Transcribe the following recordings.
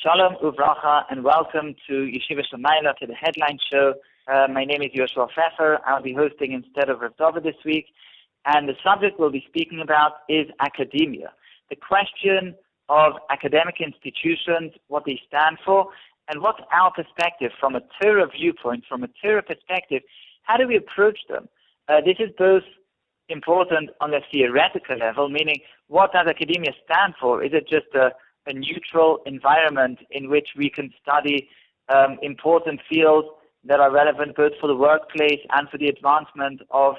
Shalom uvracha, and welcome to Yeshiva Shemaila, to the headline show. My name is Yehoshua Pfeffer. I'll be hosting instead of Rabbi this week, and the subject we'll be speaking about is academia. The question of academic institutions, what they stand for, and what's our perspective from a Torah viewpoint, from a Torah perspective. How do we approach them? This is both important on the theoretical level, meaning what does academia stand for? Is it just a neutral environment in which we can study important fields that are relevant both for the workplace and for the advancement of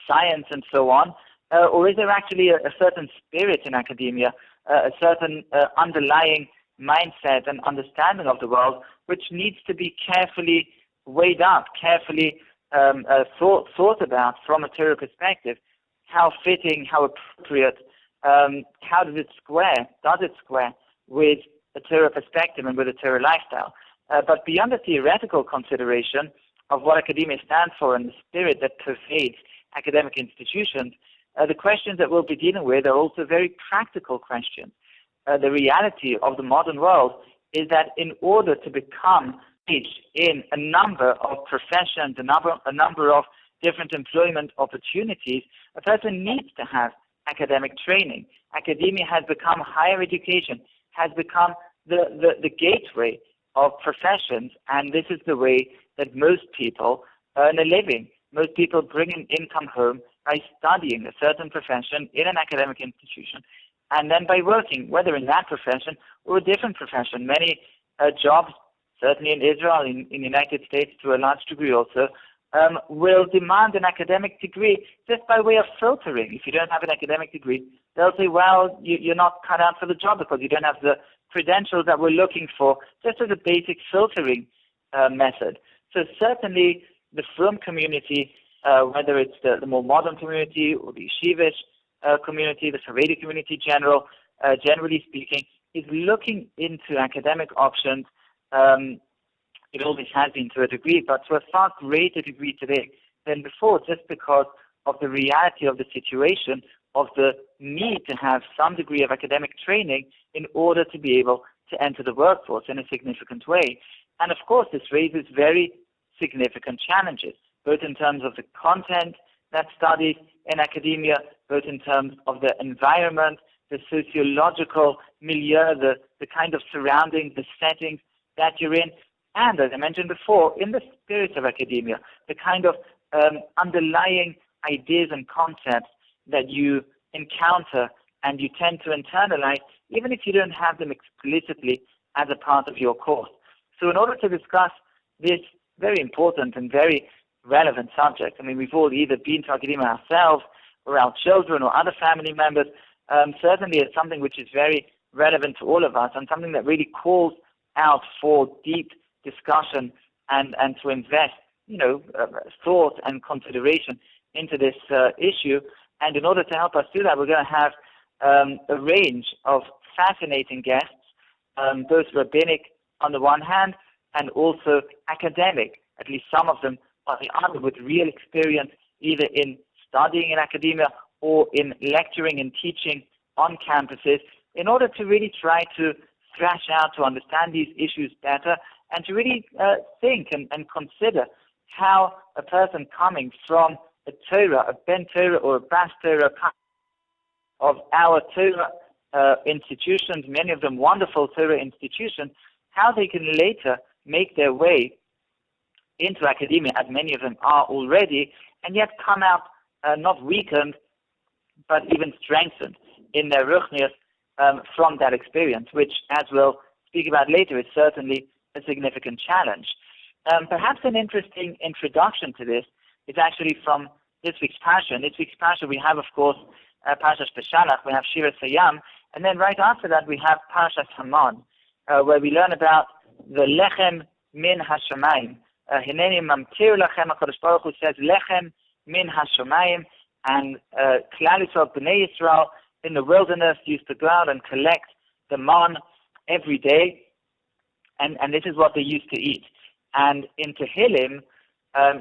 science and so on? Or is there actually a certain spirit in academia, a certain underlying mindset and understanding of the world, which needs to be carefully weighed up, carefully thought about from a Torah perspective? How fitting, how appropriate, how does it square with a Torah perspective and with a Torah lifestyle? But beyond the theoretical consideration of what academia stands for and the spirit that pervades academic institutions, the questions that we'll be dealing with are also very practical questions. The reality of the modern world is that in order to become engaged in a number of professions, a number of different employment opportunities, a person needs to have academic training. Academia has become higher education, has become the gateway of professions, and this is the way that most people earn a living. Most people bring an income home by studying a certain profession in an academic institution, and then by working, whether in that profession or a different profession. Many jobs, certainly in Israel, in the United States to a large degree also, will demand an academic degree just by way of filtering. If you don't have an academic degree, they'll say, well, you're not cut out for the job because you don't have the credentials that we're looking for, just as a basic filtering method. So certainly the Frum community, whether it's the more modern community or the yeshivish community, the Charedi community generally speaking, is looking into academic options. It always has been to a degree, but to a far greater degree today than before, just because of the reality of the situation, of the need to have some degree of academic training in order to be able to enter the workforce in a significant way. And of course, this raises very significant challenges, both in terms of the content that's studied in academia, both in terms of the environment, the sociological milieu, the kind of surroundings, the settings that you're in, and as I mentioned before, in the spirit of academia, the kind of underlying ideas and concepts that you encounter and you tend to internalize, even if you don't have them explicitly as a part of your course. So in order to discuss this very important and very relevant subject, I mean, we've all either been to academia ourselves or our children or other family members. Certainly it's something which is very relevant to all of us and something that really calls out for deep discussion and to invest, thought and consideration into this issue. And in order to help us do that, we're going to have a range of fascinating guests, both rabbinic on the one hand and also academic, at least some of them on the other, with real experience either in studying in academia or in lecturing and teaching on campuses, in order to really try to thrash out, to understand these issues better, and to really think and consider how a person coming from a Torah, a Ben Torah or a Bas Torah of our Torah institutions, many of them wonderful Torah institutions, how they can later make their way into academia, as many of them are already, and yet come out not weakened, but even strengthened in their ruchnius from that experience, which, as we'll speak about later, is certainly a significant challenge. Perhaps an interesting introduction to this is actually from this week's parsha. In this week's parsha, we have, of course, Parshas Beshalach, we have Shira Sayam, and then right after that, we have Parshas Haman, where we learn about the Lechem min Hashamayim. Hineni mamtir lachem, HaKadosh Baruch Hu says, Lechem min Hashamayim, and Klal Yisrael, Bnei Yisrael, in the wilderness used to go out and collect the man every day, and this is what they used to eat. And in Tehillim,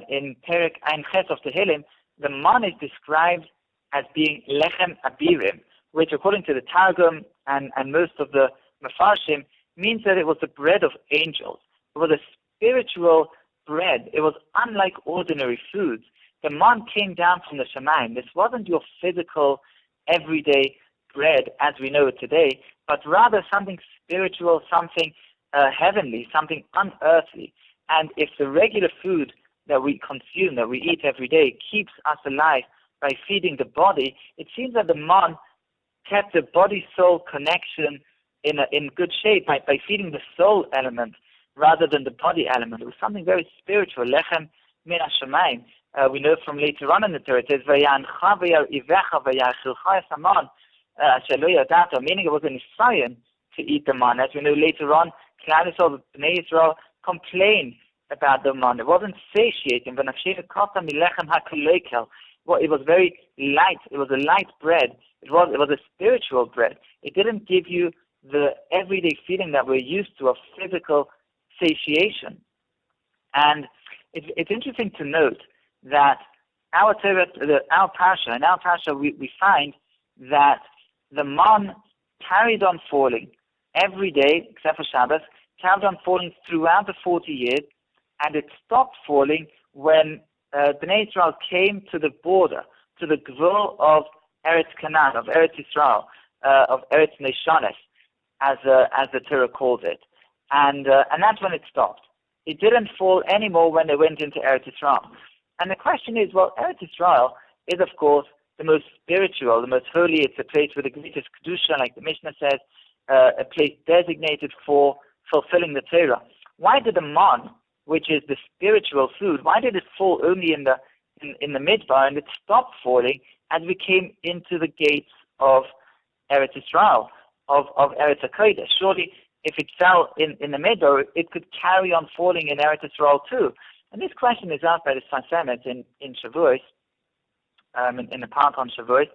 in Perek Ein Ches of Tehillim, the man is described as being lechem abirim, which according to the Targum and most of the Mefarshim means that it was the bread of angels. It was a spiritual bread. It was unlike ordinary foods. The man came down from the Shemayim. This wasn't your physical, everyday bread as we know it today, but rather something spiritual, something heavenly, something unearthly. And if the regular food that we consume, that we eat every day, keeps us alive by feeding the body, it seems that the man kept the body-soul connection in good shape by feeding the soul element rather than the body element. It was something very spiritual. Lechem min hashamayim. We know from later on in the Torah, it says, "Vayancha v'yarivecha v'yachilcha es haman asher lo yadato," meaning it was an Nisayon to eat the man. As we know later on, Klal Yisrael, Bnei Yisrael, complained about the man. It wasn't satiating. Well, it was very light. It was a light bread. It was a spiritual bread. It didn't give you the everyday feeling that we're used to of physical satiation. And it's interesting to note that our Torah, our Parsha, we find that the man carried on falling every day, except for Shabbos, carried on falling throughout the 40 years, and it stopped falling when Bnei Israel came to the border, to the gvul of Eretz Canaan, of Eretz Israel, of Eretz Neshanes, as the Torah calls it. And that's when it stopped. It didn't fall anymore when they went into Eretz Israel. And the question is, well, Eretz Israel is, of course, the most spiritual, the most holy. It's a place with the greatest kedusha, like the Mishnah says, a place designated for fulfilling the Torah. Why did the man, which is the spiritual food, why did it fall only in the midbar, and it stopped falling as we came into the gates of Eretz Israel, of Eretz HaKodesh? Surely, if it fell in the midbar, it could carry on falling in Eretz Israel too. And this question is asked by the Sfas Emes in Shavuos, in the part on Shavuos.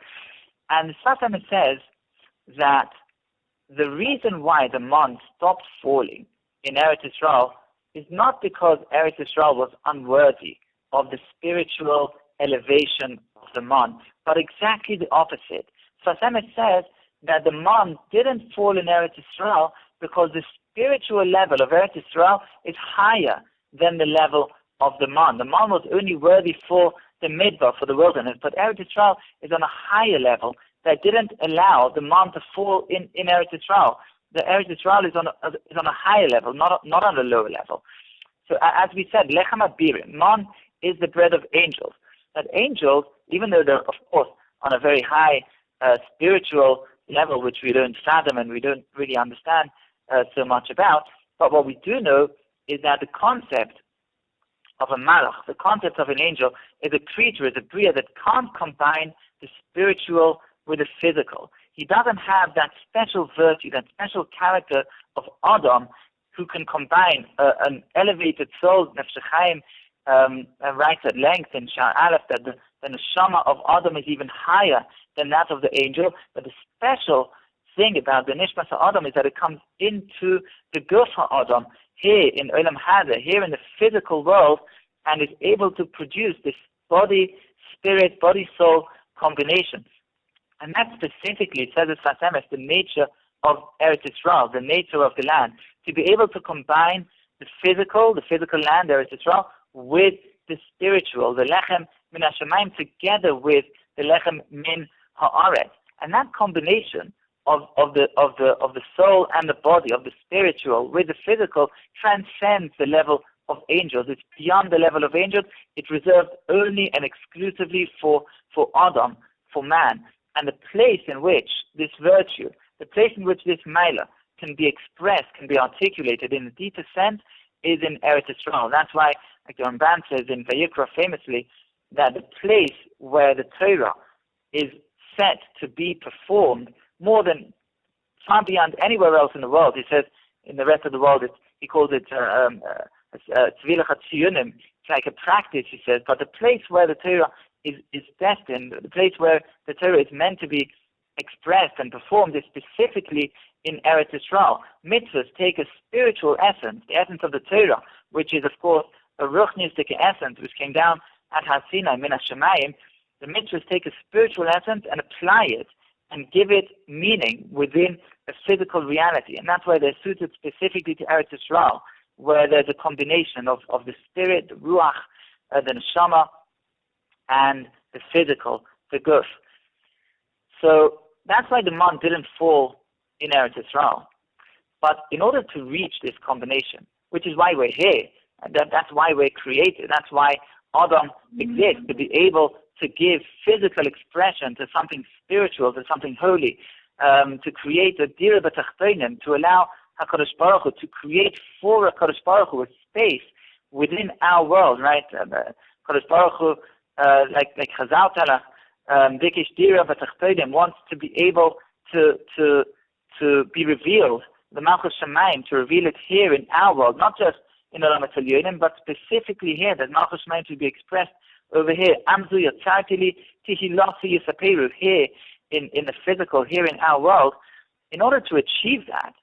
And the Sfas Emes says that the reason why the man stopped falling in Eretz Israel is not because Eretz Israel was unworthy of the spiritual elevation of the man, but exactly the opposite. Sfas Emes says that the man didn't fall in Eretz Israel because the spiritual level of Eretz Israel is higher than the level of the man. The man was only worthy for the midbar, for the wilderness, but Eretz Israel is on a higher level that didn't allow the man to fall in Eretz Israel. The Eretz Israel is on a higher level, not on a lower level. So as we said, lechem abirim, man is the bread of angels. That angels, even though they're of course on a very high spiritual level, which we don't fathom and we don't really understand so much about, but what we do know is that the concept of a malach, the concept of an angel, is a creature, is a bria that can't combine the spiritual with the physical. He doesn't have that special virtue, that special character of Adam, who can combine an elevated soul. Chaim writes at length in Shar Aleph that the neshama of Adam is even higher than that of the angel. But the special thing about the nishmas of Adam is that it comes into the guf Adam here in Olam Hazeh, here in the physical world, and is able to produce this body-spirit, body-soul combination. And that specifically, says the Sfas Emes, the nature of Eretz Israel, the nature of the land, to be able to combine the physical land, Eretz Israel, with the spiritual, the lechem min hashamayim, together with the lechem min haaretz. And that combination of the soul and the body, of the spiritual with the physical, transcends the level of angels. It's beyond the level of angels. It's reserved only and exclusively for Adam, for man. And the place in which this virtue, the place in which this maila can be expressed, can be articulated in a deeper sense, is in Eretz Israel. That's why, like the Ramban says in Vayikra famously, that the place where the Torah is set to be performed more than far beyond anywhere else in the world. He says in the rest of the world, he calls it Tzvilach HaTziyunim. It's like a practice, he says, but the place where the Torah is destined, the place where the Torah is meant to be expressed and performed is specifically in Eretz Israel. Mitzvahs take a spiritual essence, the essence of the Torah, which is of course a ruchnistic essence which came down at Har Sinai, min hashamayim. The mitzvahs take a spiritual essence and apply it and give it meaning within a physical reality. And that's why they're suited specifically to Eretz Yisrael, where there's a combination of the spirit, the ruach, the neshama, and the physical, the guf. So that's why the man didn't fall in Eretz Yisrael. But in order to reach this combination, which is why we're here, that's why we're created, that's why Adam exists, to be able to give physical expression to something spiritual, to something holy, to create a dira b'tachtonim, to allow HaKadosh Baruch Hu, to create for HaKadosh Baruch Hu a space within our world, right? HaKadosh Baruch Hu, like Chazal tell us, Dikish dira b'tachtonim, wants to be able to be revealed, the Malchus Shemaim, to reveal it here in our world, not just in Olam HaTelyonim, but specifically here, that Malchus Shemaim to be expressed over here. Amzu Yatzartili Tihilosi Yisaperu, here in the physical, here in our world. In order to achieve that,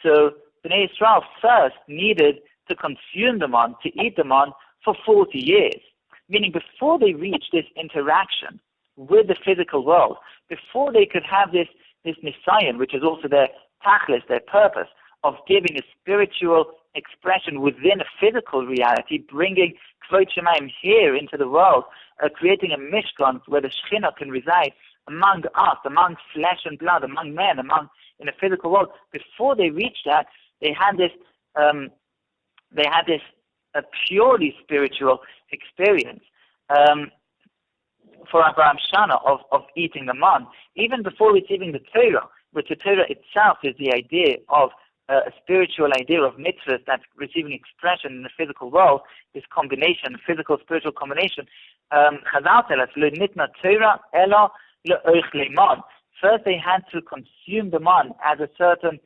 so Bnei Yisrael first needed to consume the man, to eat the man for 40 years. Meaning before they reached this interaction with the physical world, before they could have this nisayon, which is also their tachlis, their purpose, of giving a spiritual expression within a physical reality, bringing Kvod Shemayim here into the world, creating a mishkan where the Shekhinah can reside among us, among flesh and blood, among men, in the physical world. Before they reached that, they had this a purely spiritual experience. For Abraham Shana of eating the man, even before receiving the Torah, which the Torah itself is the idea of a spiritual idea of mitzvahs that's receiving expression in the physical world, this combination, physical, spiritual combination. Chazal tell us, Lo nitna Torah elo le'oich le'man. First they had to consume the man as a certain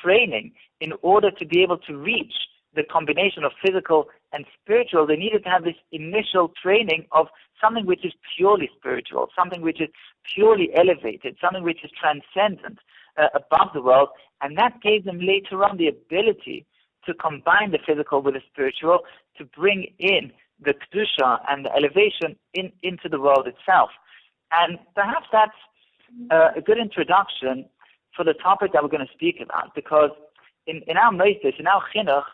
training in order to be able to reach the combination of physical and spiritual. They needed to have this initial training of something which is purely spiritual, something which is purely elevated, something which is transcendent, above the world, and that gave them later on the ability to combine the physical with the spiritual, to bring in the kedusha and the elevation into the world itself. And perhaps that's a good introduction for the topic that we're going to speak about, because in our meister, in our chinuch,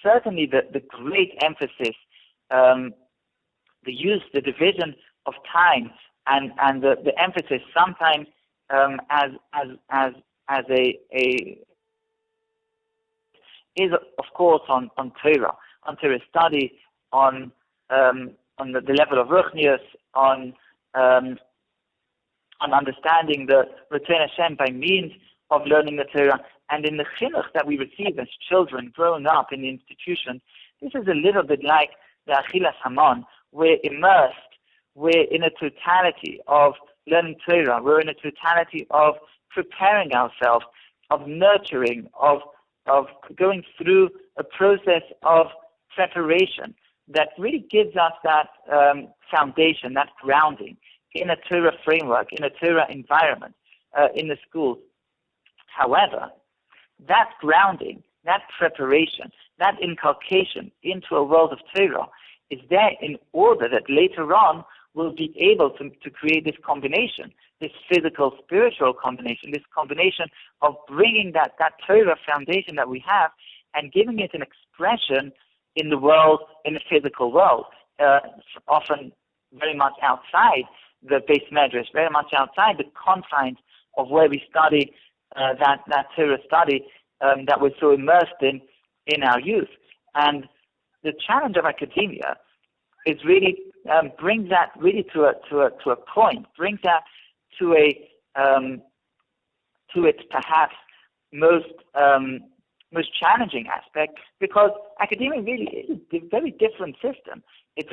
certainly the great emphasis, the use, the division of time, and the emphasis sometimes as a is of course on Torah study, on the level of ruchnius, on understanding the return Hashem by means of learning the Torah, and in the chinuch that we receive as children growing up in the institution. This is a little bit like the Achilas Hamon. We're immersed. We're in a totality of learning Torah. We're in a totality of preparing ourselves, of nurturing, of going through a process of preparation that really gives us that foundation, that grounding in a Torah framework, in a Torah environment, in the schools. However, that grounding, that preparation, that inculcation into a world of Torah is there in order that later on we'll be able to create this combination, this physical-spiritual combination, this combination of bringing that Torah foundation that we have and giving it an expression in the world, in the physical world, often very much outside the base medrash, very much outside the confines of where we study that Torah study that we're so immersed in our youth. And the challenge of academia is really brings that really to a point, brings that to its perhaps most challenging aspect, because academia really is a very different system. It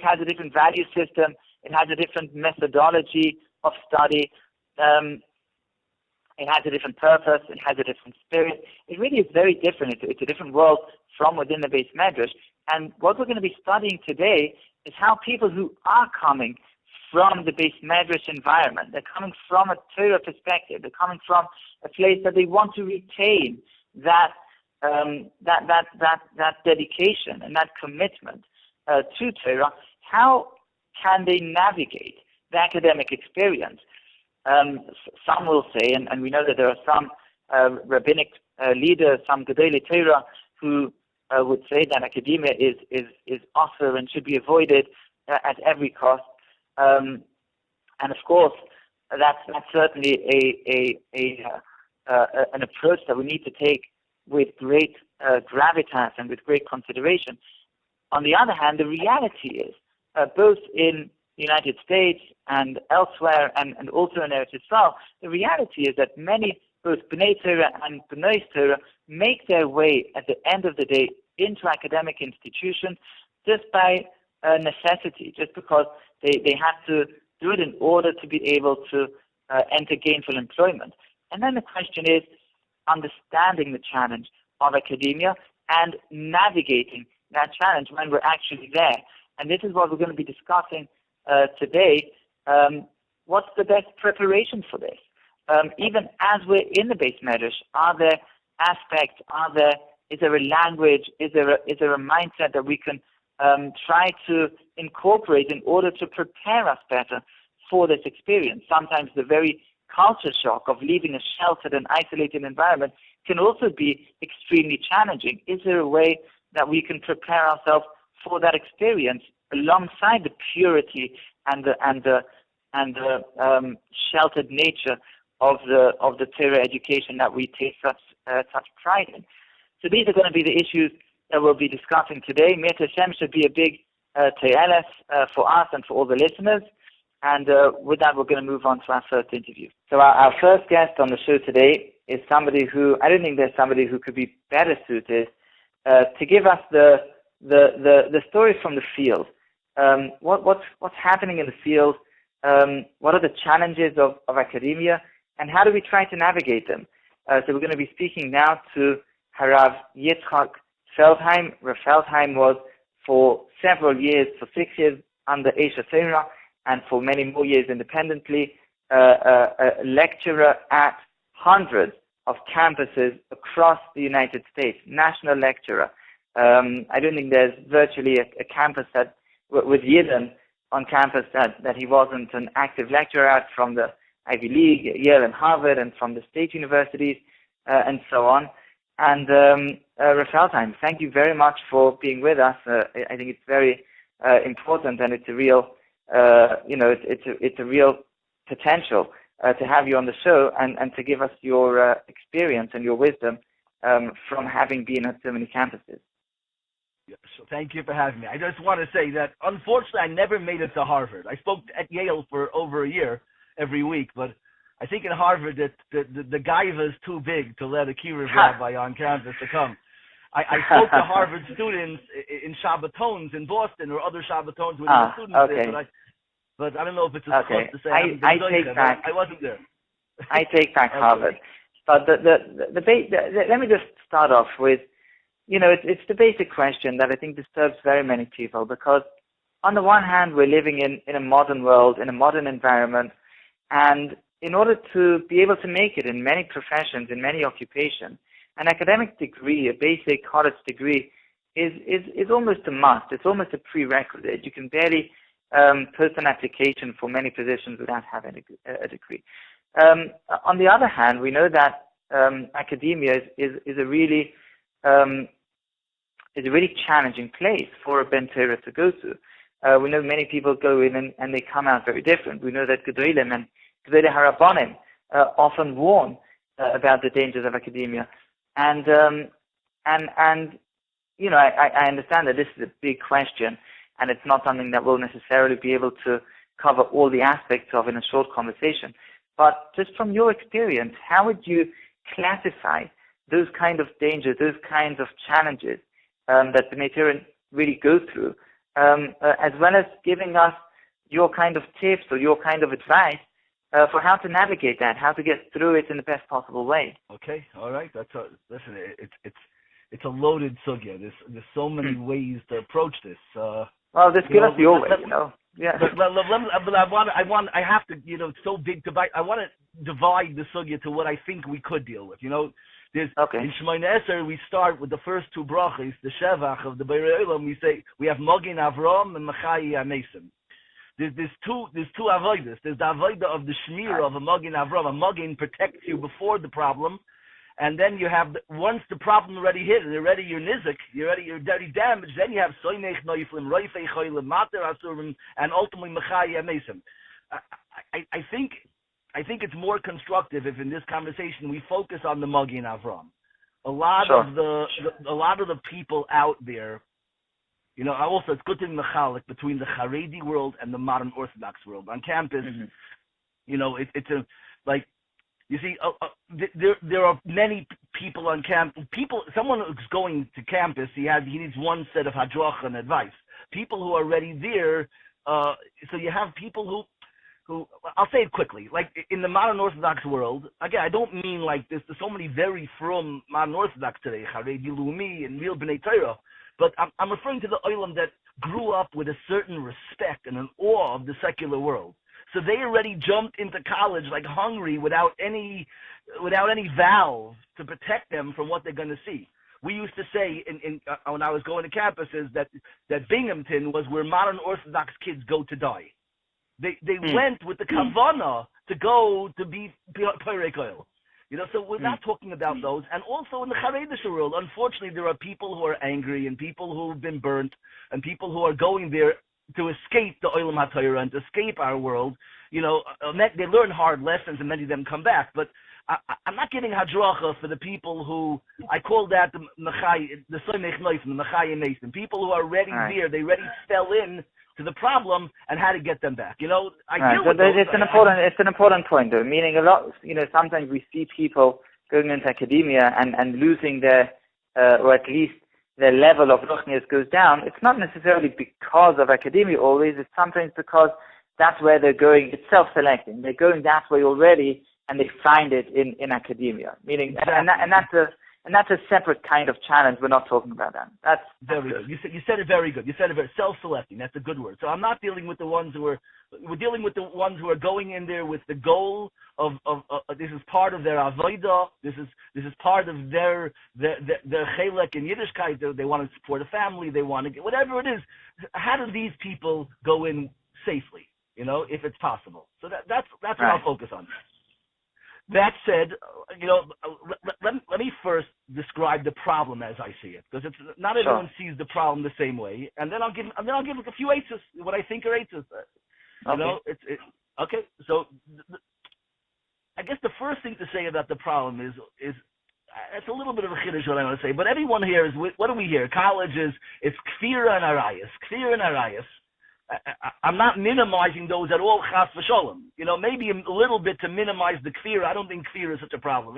has a different value system. It has a different methodology of study. It has a different purpose. It has a different spirit. It really is very different. It's a different world from within the base medrash. And what we're going to be studying today is how people who are coming from the base medrash environment, they're coming from a Torah perspective, they're coming from a place that they want to retain that dedication and that commitment to Torah. How can they navigate the academic experience some will say, and we know that there are some rabbinic leaders, some Gedolei Torah, who would say that academia is awesome and should be avoided at every cost. And of course, that's certainly an approach that we need to take with great gravitas and with great consideration. On the other hand, the reality is, both in the United States and elsewhere, and also in Eretz Yisrael, the reality is that many, both Bnei Torah and Bnei Torah, make their way at the end of the day into academic institutions just by necessity, just because they have to do it in order to be able to enter gainful employment. And then the question is understanding the challenge of academia and navigating that challenge when we're actually there. And this is what we're going to be discussing today. What's the best preparation for this? Even as we're in the base medrash, are there aspects, is there a language, is there a mindset that we can try to incorporate in order to prepare us better for this experience? Sometimes the very culture shock of leaving a sheltered and isolated environment can also be extremely challenging. Is there a way that we can prepare ourselves for that experience alongside the purity and the sheltered nature of the Torah education that we take such pride in? So these are going to be the issues that we'll be discussing today. Mir Hashem should be a big te'eles for us and for all the listeners. And with that, we're going to move on to our first interview. So our first guest on the show today is somebody who, I don't think there's somebody who could be better suited to give us the story from the field. What's happening in the field? What are the challenges of academia? And how do we try to navigate them? So we're going to be speaking now to Harav Yitzchok Feldheim. Rav Feldheim was for several years, for 6 years, under Aish HaTorah, and for many more years independently, a lecturer at hundreds of campuses across the United States, national lecturer. I don't think there's virtually a campus that, with Ilan on campus, that he wasn't an active lecturer at, from the Ivy League, Yale and Harvard, and from the state universities, and so on. And Rav Feldheim, thank you very much for being with us. I think it's very important, and it's a real, it's a real potential to have you on the show and to give us your experience and your wisdom from having been at so many campuses. So thank you for having me. I just want to say that, unfortunately, I never made it to Harvard. I spoke at Yale for over a year every week, but I think in Harvard that the gaiva is too big to let a kiruv rabbi on campus to come. I spoke to Harvard students in Shabbatons in Boston or other Shabbatons with the students there, but I don't know if it's close to say I wasn't there. I take back Harvard. But let me just start off with, it's the basic question that I think disturbs very many people, because on the one hand, we're living in a modern world, in a modern environment, and in order to be able to make it in many professions, in many occupations, an academic degree, a basic college degree, is almost a must. It's almost a prerequisite. You can barely post an application for many positions without having a degree. On the other hand, we know that academia is a really challenging place for a Ben Torah to go to. We know many people go in and they come out very different. We know that Gedolim and Gedolei Harabanim often warn about the dangers of academia. And I understand that this is a big question, and it's not something that we'll necessarily be able to cover all the aspects of in a short conversation. But just from your experience, how would you classify those kind of dangers, those kinds of challenges that the Bnei Torah really go through, as well as giving us your kind of tips or your kind of advice for how to navigate that, how to get through it in the best possible way? Okay, all right. Listen, it's a loaded sugya. There's so many ways to approach this. Well, just give us your way, Yeah. But I have to, it's so big to bite. I want to divide the sugya to what I think we could deal with. There's in Shemoneh Esrei we start with the first two brachas, the shevach of the Beirei Olam. We say we have Magin Avram and Machai Amesim. there's two avodas. There's the avodah of the shmira of a Magin Avram. A Magin protects you before the problem, and then you have once the problem already hit and already you're nizik, you're already damaged. Then you have soinech noiflim, roifei choilim, mater asurim, and ultimately mechai yamesim. I think it's more constructive if in this conversation we focus on the Magin Avram. A lot of the people out there. Also it's good to be mechalik between the Charedi world and the modern Orthodox world. On campus, it's you see, there are many people on campus. Someone who's going to campus, he needs one set of hadracha and advice. People who are already there, so you have people who I'll say it quickly, like in the modern Orthodox world. Again, I don't mean like this. There's so many very frum modern Orthodox today, Charedi Lumi and real B'nai Torah. But I'm referring to the olam that grew up with a certain respect and an awe of the secular world. So they already jumped into college like hungry without any valve to protect them from what they're going to see. We used to say when I was going to campuses that Binghamton was where modern Orthodox kids go to die. They went with the kavana to go to be Pirei Koil. So we're not talking about those. And also in the Charedish world, unfortunately, there are people who are angry and people who have been burnt and people who are going there to escape the Olam HaTorah and to escape our world. They learn hard lessons and many of them come back. But I'm not giving hadracha for the people who, I call that the Soimech Noifim, the Mechai Mason. People who are already there, they already fell in to the problem and how to get them back. It's an important point, though. Meaning a lot. Sometimes we see people going into academia and losing their, or at least their level of ruchnius goes down. It's not necessarily because of academia always. It's sometimes because that's where they're going. It's self-selecting. They're going that way already, and they find it in academia. Meaning, and that's a separate kind of challenge. We're not talking about that. That's very good. You said it very good. You said it very self-selecting. That's a good word. So I'm not dealing with the ones we're dealing with the ones who are going in there with the goal of this is part of their avodah. This is part of their chelek in Yiddishkeit. They want to support a family. They want to get whatever it is. How do these people go in safely? If it's possible. So that's what I'll focus on. That said, let me first describe the problem as I see it, because it's not everyone sees the problem the same way, and then I'll give a few answers, what I think are answers. Okay. So I guess the first thing to say about the problem is it's a little bit of a chiddush what I want to say, but everyone here is what do we hear? College is kfira and arayas. I'm not minimizing those at all, chas v'sholem. Maybe a little bit to minimize the kfir. I don't think kfir is such a problem.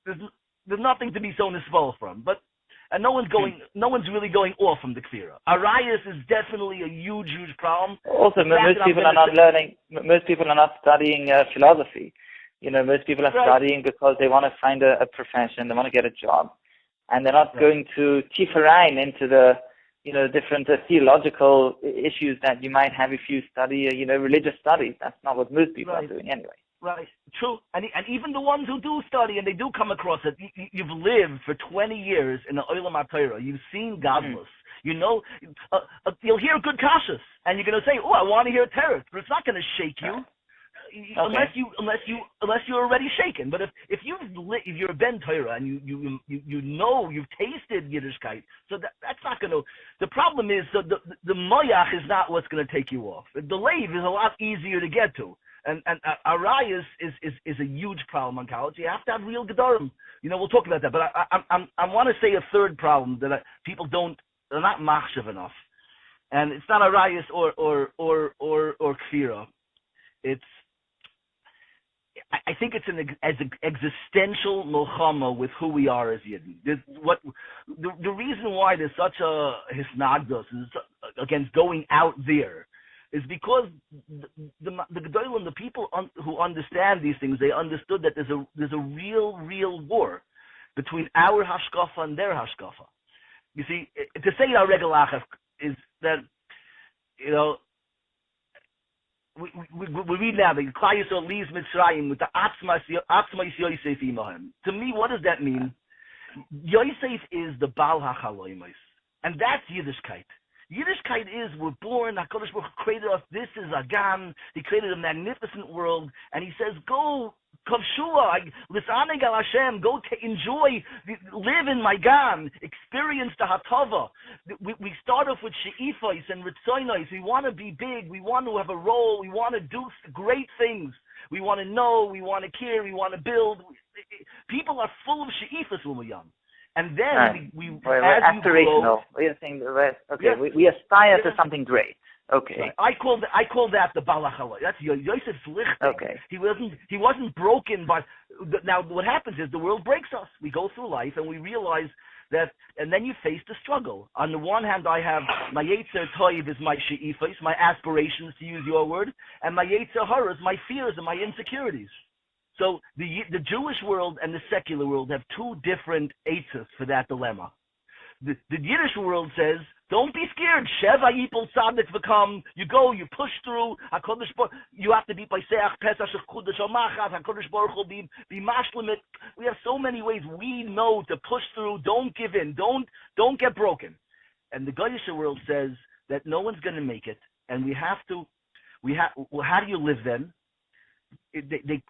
There's nothing to be so nisvol from. And no one's really going off from the kfira. Arayas is definitely a huge problem. Also, most people are not studying philosophy. Most people are studying because they want to find a profession, they want to get a job, and they're not going to tiferein into the different theological issues that you might have if you study, religious studies. That's not what most people are doing anyway. Right, true. And even the ones who do study and they do come across it, you've lived for 20 years in the Olam HaTorah. You've seen godless. You'll hear good kashas, and you're going to say, "Oh, I want to hear teretz," but it's not going to shake you. Unless you're already shaken. But if you're a ben Torah and you've tasted Yiddishkeit, so that's not going to. The problem is the moyach is not what's going to take you off. The lave is a lot easier to get to, and arayas is a huge problem on college. You have to have real gedarim. We'll talk about that. But I want to say a third problem that people they're not machshav enough, and it's not arayas or kfira. I think it's an existential milchama with who we are as Yidden. The reason why there's such a hisnagdos against going out there is because the Gedolim, the people who understand these things, they understood that there's a real war between our hashkafa and their hashkafa. You see, to say our regalachaf is that we read now that Klal Yisrael leaves Mitzrayim with the Atzma Yosef imahim. To me, what does that mean? Yosef is the Baal HaChaloimos, and that's Yiddishkeit. Yiddishkeit is, we're born, HaKadosh Baruch Hu created us, this is a Gan, he created a magnificent world, and he says, go, Kavshua, Lisanig al Hashem, go enjoy, live in my Gan, experience the HaTorah. We start off with She'ifos and Ritzonos, we want to be big, we want to have a role, we want to do great things, we want to know, we want to care, we want to build. People are full of She'ifos when we're young. And then we're aspirational. We're saying we aspire to something great. Okay. Right. I call that the balachala. That's Yosef's lichting. Okay. He wasn't broken by. Now what happens is the world breaks us. We go through life and we realize that, and then you face the struggle. On the one hand, I have my Yetzer Toiv is my she'ifos, my aspirations, to use your word, and my Yetzer Hara is my fears and my insecurities. So the Jewish world and the secular world have two different eitzes for that dilemma. The Yiddish world says, don't be scared. Sheva Yipol Tzaddik v'kam. You go, you push through. You have to be Paisach, Pesach, Chudash, Omachas. HaKadosh Baruch Hu be mashlimit. We have so many ways we know to push through. Don't give in. Don't get broken. And the Goyish world says that no one's going to make it, and we have to. Well, how do you live then? This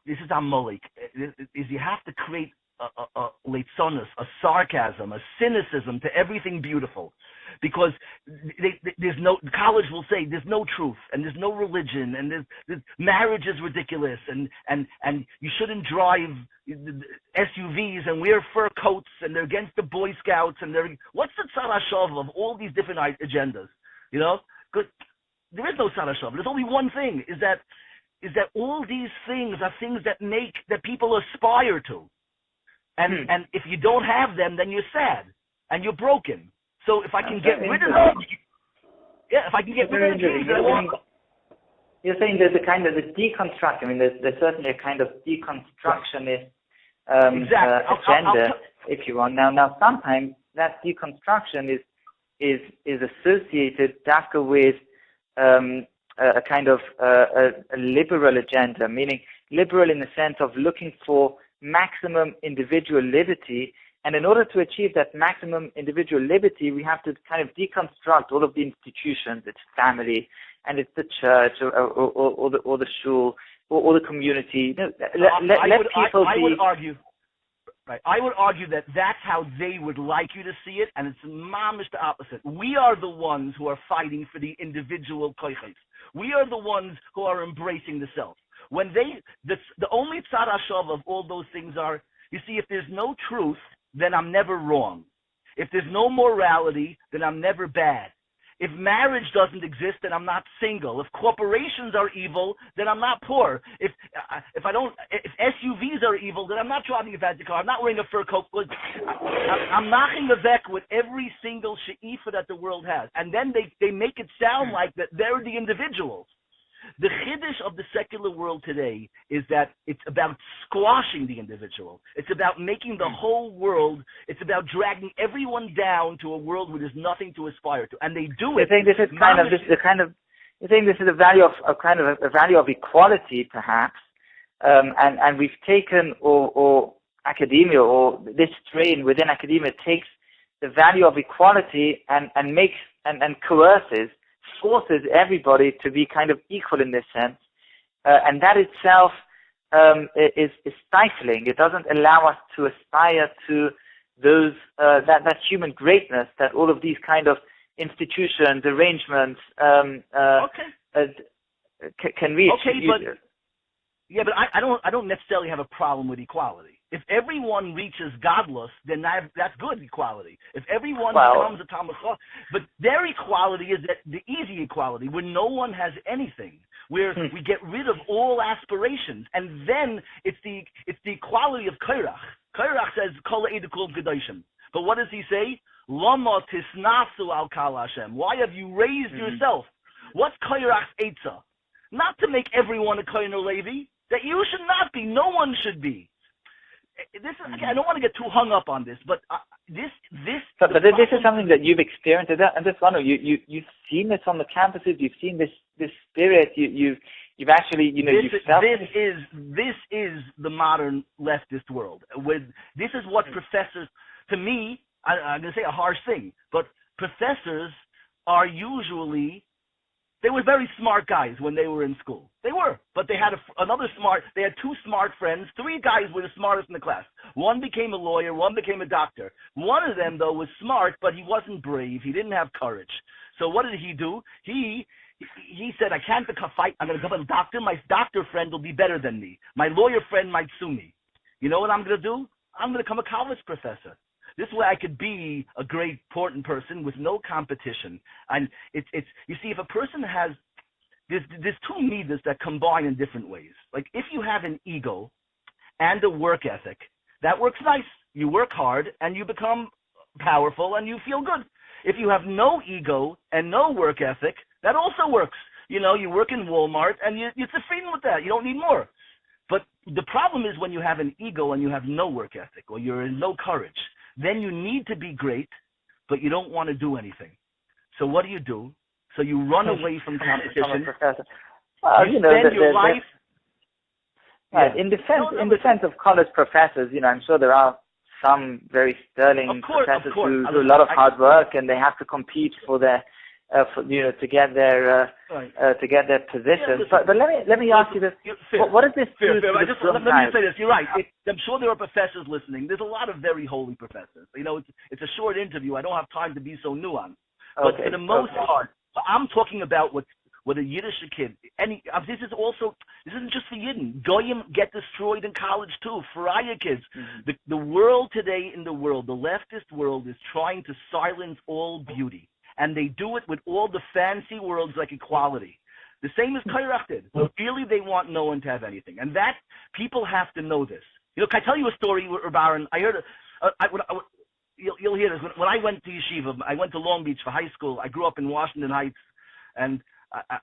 is Amalek. Is you have to create a leitzonus, a sarcasm, a cynicism to everything beautiful, because there's no. College will say there's no truth and there's no religion and there's marriage is ridiculous and you shouldn't drive SUVs and wear fur coats and they're against the Boy Scouts and what's the tzad hashav of all these different agendas? You know, because there is no tzad hashav. There's only one thing: is that all these things are things that people aspire to. And if you don't have them, then you're sad and you're broken. So if I can get rid of them, if I can get rid of the things you're saying there's a kind of the deconstruct. I mean, there's certainly a kind of deconstructionist agenda, if you want. Now, sometimes that deconstruction is associated dafka with a kind of a liberal agenda, meaning liberal in the sense of looking for maximum individual liberty, and in order to achieve that maximum individual liberty, we have to kind of deconstruct all of the institutions. It's family, and it's the church, or the shul, or the community. I would argue. Right. I would argue that that's how they would like you to see it, and it's mamish the opposite. We are the ones who are fighting for the individual koiches. We are the ones who are embracing the self. When the only tzad hashav of all those things are, you see, if there's no truth, then I'm never wrong. If there's no morality, then I'm never bad. If marriage doesn't exist, then I'm not single. If corporations are evil, then I'm not poor. If SUVs are evil, then I'm not driving a fancy car. I'm not wearing a fur coat. I'm knocking the vek with every single she'ifa that the world has. And then they make it sound like that they're the individuals. The chiddush of the secular world today is that it's about squashing the individual. It's about making the whole world, it's about dragging everyone down to a world where there's nothing to aspire to. And they do it. I think this is you think this is a value of a value of equality, perhaps, and we've taken or academia or this strain within academia takes the value of equality and makes and forces everybody to be kind of equal in this sense, and that itself is stifling. It doesn't allow us to aspire to those that human greatness that all of these kind of institutions, arrangements can reach. Okay, but I don't necessarily have a problem with equality. If everyone reaches godless, then that's good equality. If everyone becomes a Talmud Chacham, but their equality is the easy equality, where no one has anything, where we get rid of all aspirations, and then it's the equality of Korach. Korach says Kol Eidukol Gedoshim, but what does he say? Lama Tisnasu Al Kal Hashem. Why have you raised yourself? What's Korach's eitzah? Not to make everyone a Kohen or Levi. That you should not be. No one should be. This is, again, I don't want to get too hung up on this, but this. But this is something that you've experienced. I just wonder, you've seen this on the campuses. You've seen this spirit. You've actually, you've felt. This is the modern leftist world. This is what professors. To me, I'm going to say a harsh thing, but professors are usually, they were very smart guys when they were in school. They were, but they had they had two smart friends. Three guys were the smartest in the class. One became a lawyer, one became a doctor. One of them, though, was smart, but he wasn't brave. He didn't have courage. So what did he do? He said, I can't fight. I'm going to become a doctor. My doctor friend will be better than me. My lawyer friend might sue me. You know what I'm going to do? I'm going to become a college professor. This way I could be a great, important person with no competition. And it's you see, if a person has, there's two midas that combine in different ways. Like if you have an ego and a work ethic, that works nice. You work hard and you become powerful and you feel good. If you have no ego and no work ethic, that also works. You know, you work in Walmart and you're suffering with that. You don't need more. But the problem is when you have an ego and you have no work ethic or you're in no courage, then you need to be great, but you don't want to do anything. So what do? So you run away from competition. Well, you spend your life. Right. In defense of college professors, I'm sure there are some very sterling professors who do a lot of hard work, and they have to compete for their, to get their position. But let me ask you this: what does this do? Let me say this. You're right. I'm sure there are professors listening. There's a lot of very holy professors. It's a short interview. I don't have time to be so nuanced. But for the most part, I'm talking about what a Yiddish kid. This isn't just for Yidden. Goyim get destroyed in college too. Faraya kids. Mm-hmm. The world today, the leftist world is trying to silence all beauty. And they do it with all the fancy words like equality. The same as Kairach did. Really, they want no one to have anything. And that, people have to know this. Can I tell you a story, Baron? I heard, you'll hear this. When I went to yeshiva, I went to Long Beach for high school. I grew up in Washington Heights, and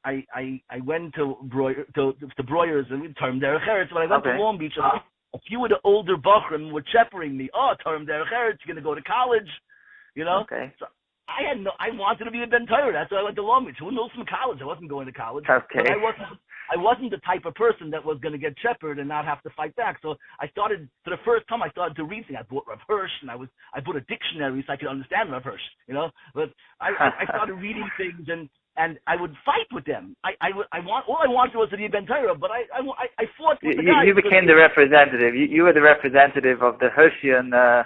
I went to Breuer's and we termed Derech Eretz. When I went to Long Beach, a few of the older Bachrim were shepherding me. Oh, termed Derech Eretz, you're going to go to college, Okay. So I wanted to be a Ben Torah. That's why I went to Long Beach. Who knows from college? I wasn't going to college. Okay. But I wasn't the type of person that was going to get shepherded and not have to fight back. So I started, for the first time, to read things. I bought Rav Hirsch, and I bought a dictionary so I could understand Rav Hirsch, But I started reading things, and I would fight with them. All I wanted was to be a Ben Torah, but I fought with the guys. You became the representative. You were the representative of the Hirschian.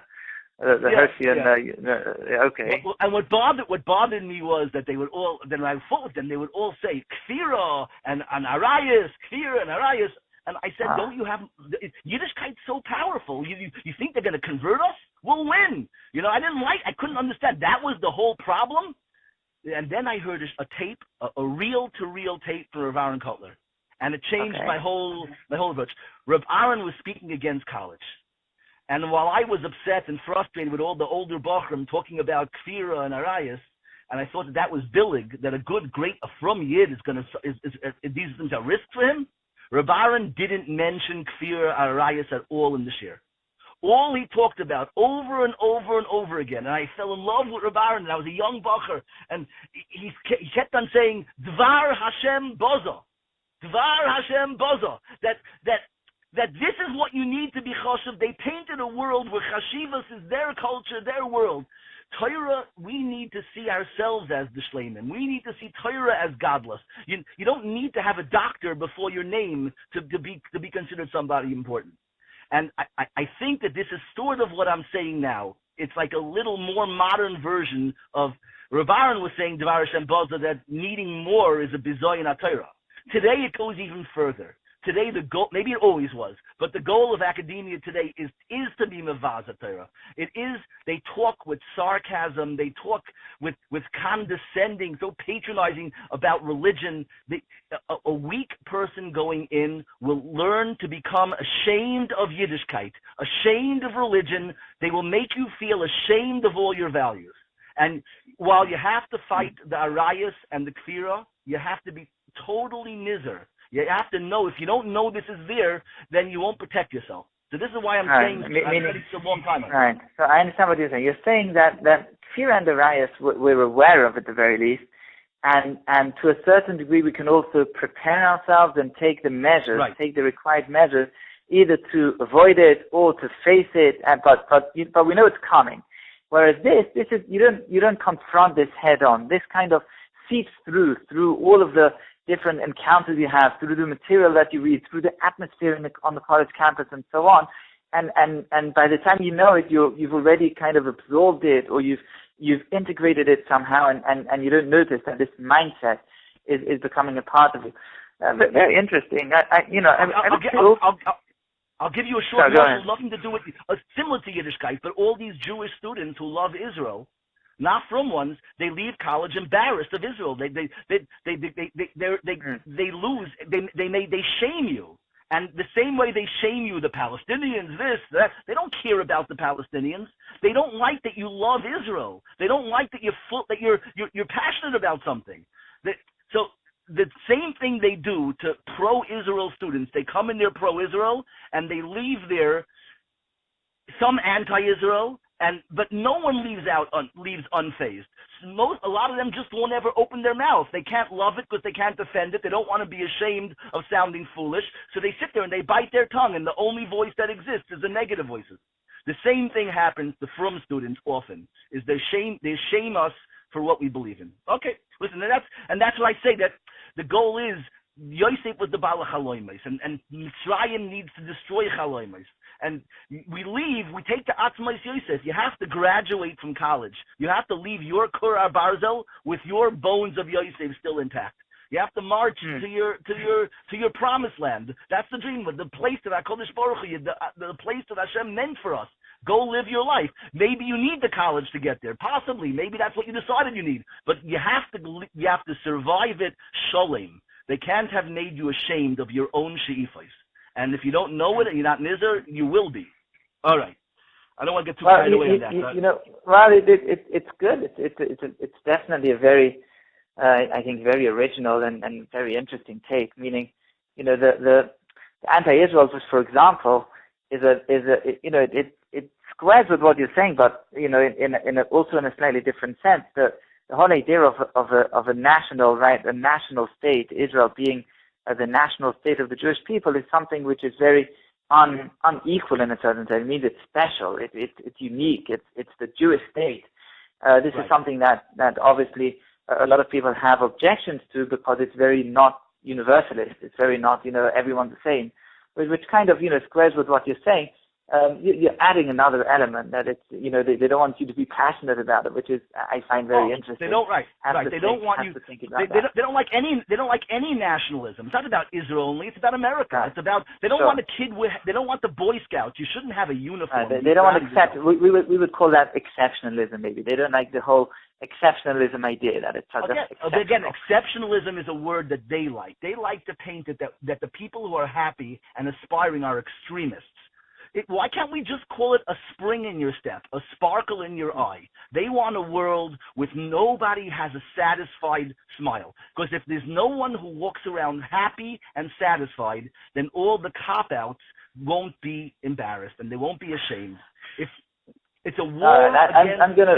Okay. And what bothered me was that they would all, then when I fought with them, they would all say Kfira and Arayas, Kfira and Arayas, and I said, don't you have, Yiddishkeit's so powerful, you think they're going to convert us? We'll win. I couldn't understand. That was the whole problem. And then I heard a tape, a reel-to-reel tape from Rav Aaron Kotler, and it changed my whole approach. Rav Aaron was speaking against college. And while I was upset and frustrated with all the older Bachrim talking about Kfira and Arayas, and I thought that was billig, that a Frum Yid these things are risks for him, Rabbi Aaron didn't mention Kfira and Arayas at all in the shir. All he talked about over and over and over again, and I fell in love with Rabbi Aaron, and I was a young Bacher, and he kept on saying, Dvar Hashem Bozo. Dvar Hashem Bozo. That this is what you need to be chashuv. They painted a world where chashivas is their culture, their world. Torah, we need to see ourselves as the shleimin. We need to see Torah as godless. You don't need to have a doctor before your name to be considered somebody important. And I think that this is sort of what I'm saying now. It's like a little more modern version of Rabbi Aaron was saying, Devar Hashem Boza, that needing more is a bizoyin HaTorah. Today it goes even further. Today the goal, maybe it always was, but the goal of academia today is to be mevaz HaTorah. It is, they talk with sarcasm, they talk with condescending, so patronizing about religion. A weak person going in will learn to become ashamed of Yiddishkeit, ashamed of religion. They will make you feel ashamed of all your values. And while you have to fight the Arayas and the Kfira, you have to be totally nizer. You have to know, if you don't know this is there, then you won't protect yourself. So this is why I'm saying it's a long time. Right. So I understand what you're saying. You're saying that Kfira and the Arayas we're aware of at the very least, and to a certain degree we can also prepare ourselves and take the measures, take the required measures, either to avoid it or to face it. But we know it's coming. Whereas this is, you don't confront this head on. This kind of seeps through all of the different encounters you have, through the material that you read, through the atmosphere on the college campus and so on. And by the time you know it, you've already kind of absorbed it, or you've integrated it somehow, and you don't notice that this mindset is becoming a part of it. Very interesting. I'll give you a short note, nothing to do with similar to Yiddishkeit, but all these Jewish students who love Israel, not from ones, they leave college embarrassed of Israel. They shame you. And the same way they shame you, the Palestinians, this, that, they don't care about the Palestinians. They don't like that you love Israel. They don't like that you're passionate about something. So the same thing they do to pro-Israel students, they come in there pro-Israel and they leave there some anti-Israel, but no one leaves unfazed. A lot of them just won't ever open their mouth. They can't love it because they can't defend it. They don't want to be ashamed of sounding foolish. So they sit there and they bite their tongue, and the only voice that exists is the negative voices. The same thing happens to Frum students often, is they shame us for what we believe in. Okay, listen, and that's what I say, that the goal is, Yosef was the Baal Chaloimes, and Mitzrayim needs to destroy Chaloimes. And we take the Atzmais Yosef. You have to graduate from college. You have to leave your Kurah Barzel with your bones of Yosef still intact. You have to march to your promised land. That's the dream, the place that HaKadosh Baruch Hu, the place that Hashem meant for us. Go live your life. Maybe you need the college to get there. Possibly, maybe that's what you decided you need. But you have to survive it sholem. They can't have made you ashamed of your own she'ifos. And if you don't know it and you're not nizar, you will be. All right. I don't want to get too carried away on that. It's good. It's definitely a very, I think, very original and very interesting take. Meaning, the anti-Israel, for example, it squares with what you're saying, but also in a slightly different sense. The whole idea of a national, right, a national state, Israel being the national state of the Jewish people, is something which is very unequal in a certain sense. It means it's special, it's unique, it's the Jewish state. This is something that obviously a lot of people have objections to, because it's very not universalist. It's very not, everyone's the same, which kind of, squares with what you're saying. You're adding another element that it's, they don't want you to be passionate about it, which is, I find very interesting. They don't, right. They don't want you. They don't like any nationalism. It's not about Israel only. It's about America. Right. It's about, they don't want a kid with, they don't want the Boy Scouts. You shouldn't have a uniform. They don't want we would call that exceptionalism. Maybe they don't like the whole exceptionalism idea that it's again, exceptionalism is a word that they like. They like to paint it that the people who are happy and aspiring are extremists. Why can't we just call it a spring in your step, a sparkle in your eye? They want a world with nobody has a satisfied smile. Because if there's no one who walks around happy and satisfied, then all the cop-outs won't be embarrassed and they won't be ashamed. If it's a war I'm gonna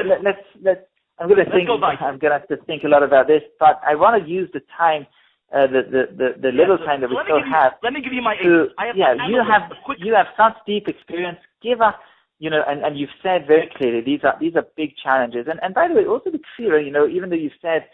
have to think a lot about this, but I want to use the time. The little time that we still have. Let me give you my. You have such deep experience. Give us, and you've said very clearly these are big challenges. And by the way, also be clear, even though you've said,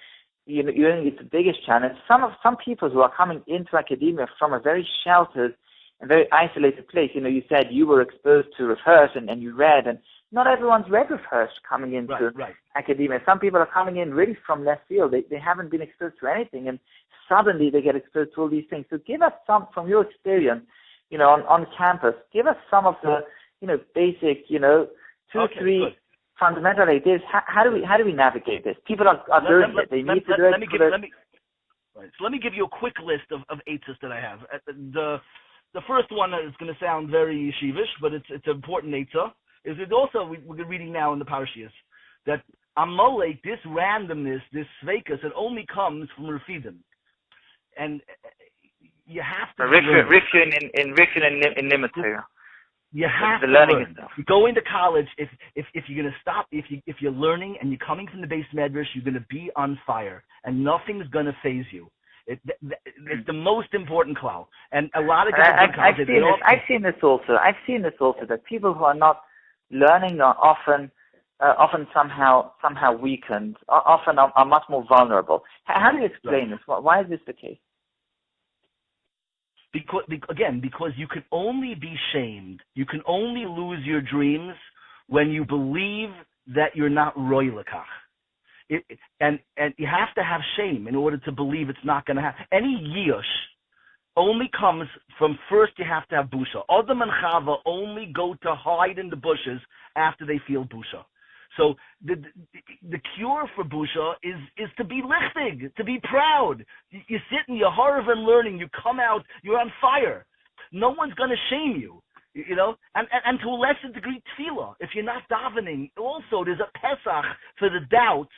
you think it's the biggest challenge. Some people who are coming into academia from a very sheltered and very isolated place. You said you were exposed to Rav Hirsch and you read, and not everyone's read Rav Hirsch coming into academia. Some people are coming in really from left field. They haven't been exposed to anything, and suddenly they get exposed to all these things. So give us some, from your experience, on campus, give us some of the, basic, three fundamental ideas. How do we navigate this? People are doing it. They need to do it. So let me give you a quick list of eitzes that I have. The first one is going to sound very yeshivish, but it's an important eitzah. Is it also, we're reading now in the parashiyos, that Amalek, this randomness, this sveikas, it only comes from Refidim. And you have to Rifkin in Nimitz. You have to learn. You go into college, if you're going to stop, if you're learning and you're coming from the base medrash, you're going to be on fire, and nothing's going to phase you. It's the most important klal. And a lot of guys I've seen this also. That people who are not learning are often often somehow weakened, often are much more vulnerable. How do you explain this? Why is this the case? Because you can only be shamed. You can only lose your dreams when you believe that you're not roy lekach. And you have to have shame in order to believe it's not going to happen. Any yish only comes from first you have to have busha. Adam and Chava only go to hide in the bushes after they feel busha. So the cure for busha is to be lichtig, to be proud. You sit in your horror and learning, you come out, you're on fire. No one's going to shame you, you know. And to a lesser degree, tefillah. If you're not davening, also there's a pesach for the doubts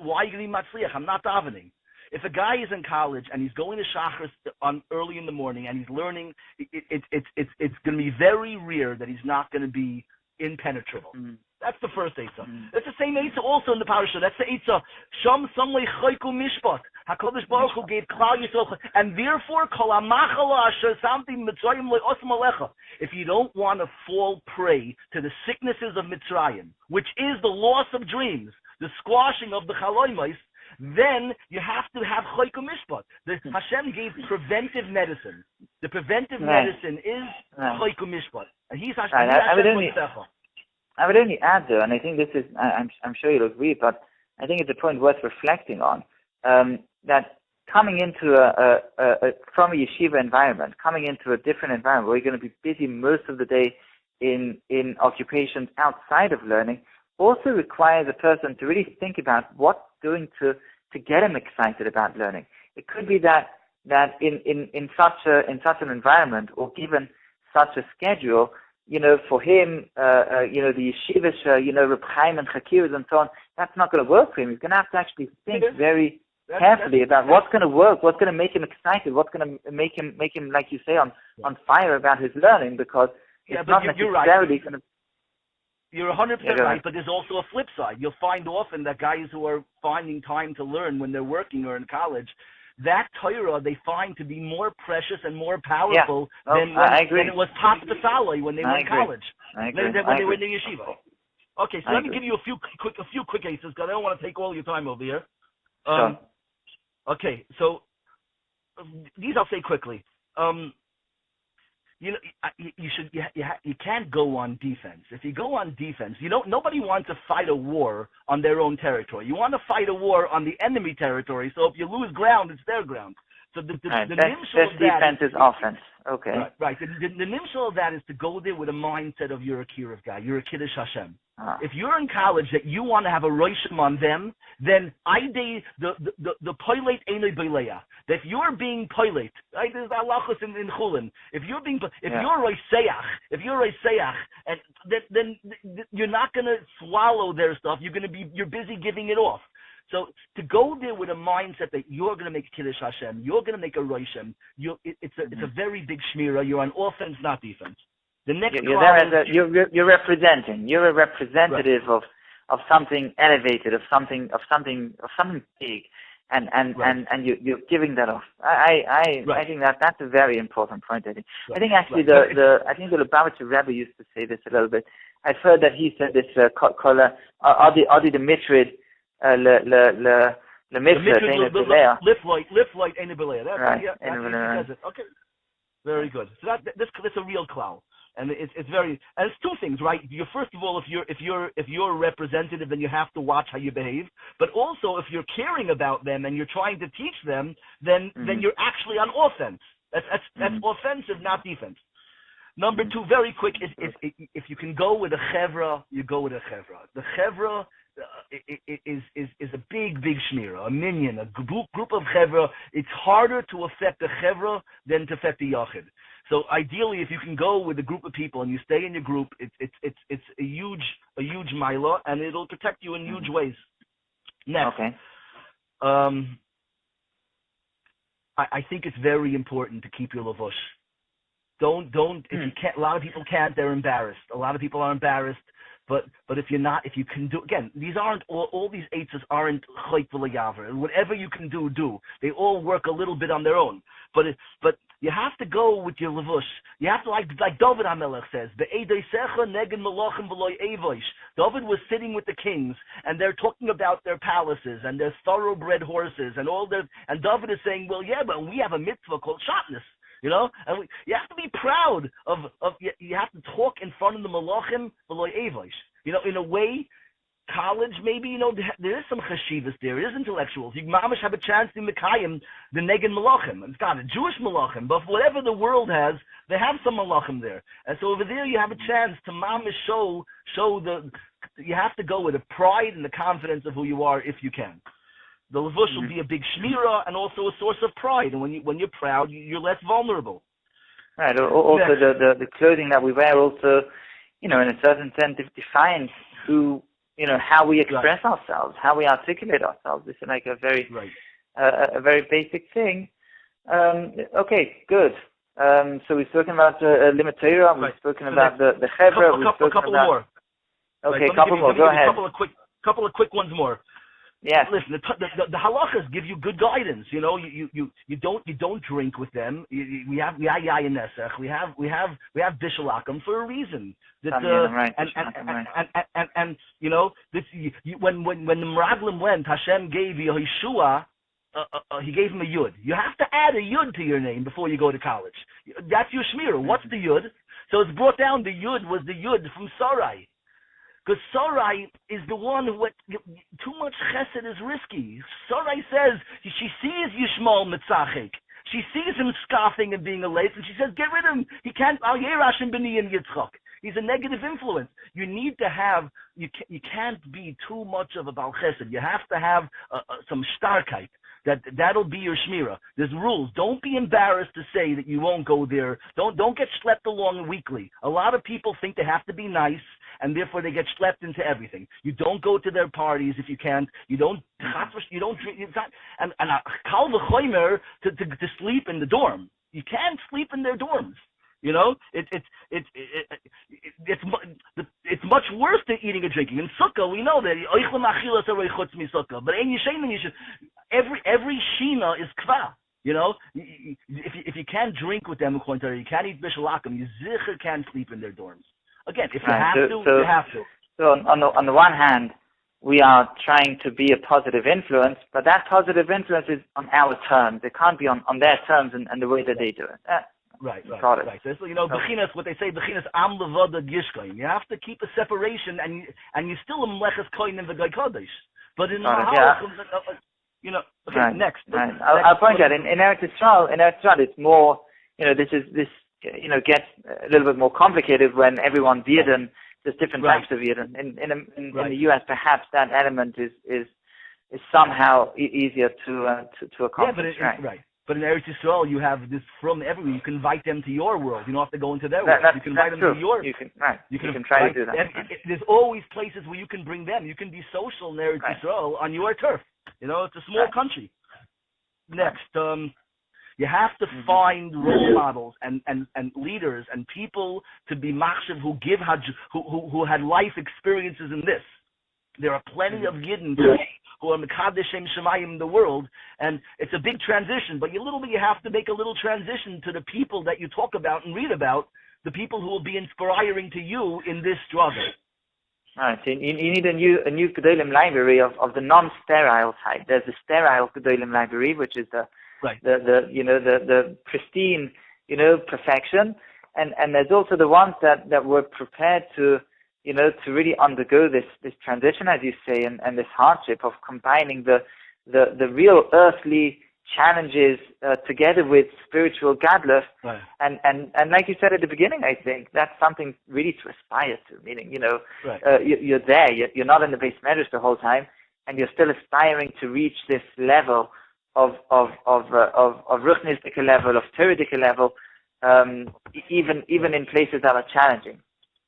why are you going to be matzliach? I'm not davening. If a guy is in college and he's going to shachris on early in the morning and he's learning, it's going to be very rare that he's not going to be impenetrable. Mm-hmm. That's the first Eitzah. Mm-hmm. That's the same Eitzah also in the parasha. That's the Eitzah. Sham samlei chayku mishpat. HaKadosh Baruch Hu gave Klal Yisrael, and therefore kol hamachala asher samti Mitzrayim le'osam alecha. If you don't want to fall prey to the sicknesses of Mitzrayim, which is the loss of dreams, the squashing of the chaloimos, then you have to have chayku mishpat. Hashem gave preventive medicine. The preventive medicine is chayku mishpat. And he's Hashem. I would only add though, and I think this is, I'm sure you'll agree, but I think it's a point worth reflecting on, that coming into from a yeshiva environment, coming into a different environment where you're going to be busy most of the day in occupations outside of learning, also requires a person to really think about what's going to get him excited about learning. It could be that in such an environment, or given such a schedule, you know, for him, the yeshivish, Reb Chaim and Chakiras and so on, that's not going to work for him. He's going to have to actually think very carefully about what's going to work, what's going to make him excited, what's going to make him, like you say, on fire about his learning, because it's not necessarily going to. You're 100% right, but there's also a flip side. You'll find often that guys who are finding time to learn when they're working or in college, that Torah they find to be more precious and more powerful than it was Pas B'Salai when they were in college, when they were in the yeshiva. Okay, so let me give you a few quick answers, because I don't want to take all your time over here. Sure. Okay, so these I'll say quickly. You can't go on defense. If you go on defense, nobody wants to fight a war on their own territory. You want to fight a war on the enemy territory. So if you lose ground, it's their ground. So the defense is offense. Okay. Right. The nimshal of that is to go there with a mindset of you're a Kirav guy. You're a Kiddush Hashem. If you're in college that you want to have a roishim on them, then the pilot ain't a beleya. That if you're being pilot, right? There's halachos in chulin. If you're a seach, and then you're not going to swallow their stuff. You're busy giving it off. So to go there with a mindset that you're going to make Kiddush Hashem, you're going to make a roishim, it's a very big shmira. You're on offense, not defense. The next you're representing. You're a representative of something elevated, of something big, and you're giving that off. I think that's a very important point. I think actually I think the Lubavitcher Rabbi used to say this a little bit. I've heard that he said this. Adi the mitrid. The lift ain't a belay. Okay, very good. So that's a real clown, and it's very, and it's two things, right? First of all, if you're a representative, then you have to watch how you behave. But also, if you're caring about them and you're trying to teach them, then you're actually on offense. That's offensive, not defense. Number two, very quick, if you can go with a chevra, you go with a chevra. The chevra is a big shmira, a minyan, a group of chevra. It's harder to affect the chevra than to affect the yachid. So ideally, if you can go with a group of people and you stay in your group, it's a huge milah, and it'll protect you in huge ways. Next, okay. I think it's very important to keep your lavush. Don't. If you can't, a lot of people can't. They're embarrassed. A lot of people are embarrassed. But if you can do, again, these aren't all these eitzes aren't chayt v'leyaver. Whatever you can do. They all work a little bit on their own. But you have to go with your levush. You have to, like David HaMelech says, David was sitting with the kings, and they're talking about their palaces and their thoroughbred horses and and David is saying, well, yeah, but we have a mitzvah called shatnez, you have to be proud of you have to talk in front of the malachim v'loy evosh. In a way, college, maybe, there is some chashivas there. It is intellectuals. You mamish have a chance to mekayim the negin malachim. It's not a Jewish malachim, but whatever the world has, they have some malachim there. And so over there you have a chance to mamish show you have to go with the pride and the confidence of who you are if you can. The levush will be a big shmira and also a source of pride. And when you're proud, you're less vulnerable. Right. Also, the clothing that we wear also, in a certain sense, defines who, how we express ourselves, how we articulate ourselves. This is like a very, a very basic thing. Okay, good. So we've spoken about limit Torah. We've spoken about the chevra. A couple more. Okay, a couple more. Go ahead. Couple of quick ones more. Yes. Listen, the halachas give you good guidance. You don't drink with them. We have yayin nesach. We have bishalakim for a reason. That, and when the Meraglim went, Hashem gave Yehoshua. He gave him a yud. You have to add a yud to your name before you go to college. That's your shmira. What's the yud? So it's brought down. The yud was the yud from Sarai. Because Sarai is the one who too much chesed is risky. Sarai says she sees Yishmael mitzachik. She sees him scoffing and being elate, and she says, "Get rid of him. He can't. Al yerashim b'ni and Yitzchok. He's a negative influence." You need to have. You can't be too much of a bal chesed. You have to have some starkheit. That'll be your shmira. There's rules. Don't be embarrassed to say that you won't go there. Don't get schlepped along weekly. A lot of people think they have to be nice, and therefore they get schlepped into everything. You don't go to their parties if you can't. You don't drink. It's not, and kal v'chomer to sleep in the dorm. You can't sleep in their dorms. It's much worse than eating and drinking. In Sukkah, we know that but every shina is kva. If you can't drink with them, you can't eat bishalakim. You zicher can't sleep in their dorms. Again, if you have to, you have to. So on the one hand, we are trying to be a positive influence, but that positive influence is on our terms. It can't be on their terms and the way that they do it. Right. So, bechinas, what they say, bechinas am levada gishkoin. You have to keep a separation, and you still a mleches koinim v'goy kodesh. But in okay, next. Right. I'll point out in Eretz Yisrael, it's more, this gets a little bit more complicated when everyone's Yidden. There's different types of Yidden. In the U.S., perhaps that element is somehow easier to accomplish. But in Eretz Yisrael, you have this from everywhere. You can invite them to your world. You don't have to go into their world. You can invite them to yours. You can try to do that. There's always places where you can bring them. You can be social in Eretz Yisrael on your turf. It's a small country. Next, you have to find role models and leaders and people to be machshav who had life experiences in this. There are plenty of Yidden who are Mekadesh Shem Shemayim in the world, and it's a big transition, but you have to make a little transition to the people that you talk about and read about, the people who will be inspiring to you in this struggle. Right, so you need a new Gedolim library of the non-sterile type. There's the sterile Gedolim library, which is the pristine, perfection, and there's also the ones that were prepared to really undergo this transition, as you say, and this hardship of combining the real earthly challenges together with spiritual gadlus. Right. And like you said at the beginning, I think that's something really to aspire to. Meaning, you're there, you're not in the base measures the whole time, and you're still aspiring to reach this level of ruchnistic level, of Toradic level, even in places that are challenging.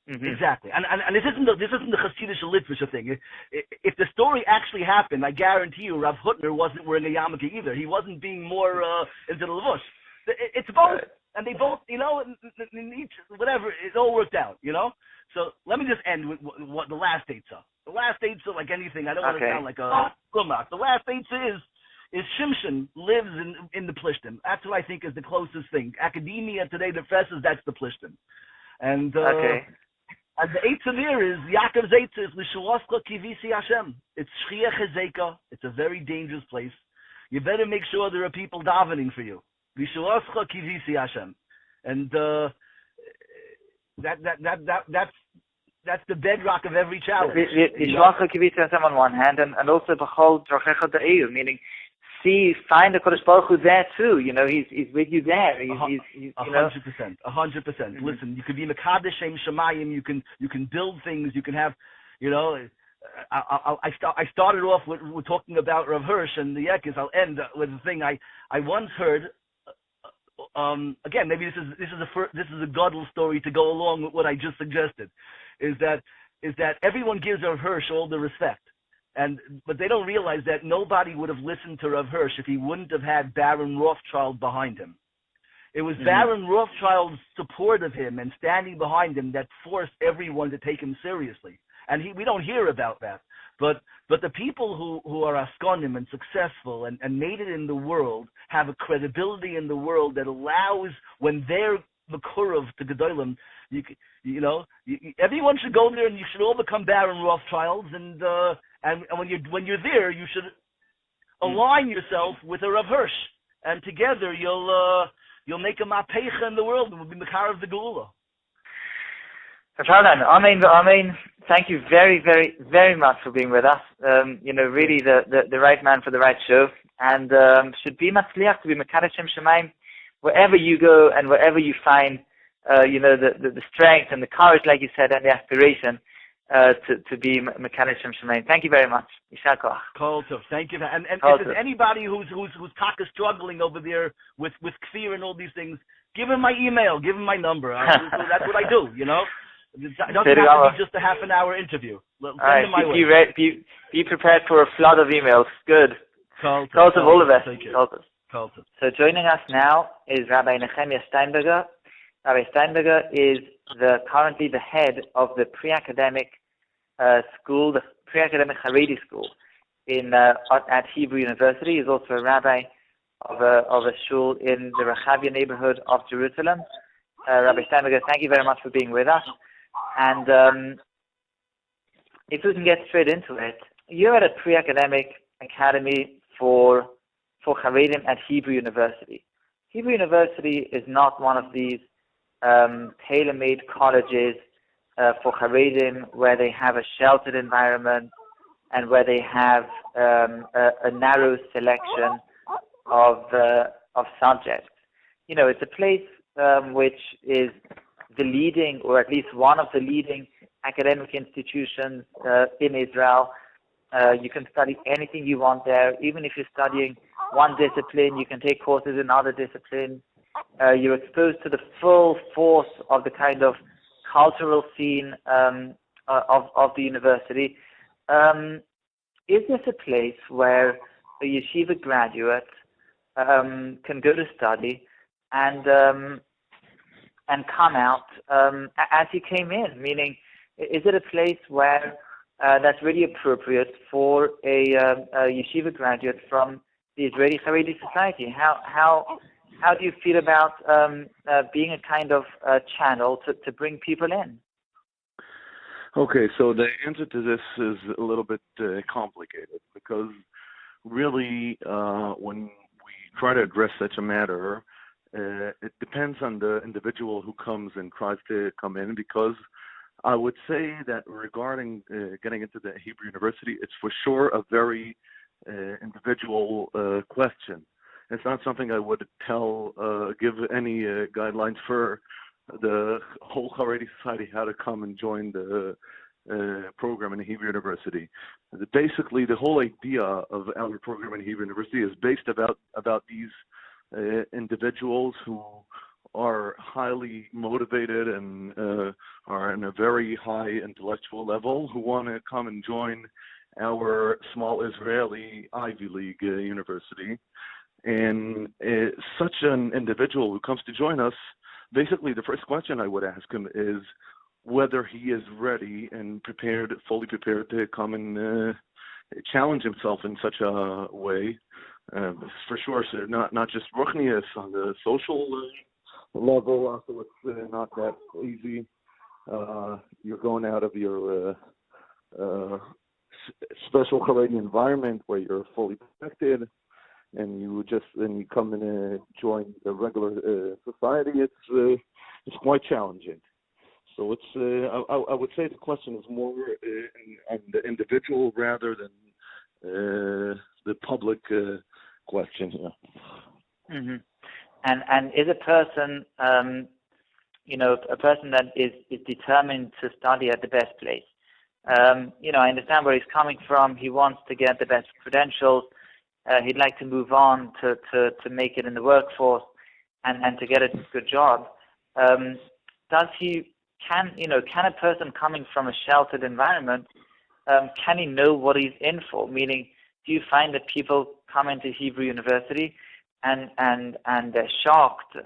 Mm-hmm. Exactly, and this isn't the Hasidic literature thing. If the story actually happened, I guarantee you, Rav Hutner wasn't wearing a yarmulke either. He wasn't being more into the levush. It's both, and they both, in each whatever, it all worked out, So let me just end with what the last eitzah. The last eitzah, like anything, I don't want to sound like a glumak. The last eitzah is Shimshon lives in the Plishtim. That's what I think is the closest thing. Academia today professes that's the Plishtim. And Okay. and the Eitz there is, Yaakov's Eitz is, L'shuoscha kivisi Hashem. It's Shchia Chezeka. It's a very dangerous place. You better make sure there are people davening for you. L'shuoscha kivisi Hashem. And that's the bedrock of every challenge. L'shuoscha kivisi Hashem on one hand, and also b'chol drochecha da'eu, meaning find the Kodesh Baruch Hu there too. You know, he's with you there. He's 100%. 100%. Listen, you can be Mekadesh Shem Shemayim. You can build things. You can have, you know. I started off with talking about Rav Hirsch and the Yekis. I'll end with the thing I once heard. Again, maybe this is a Gadol story to go along with what I just suggested. Is that everyone gives Rav Hirsch all the respect. But they don't realize that nobody would have listened to Rav Hirsch if he wouldn't have had Baron Rothschild behind him. It was Baron Rothschild's support of him and standing behind him that forced everyone to take him seriously. And we don't hear about that. But the people who are Askonim and successful and made it in the world have a credibility in the world that allows, when they're Makurov to Gedolim, everyone should go there and you should all become Baron Rothschilds and when you're there, you should align yourself with a Rav Hirsch, and together you'll make a mapecha in the world and will be Mekar of the Geula. Amen. Thank you very, very, very much for being with us. Really the right man for the right show, and should be matzliach to be Mekadesh Shem Shemayim wherever you go and wherever you find the strength and the courage, like you said, and the aspiration. To be Mekadesh Shem Shemayim. Thank you very much. Yishar koach. Kol tov. Thank you. And if there's anybody who's taka struggling over there with kfir and all these things, give him my email, give him my number. That's what I do. It doesn't have to be just a half an hour interview. Send him my way. Be prepared for a flood of emails. Good. Kol tov, all of us. Kol tov. So joining us now is Rabbi Nechemya Steinberger. Rabbi Steinberger is currently the head of the pre-academic school, the pre-academic Charedi school at Hebrew University. He's also a rabbi of a shul in the Rechavia neighborhood of Jerusalem. Rabbi Steinberger, thank you very much for being with us. And if we can get straight into it, you're at a pre-academic academy for Charedim at Hebrew University. Hebrew University is not one of these tailor-made colleges for Charedim where they have a sheltered environment and where they have a narrow selection of subjects. It's a place which is the leading, or at least one of the leading academic institutions in Israel. You can study anything you want there. Even if you're studying one discipline, you can take courses in other disciplines. You're exposed to the full force of the kind of cultural scene of the university. Is this a place where a yeshiva graduate can go to study and come out as he came in? Meaning, is it a place where that's really appropriate for a yeshiva graduate from the Israeli Haredi society? How do you feel about being a kind of channel to bring people in? Okay, so the answer to this is a little bit complicated because really when we try to address such a matter, it depends on the individual who comes and tries to come in, because I would say that regarding getting into the Hebrew University, it's for sure a very individual question. It's not something I would give any guidelines for the whole Haredi society how to come and join the program in Hebrew University. Basically, the whole idea of our program in Hebrew University is based about these individuals who are highly motivated and are in a very high intellectual level, who want to come and join our small Israeli Ivy League university. And such an individual who comes to join us, basically the first question I would ask him is whether he is ready and fully prepared to come and challenge himself in such a way for sure. So not just ruchnius on the social level. Also, it's not that easy. You're going out of your special Charedi environment where you're fully protected, and you come in and join the regular society. It's quite challenging. So it's I would say the question is more on the individual rather than the public question here. Mm-hmm. And is a person a person that is determined to study at the best place? I understand where he's coming from. He wants to get the best credentials. He'd like to move on to make it in the workforce and to get a good job. Can a person coming from a sheltered environment, can he know what he's in for? Meaning, do you find that people come into Hebrew University and they're shocked?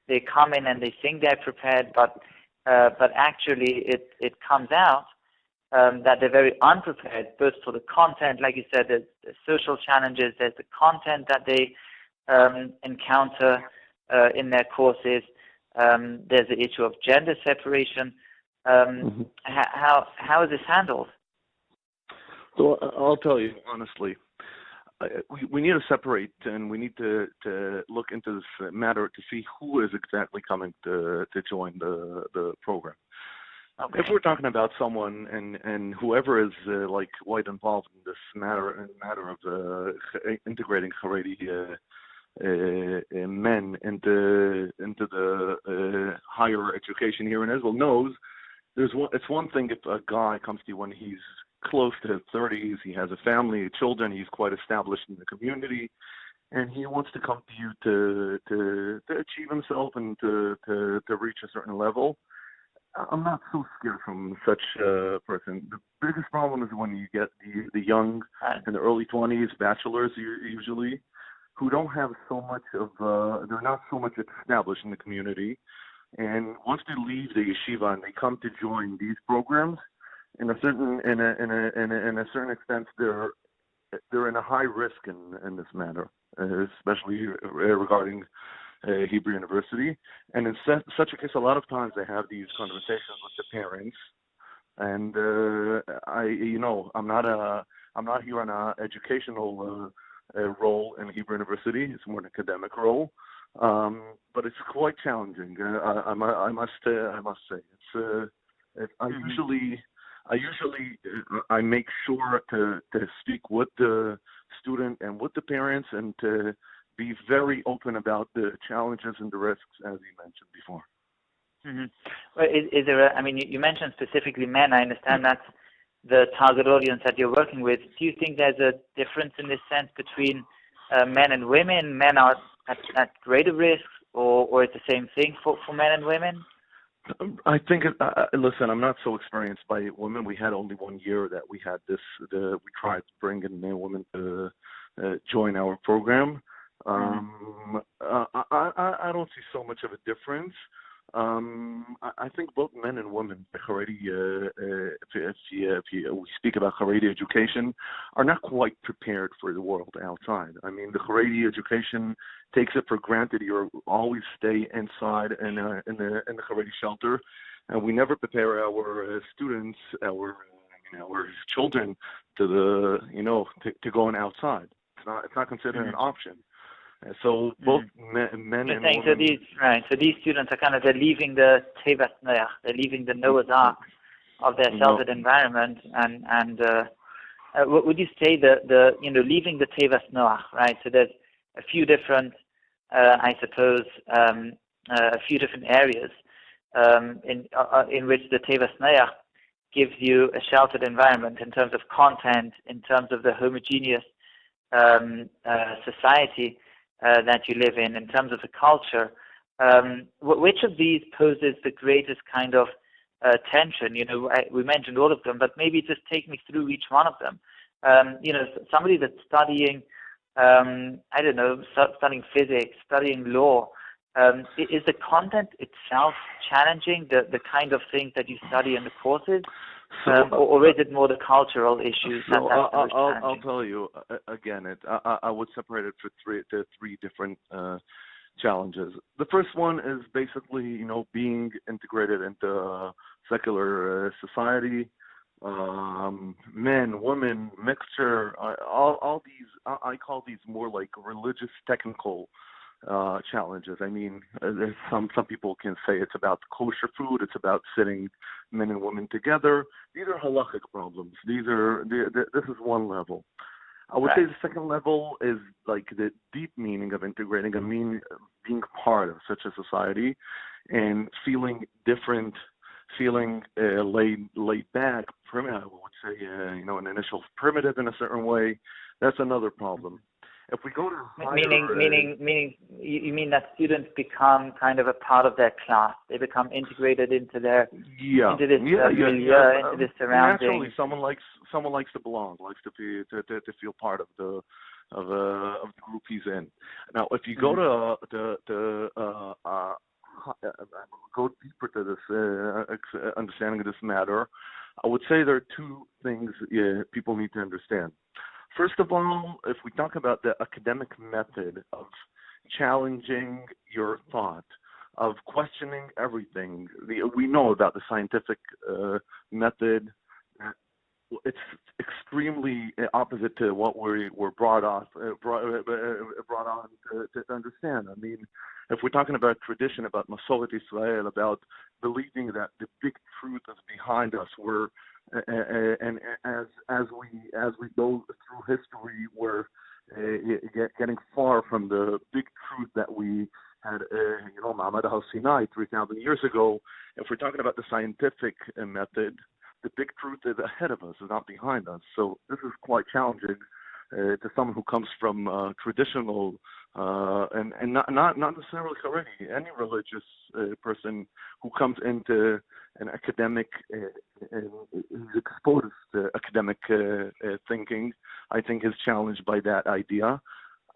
They come in and they think they're prepared, but actually it comes out that they're very unprepared, both for the content, like you said, there's social challenges, there's the content that they encounter in their courses. There's the issue of gender separation. How is this handled? So I'll tell you honestly, we need to separate, and we need to look into this matter to see who is exactly coming to join the program. Okay. If we're talking about someone and whoever is quite involved in this matter of integrating Charedi men into the higher education here in Israel, knows it's one thing if a guy comes to you when he's close to his 30s, he has a family, children, he's quite established in the community, and he wants to come to you to achieve himself and to reach a certain level. I'm not so scared from such a person. The biggest problem is when you get the young in the early 20s, bachelors usually, who don't have so much of, they're not so much established in the community. And once they leave the yeshiva and they come to join these programs, in a certain extent, they're in a high risk in this matter, especially regarding Hebrew University. And in such a case, a lot of times they have these conversations with the parents. And I'm not here on an educational role in Hebrew University. It's more an academic role. But it's quite challenging. I must say, I make sure to speak with the student and with the parents and to be very open about the challenges and the risks, as you mentioned before. Mm-hmm. Well, is there you mentioned specifically men. I understand that's the target audience that you're working with. Do you think there's a difference in this sense between men and women? Men are at greater risk, or it's the same thing for men and women? I think, listen, I'm not so experienced by women. We had only 1 year that we had this. We tried to bring in women to join our program. I don't see so much of a difference. I think both men and women, Charedi, if we speak about Charedi education, are not quite prepared for the world outside. I mean, the Charedi education takes it for granted. You always stay inside in the Charedi shelter, and we never prepare our students, our children to to going outside. It's not considered an option. So both men and women. So these students are they're leaving the Tevas Noach, they're leaving the Noah's Ark of their sheltered environment, and what would you say leaving the Tevas Noach, right? So there's a few different, a few different areas in which the Tevas Noach gives you a sheltered environment in terms of content, in terms of the homogeneous society that you live in terms of the culture. Which of these poses the greatest kind of tension? We mentioned all of them, but maybe just take me through each one of them. Somebody that's studying, studying physics, studying law, is the content itself challenging, the kind of things that you study in the courses? or is it more the cultural issues So I'll tell you again. I would separate it for three different challenges. The first one is basically being integrated into secular society. Men, women, mixture, all these, I call these more like religious, technical challenges. I mean, some people can say it's about kosher food, it's about sitting men and women together. These are halachic problems. This is one level. I would say the second level is like the deep meaning of integrating. I mean, being part of such a society and feeling different, feeling laid back, primitive. I would say, an initial primitive in a certain way. That's another problem. If we go to meaning you mean that students become kind of a part of their class. They become integrated into their into this into this surrounding. Naturally, someone likes to belong, likes to feel part of the group he's in. Now, if you go go deeper to this understanding of this matter, I would say there are two things people need to understand. First of all, if we talk about the academic method of challenging your thought, of questioning everything, we know about the scientific method. It's extremely opposite to what we were brought on to understand. I mean, if we're talking about tradition, about Masoret Israel, about believing that the big truth is behind us, and as we go through history, we're getting far from the big truth that we had, Ma'amad al-Sinai 3,000 years ago. If we're talking about the scientific method, the big truth is ahead of us, is not behind us. So this is quite challenging to someone who comes from traditional and not necessarily Charedi, any religious person who comes into an academic and is exposed to academic thinking, I think is challenged by that idea.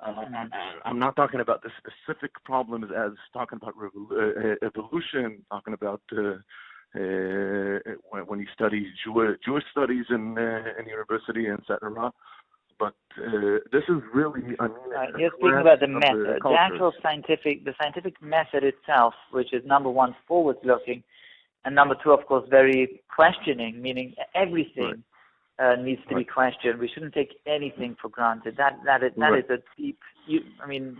I'm not talking about the specific problems as talking about evolution, talking about when you study Jewish studies in university, etc. But this is really, you're speaking about the method, the actual scientific method itself, which is number one, forward-looking, and number two, of course, very questioning, meaning everything needs to be questioned. We shouldn't take anything for granted. That is a deep. In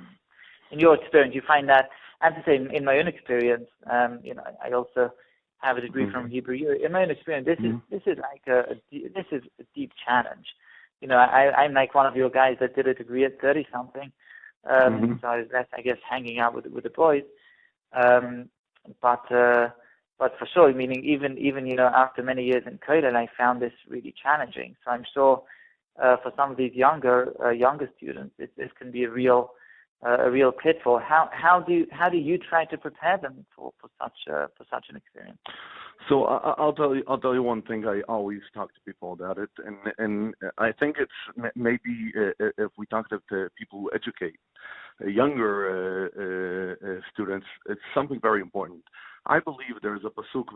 your experience, you find that. I have to say, in my own experience, I also have a degree from Hebrew. In my own experience, this is a deep challenge. I'm like one of your guys that did a degree at 30-something. So I was less, I guess, hanging out with the boys. But for sure, meaning even after many years in Kollel, I found this really challenging. So I'm sure for some of these younger students, this can be a real pitfall. How do you try to prepare them for such an experience? So I'll tell you one thing. I always talk to people about it, and I think it's maybe if we talk to people who educate younger students, it's something very important. I believe there's a pasuk,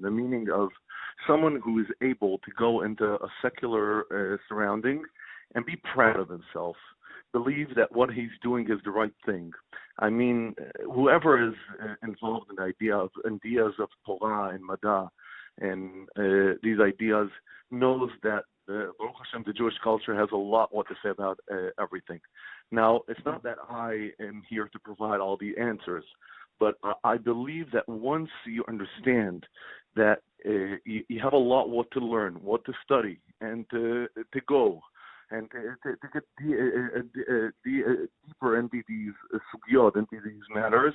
the meaning of someone who is able to go into a secular surrounding and be proud of himself, believe that what he's doing is the right thing. I mean, whoever is involved in ideas of Torah and Mada and these ideas knows that Baruch Hashem, the Jewish culture has a lot what to say about everything. Now, it's not that I am here to provide all the answers, but I believe that once you understand that you have a lot what to learn, what to study, and to go, and to get deeper into these sugyot, into these matters,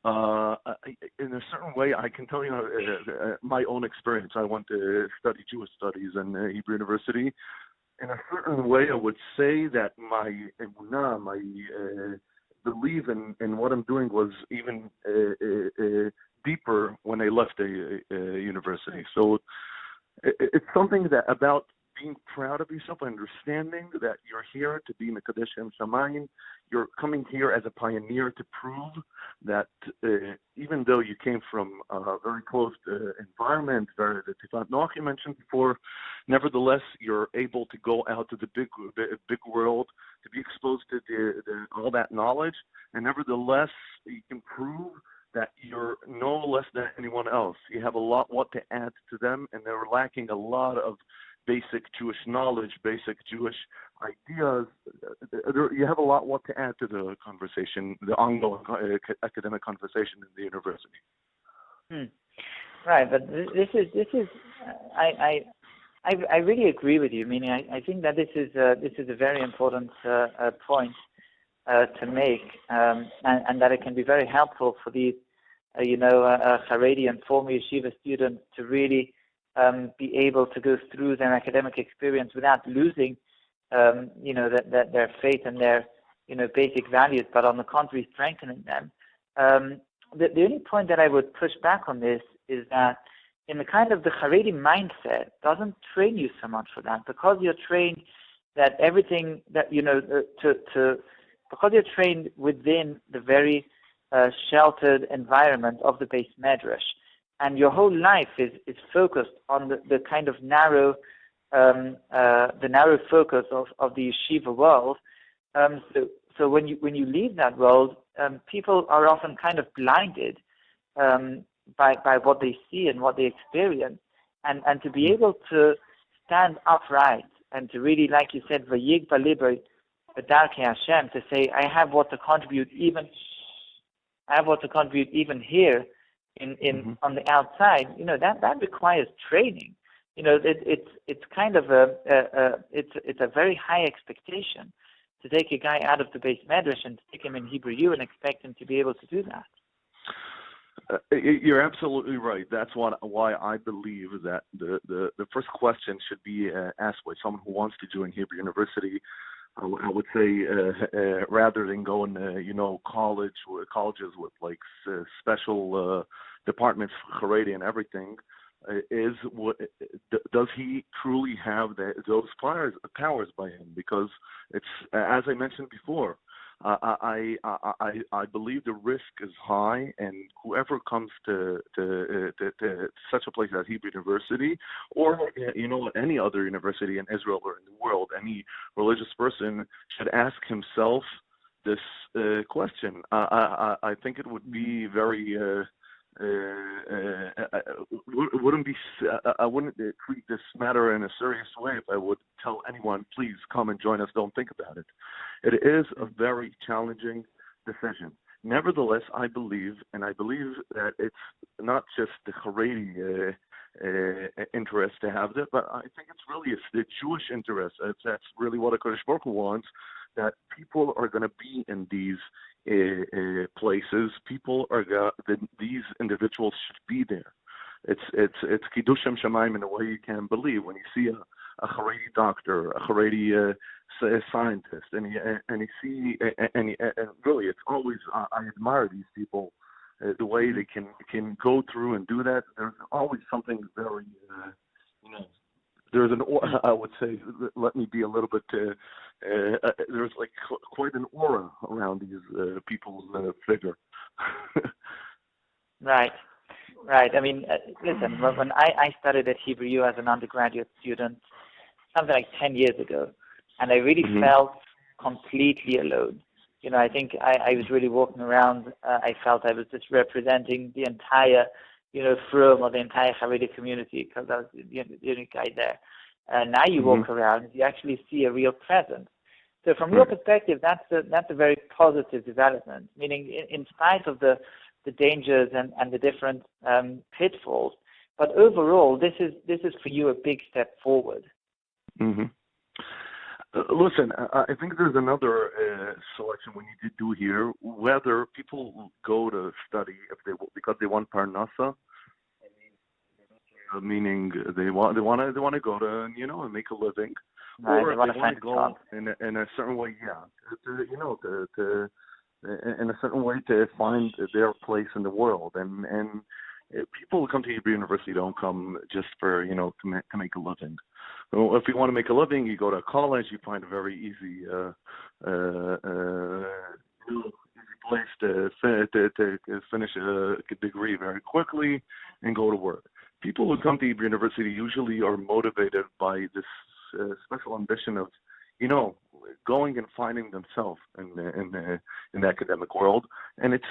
in a certain way, I can tell you my own experience. I went to study Jewish studies in Hebrew University. In a certain way, I would say that my emunah, my belief in what I'm doing was even deeper when I left the university. So it's something that about being proud of yourself, understanding that you're here to be Mekadesh Shamayim. You're coming here as a pioneer to prove that even though you came from a very close environment, the Tifat Noach you mentioned before, nevertheless, you're able to go out to the big world, to be exposed to all that knowledge, and nevertheless, you can prove that you're no less than anyone else. You have a lot what to add to them, and they're lacking a lot of basic Jewish knowledge, basic Jewish ideas. You have a lot what to add to the conversation, the ongoing academic conversation in the university. Right, but this is I really agree with you. Meaning, I think that this is a very important point to make, and that it can be very helpful for these, Charedi and former yeshiva students to really be able to go through their academic experience without losing, that their faith and their, basic values, but on the contrary, strengthening them. The only point that I would push back on this is that in the kind of the Charedi mindset doesn't train you so much for that, because you're trained that everything that, because you're trained within the very sheltered environment of the base medrash, and your whole life is focused on the kind of narrow focus of the yeshiva world. So when you leave that world, people are often kind of blinded by what they see and what they experience, and to be able to stand upright and to really, like you said, vayig baliber b'darkei Hashem, to say, I have what to contribute even here in on the outside. That requires training. It's kind of it's a very high expectation to take a guy out of the base medrash and stick him in Hebrew U and expect him to be able to do that. You're absolutely right. That's why I believe that the first question should be asked by someone who wants to join Hebrew University. I would say rather than going, colleges with like special departments for Charedi and everything, does he truly have those powers by him? Because it's, as I mentioned before, I believe the risk is high, and whoever comes to such a place as Hebrew University, or any other university in Israel or in the world, any religious person should ask himself this question. I think it would be very. I wouldn't treat this matter in a serious way if I would tell anyone, please come and join us, don't think about it. It is a very challenging decision. Nevertheless, I believe that it's not just the Charedi interest to have that, but I think it's the Jewish interest. That's really what HaKadosh Baruch Hu wants, that people are going to be in these places. These individuals should be there. It's Kiddushim Shamayim in a way you can't believe when you see a Charedi doctor, a Charedi scientist, and really it's always I admire these people, the way they can go through and do that. There's always something very there's an I would say, let me be a little bit there's like quite an aura around these people's figure. Right. I mean, listen, when I studied at Hebrew U as an undergraduate student, something like 10 years ago, and I really felt completely alone. I think I was really walking around, I felt I was just representing the entire, Frum or the entire Charedi community, because I was the only guy there. Now you walk around, you actually see a real presence. So from your perspective, that's a very positive development, meaning in spite of the dangers and the different pitfalls, but overall, this is for you a big step forward. Mm-hmm. Listen, I think there's another selection we need to do here. Whether people go to study because they want parnasa, meaning they want to go to and make a living, right, or they want to go in a certain way, in a certain way to find their place in the world, and people who come to Hebrew University don't come just for, to make a living. Well, if you want to make a living, you go to college, you find a very easy place to finish a degree very quickly and go to work. People who come to Hebrew University usually are motivated by this special ambition of, going and finding themselves in the academic world. And it's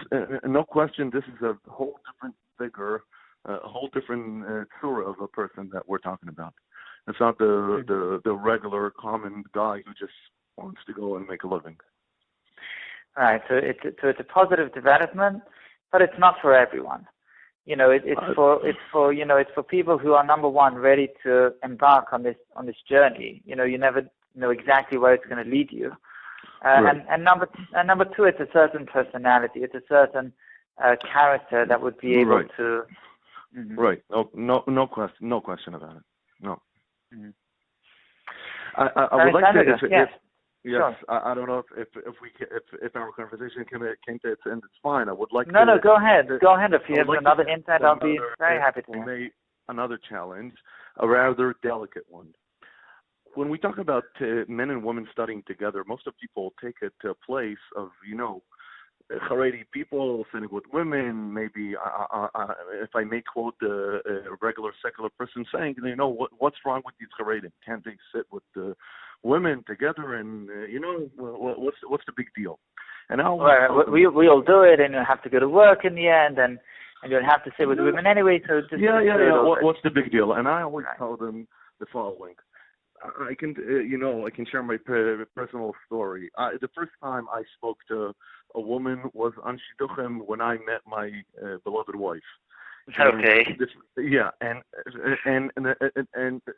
no question, this is a whole different figure, a whole different Torah of a person that we're talking about. It's not the regular common guy who just wants to go and make a living. Right. So it's a positive development, but it's not for everyone. It's for people who are, number one, ready to embark on this journey. You never know exactly where it's going to lead you. Right. And number two, it's a certain personality. It's a certain character that would be able to. Mm-hmm. Right. No question about it. No. Mm-hmm. I would like to. Yes. Yes, sure. I don't know if our conversation came to its end. It's fine. I would like to. No, go ahead. Go ahead. If you have another insight, I'll be very happy to hear. Another challenge, a rather delicate one. When we talk about men and women studying together, most of people take it to a place of, Charedi people sitting with women. Maybe if I may quote a regular secular person saying, what's wrong with these Charedi? Can't they sit with the women together and what's the big deal? And we all do it, and you have to go to work in the end, and you'll have to sit with the women anyway. So just what's the big deal? And I always tell them the following. I can share my personal story. The first time I spoke to a woman was on Shidduchim when I met my beloved wife. Okay. And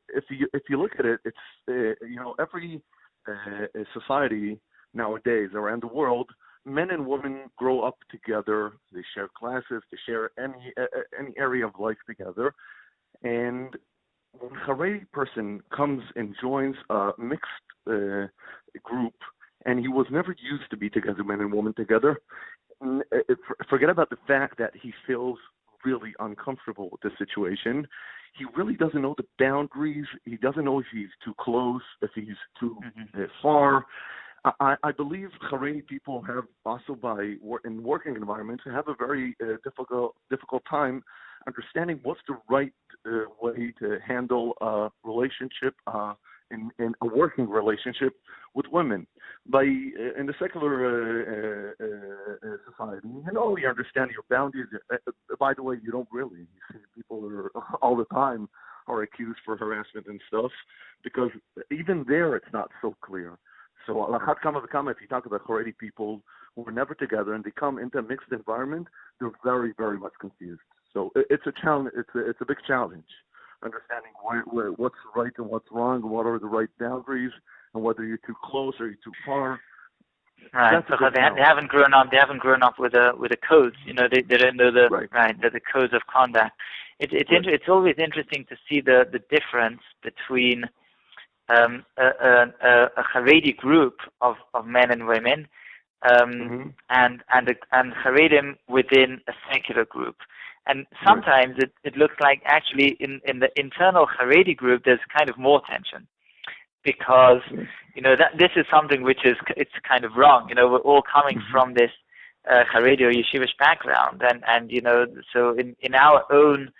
if you look at it, it's every society nowadays around the world, men and women grow up together. They share classes. They share any area of life together, and when a Charedi person comes and joins a mixed group, and he was never used to be together, men and women together, forget about the fact that he feels really uncomfortable with the situation. He really doesn't know the boundaries. He doesn't know if he's too close, if he's too far. I believe Charedi people have also, in working environments, have a very difficult time understanding what's the right way to handle a relationship, in a working relationship with women. In the secular society, you understand your boundaries. By the way, you don't really. You see people are all the time are accused for harassment and stuff, because even there it's not so clear. So if you talk about Charedi people who are never together and they come into a mixed environment, they're very, very much confused. So it's a challenge. It's a big challenge, understanding what's right and what's wrong, and what are the right boundaries, and whether you're too close or you're too far. Right, because they haven't grown up. They haven't grown up with the codes. They don't know the codes of conduct. It's always interesting to see the difference between a Charedi group of men and women and Charedim within a secular group. And sometimes it looks like actually in the internal Charedi group there's kind of more tension, because that this is something which it's kind of wrong. We're all coming from this Charedi or yeshivish background, and so in our own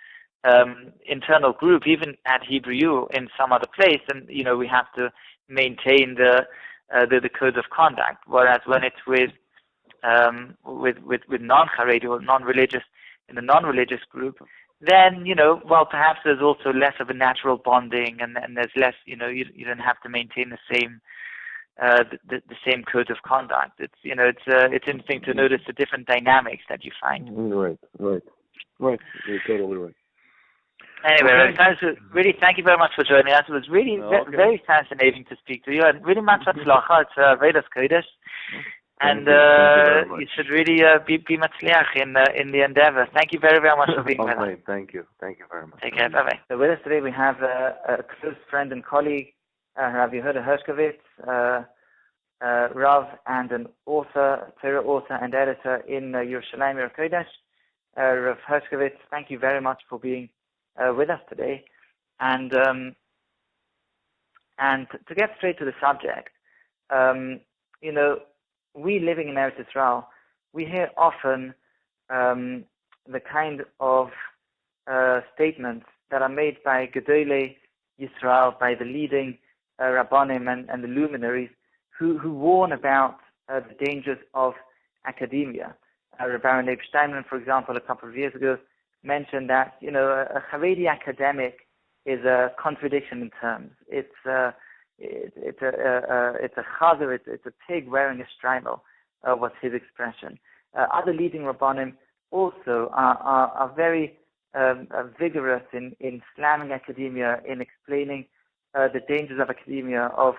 internal group, even at Hebrew U in some other place, and we have to maintain the codes of conduct. Whereas when it's with non-Charedi or non-religious, in the non-religious group, then perhaps there's also less of a natural bonding, and there's less. You don't have to maintain the same the same codes of conduct. It's interesting to notice the different dynamics that you find. Right. You're totally right. Anyway, really thank you very much for joining us. It was really very fascinating to speak to you, and really much hatzlacha. It's Vedas Kodesh, and you should really be matzliach in the endeavor. Thank you very, very much for being with us. Thank you very much. Take care. Bye. So with us today we have a close friend and colleague, Rabbi Yehuda Hershkovitz, Rav, and an author, Torah author and editor in Yerushalayim Kodesh. Rav Hershkovitz, thank you very much for being with us today. And to get straight to the subject, we living in Eretz Israel, we hear often the kind of statements that are made by Gedolei Yisrael, by the leading Rabbanim and the luminaries who warn about the dangers of academia. Rabbi Steinberger, for example, a couple of years ago mentioned that a Charedi academic is a contradiction in terms. It's a chazer, it's a pig wearing a shtreimel, was his expression. Other leading Rabbanim also are very vigorous in slamming academia, in explaining the dangers of academia, of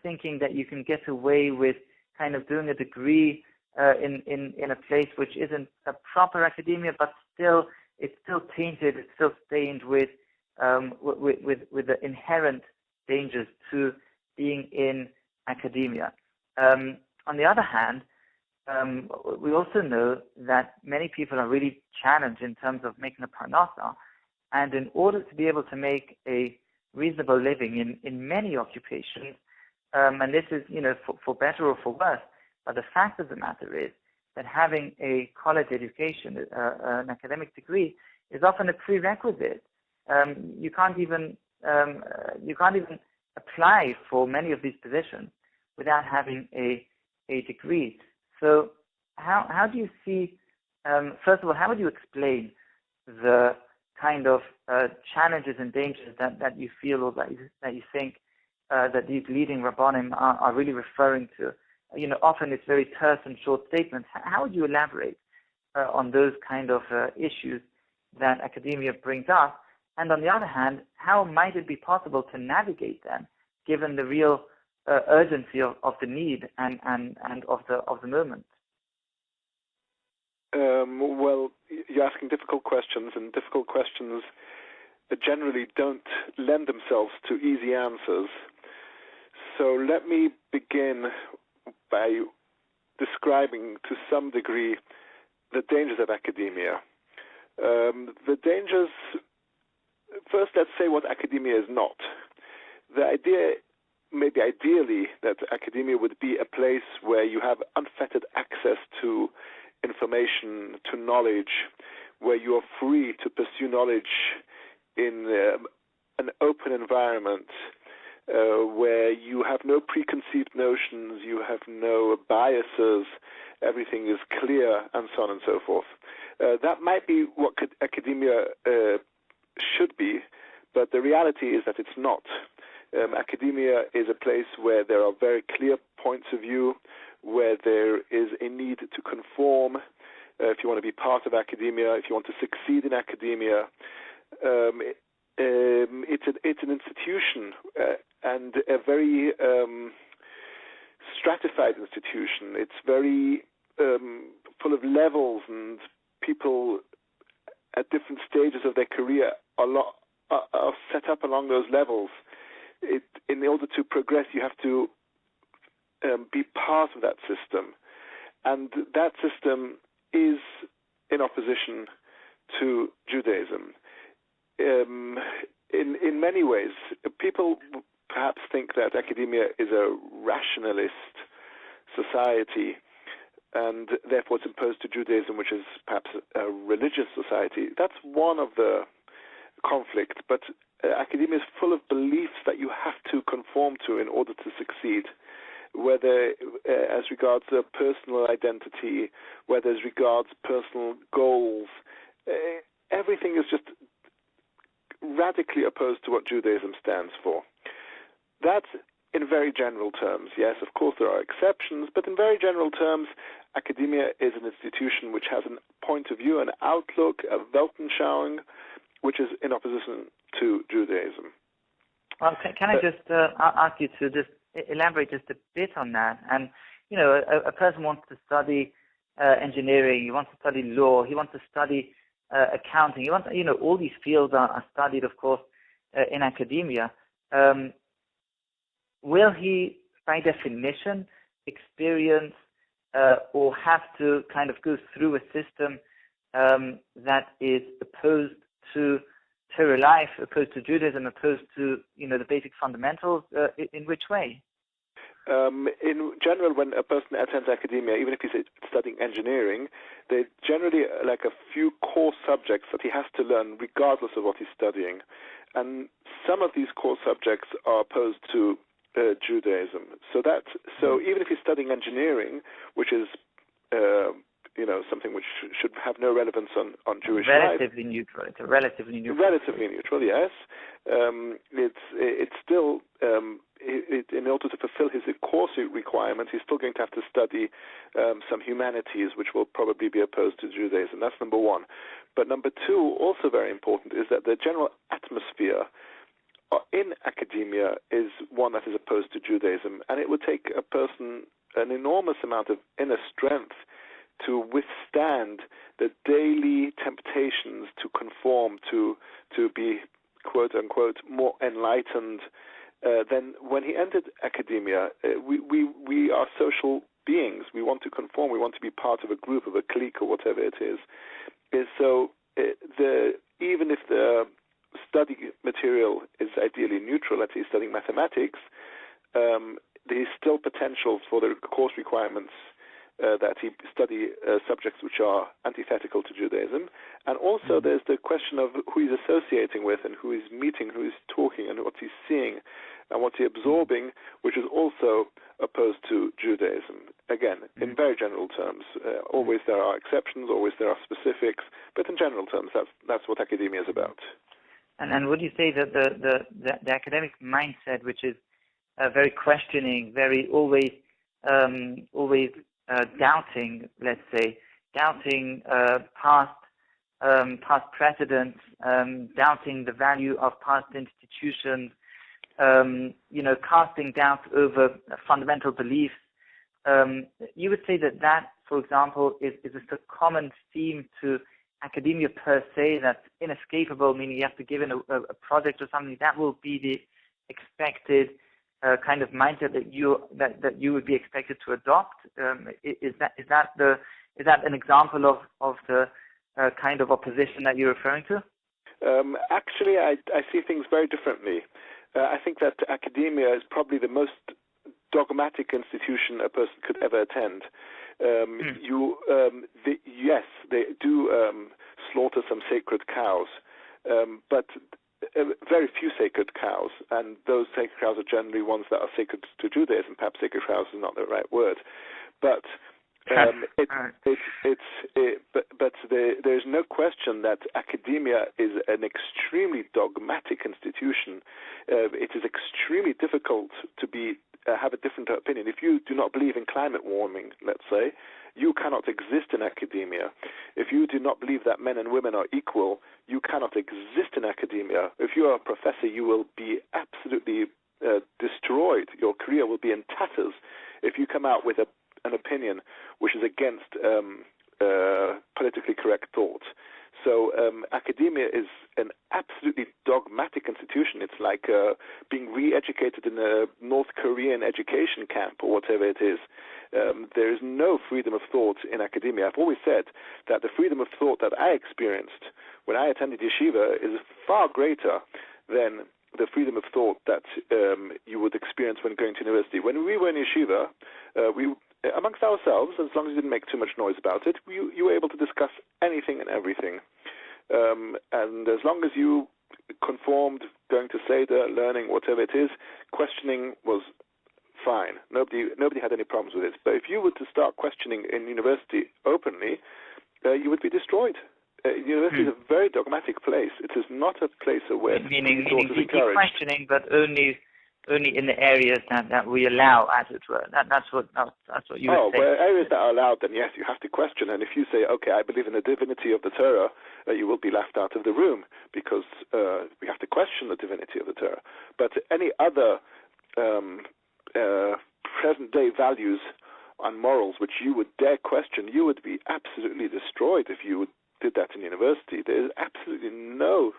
thinking that you can get away with kind of doing a degree in a place which isn't a proper academia, but it's still tainted, it's still stained with the inherent dangers to being in academia. On the other hand, we also know that many people are really challenged in terms of making a parnasa, and in order to be able to make a reasonable living in many occupations, and this is for better or for worse, but the fact of the matter is that having a college education, an academic degree, is often a prerequisite. You can't even apply for many of these positions without having a degree. So how do you see, first of all, how would you explain the kind of challenges and dangers that you feel or that you think that these leading Rabbanim are really referring to? Often it's very terse and short statements. How would you elaborate on those kind of issues that academia brings up? And on the other hand, how might it be possible to navigate them, given the real urgency of the need and of the moment? Well, you're asking difficult questions, and difficult questions generally don't lend themselves to easy answers. So let me begin by describing to some degree the dangers of academia. The dangers, first let's say what academia is not. The idea, maybe ideally, that academia would be a place where you have unfettered access to information, to knowledge, where you are free to pursue knowledge in an open environment, where you have no preconceived notions, you have no biases, everything is clear, and so on and so forth. That might be what academia should be, but the reality is that it's not. Academia is a place where there are very clear points of view, where there is a need to conform. If you want to be part of academia, if you want to succeed in academia, it's an institution and a very stratified institution. It's very full of levels, and people at different stages of their career are set up along those levels. In order to progress, you have to be part of that system, and that system is in opposition to Judaism. In many ways, people perhaps think that academia is a rationalist society, and therefore it's imposed to Judaism, which is perhaps a religious society. That's one of the conflicts, but academia is full of beliefs that you have to conform to in order to succeed, whether as regards personal identity, whether as regards personal goals. Everything is just radically opposed to what Judaism stands for. That's in very general terms. Yes, of course there are exceptions, but in very general terms, academia is an institution which has a point of view, an outlook, a Weltanschauung, which is in opposition to Judaism. Well, can I just ask you to just elaborate just a bit on that? And, a person wants to study engineering, he wants to study law, he wants to study accounting, he wants, all these fields are studied, of course, in academia. Will he, by definition, experience or have to kind of go through a system that is opposed to Torah life, opposed to Judaism, opposed to the basic fundamentals? In which way? In general, when a person attends academia, even if he's studying engineering, there generally like a few core subjects that he has to learn regardless of what he's studying. And some of these core subjects are opposed to Judaism. So even if he's studying engineering, which is something which should have no relevance on Jewish relatively life. Neutral. It's a relatively neutral. Relatively neutral, yes. It's still in order to fulfill his course requirements, he's still going to have to study some humanities, which will probably be opposed to Judaism. That's number one. But number two, also very important, is that the general atmosphere in academia is one that is opposed to Judaism, and it would take a person an enormous amount of inner strength to withstand the daily temptations to conform, to be, quote unquote, more enlightened than when he entered academia. We are social beings. We want to conform. We want to be part of a group, of a clique, or whatever it is. So even if the study material is ideally neutral, let's say he's studying mathematics, there is still potential for the course requirements that he study subjects which are antithetical to Judaism. And also there's the question of who he's associating with and who he's meeting, who he's talking, and what he's seeing and what he's absorbing, which is also opposed to Judaism. Again, in very general terms. Always there are exceptions, always there are specifics, but in general terms, that's what academia is about. And would you say that the academic mindset, which is very questioning, very always doubting, let's say, doubting past precedents, doubting the value of past institutions, casting doubt over fundamental beliefs. You would say that, for example, is a common theme to academia per se, that's inescapable, meaning you have to give in a project or something, that will be the expected kind of mindset that you would be expected to adopt. Is that an example of the kind of opposition that you're referring to? Actually, I see things very differently. I think that academia is probably the most dogmatic institution a person could ever attend. Yes, they do slaughter some sacred cows, but very few sacred cows, and those sacred cows are generally ones that are sacred to Judaism. Perhaps sacred cows is not the right word, but there's no question that academia is an extremely dogmatic institution. It is extremely difficult to have a different opinion. If you do not believe in climate warming, let's say, you cannot exist in academia. If you do not believe that men and women are equal, you cannot exist in academia. If you are a professor, you will be absolutely destroyed. Your career will be in tatters if you come out with an opinion which is against politically correct thought. So academia is an absolutely dogmatic institution. It's like being re-educated in a North Korean education camp or whatever it is. There is no freedom of thought in academia. I've always said that the freedom of thought that I experienced when I attended yeshiva is far greater than the freedom of thought that you would experience when going to university. When we were in yeshiva, we amongst ourselves, as long as you didn't make too much noise about it, you were able to discuss anything and everything. And as long as you conformed, going to Seder, learning, whatever it is, questioning was fine. Nobody had any problems with it. But if you were to start questioning in university openly, you would be destroyed. University is a very dogmatic place. It is not a place where meaning keep questioning, but only in the areas that we allow, as it were. That's what you would say. Well, areas that are allowed, then yes, you have to question. And if you say, okay, I believe in the divinity of the Torah, you will be left out of the room because we have to question the divinity of the Torah. But any other present-day values and morals which you would dare question, you would be absolutely destroyed if you did that in university. There is absolutely no...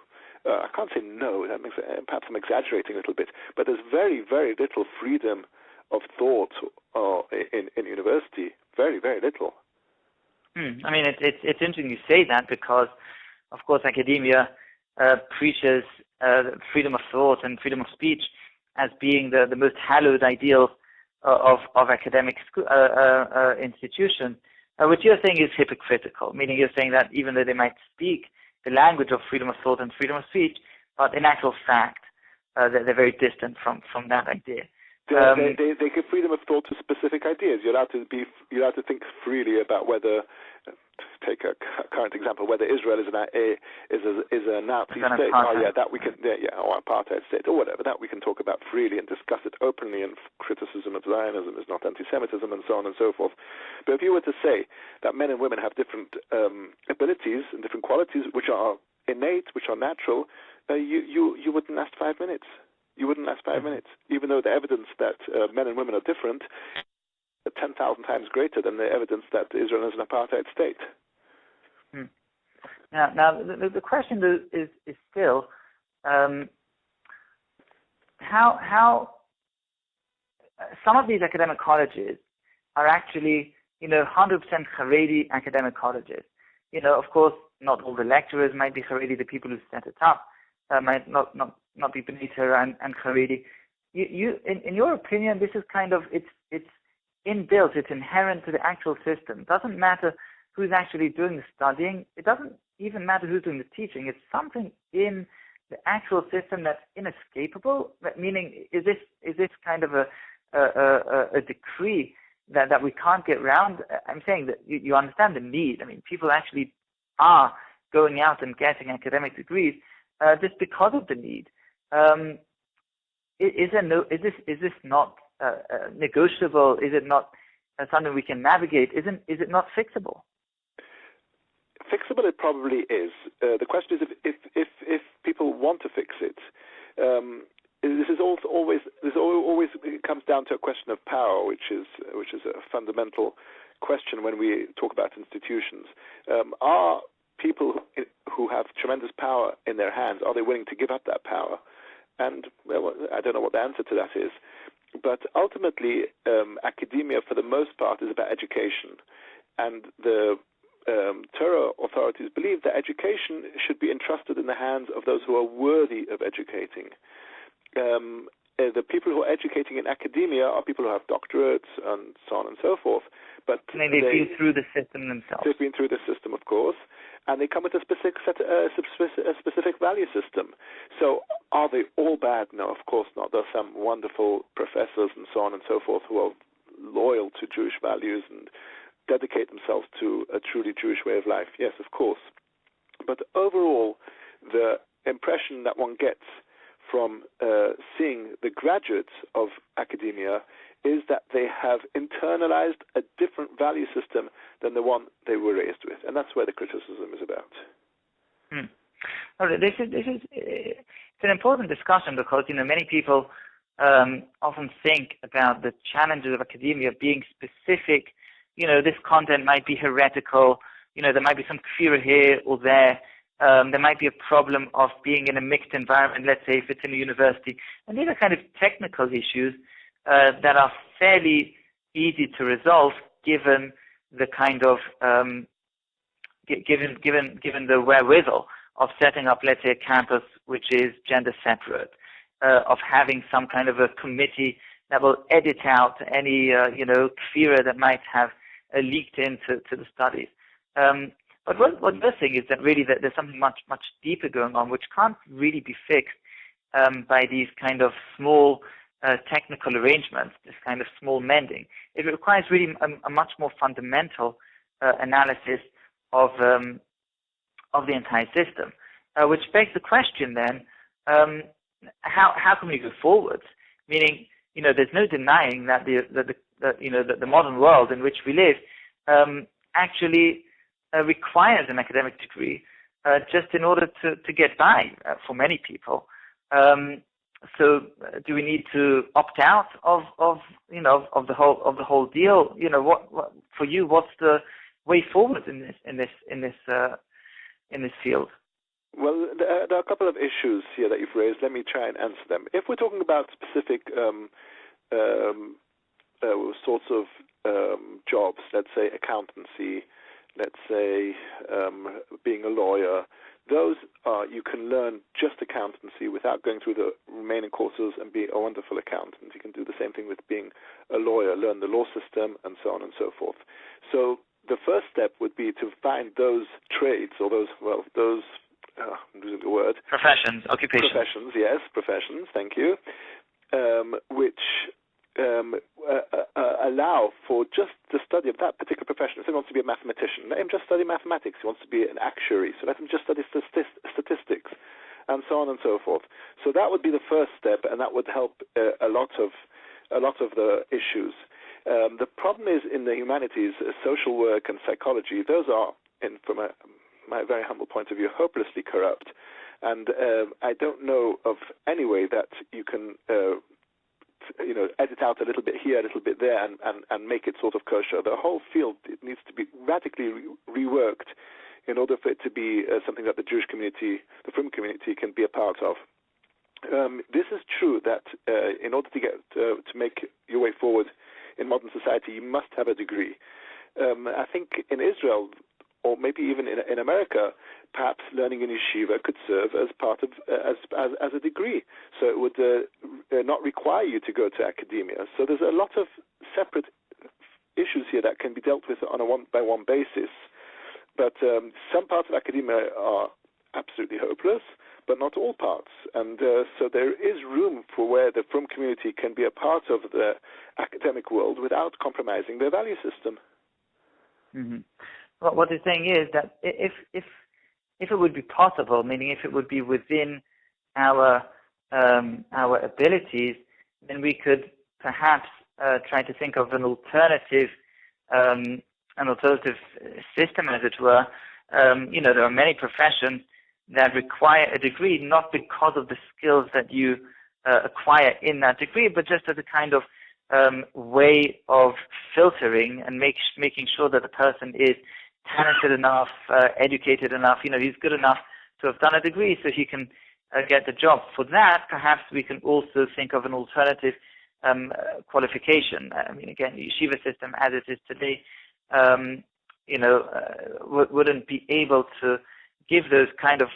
I can't say no, that makes perhaps I'm exaggerating a little bit, but there's very, very little freedom of thought in university. Very, very little. I mean, it's interesting you say that because, of course, academia preaches freedom of thought and freedom of speech as being the most hallowed ideal of academic institutions, which you're saying is hypocritical, meaning you're saying that even though they might speak the language of freedom of thought and freedom of speech, but in actual fact, they're very distant from that idea. They give freedom of thought to specific ideas. You're allowed to think freely about whether, take a current example, whether Israel is a Nazi state. Oh yeah, that we can, or apartheid state, or whatever. That we can talk about freely and discuss it openly. And criticism of Zionism is not anti-Semitism, and so on and so forth. But if you were to say that men and women have different abilities and different qualities, which are innate, which are natural, you wouldn't last 5 minutes. You wouldn't last 5 minutes, even though the evidence that men and women are different is 10,000 times greater than the evidence that Israel is an apartheid state. Now the question is still how some of these academic colleges are actually 100% Charedi academic colleges. Of course, not all the lecturers might be Charedi. The people who set it up might not be B'nai Torah and Charedi. In your opinion, this is kind of it's inbuilt. It's inherent to the actual system. It doesn't matter who's actually doing the studying. It doesn't even matter who's doing the teaching. It's something in the actual system that's inescapable. Meaning, is this kind of a decree that we can't get around? I'm saying that you understand the need. I mean, people actually are going out and getting academic degrees just because of the need. Is this not negotiable? Is it not something we can navigate? Is it not fixable? Fixable, it probably is. The question is if people want to fix it. This always comes down to a question of power, which is a fundamental question when we talk about institutions. Are people who have tremendous power in their hands, are they willing to give up that power? And well, I don't know what the answer to that is. But ultimately, academia, for the most part, is about education. And the Torah authorities believe that education should be entrusted in the hands of those who are worthy of educating. The people who are educating in academia are people who have doctorates and so on and so forth. But they've been through the system themselves. They've been through the system, of course, and they come with a specific value system. So are they all bad? No, of course not. There are some wonderful professors and so on and so forth who are loyal to Jewish values and dedicate themselves to a truly Jewish way of life. Yes, of course. But overall, the impression that one gets from seeing the graduates of academia is that they have internalized a different value system than the one they were raised with, and that's where the criticism is about. Okay, this is it's an important discussion because many people often think about the challenges of academia being specific. This content might be heretical. There might be some kfira here or there. There might be a problem of being in a mixed environment, let's say if it's in a university. And these are kind of technical issues that are fairly easy to resolve given the kind of given the wherewithal of setting up, let's say, a campus which is gender separate, of having some kind of a committee that will edit out any kfira that might have leaked into the studies. But what we're saying is that really that there's something much, much deeper going on, which can't really be fixed by these kind of small technical arrangements, this kind of small mending. It requires really a much more fundamental analysis of the entire system, which begs the question then, how can we go forward? Meaning, there's no denying that the modern world in which we live actually requires an academic degree just in order to get by for many people. So do we need to opt out of the whole deal? What for you? What's the way forward in this field? Well, there are a couple of issues here that you've raised. Let me try and answer them. If we're talking about specific sorts of jobs, let's say accountancy, let's say, being a lawyer. Those you can learn just accountancy without going through the remaining courses and be a wonderful accountant. You can do the same thing with being a lawyer, learn the law system, and so on and so forth. So the first step would be to find those trades or those I'm losing the word. Professions, occupations. Professions, yes, professions, thank you, which allow for just the study of that particular profession. If he wants to be a mathematician, let him just study mathematics. He wants to be an actuary, so let him just study statistics, and so on and so forth. So that would be the first step, and that would help a lot of the issues. The problem is in the humanities, social work and psychology, those are, from my very humble point of view, hopelessly corrupt. And I don't know of any way that you can edit out a little bit here, a little bit there, and make it sort of kosher. The whole field, it needs to be radically reworked in order for it to be something that the Jewish community, the Frum community, can be a part of. This is true that in order to get to make your way forward in modern society, you must have a degree. I think in Israel, or maybe even in America, perhaps learning in yeshiva could serve as part of as a degree. So it would not require you to go to academia. So there's a lot of separate issues here that can be dealt with on a one-by-one basis. But some parts of academia are absolutely hopeless, but not all parts. And so there is room for where the Frum community can be a part of the academic world without compromising their value system. Mm-hmm. Well, what they're saying is that if it would be possible, meaning if it would be within our abilities, then we could perhaps try to think of an alternative system, as it were. There are many professions that require a degree, not because of the skills that you acquire in that degree, but just as a kind of way of filtering and making sure that the person is talented enough, educated enough, he's good enough to have done a degree so he can get the job. For that, perhaps we can also think of an alternative qualification. Again, the yeshiva system as it is today, wouldn't be able to give those kind of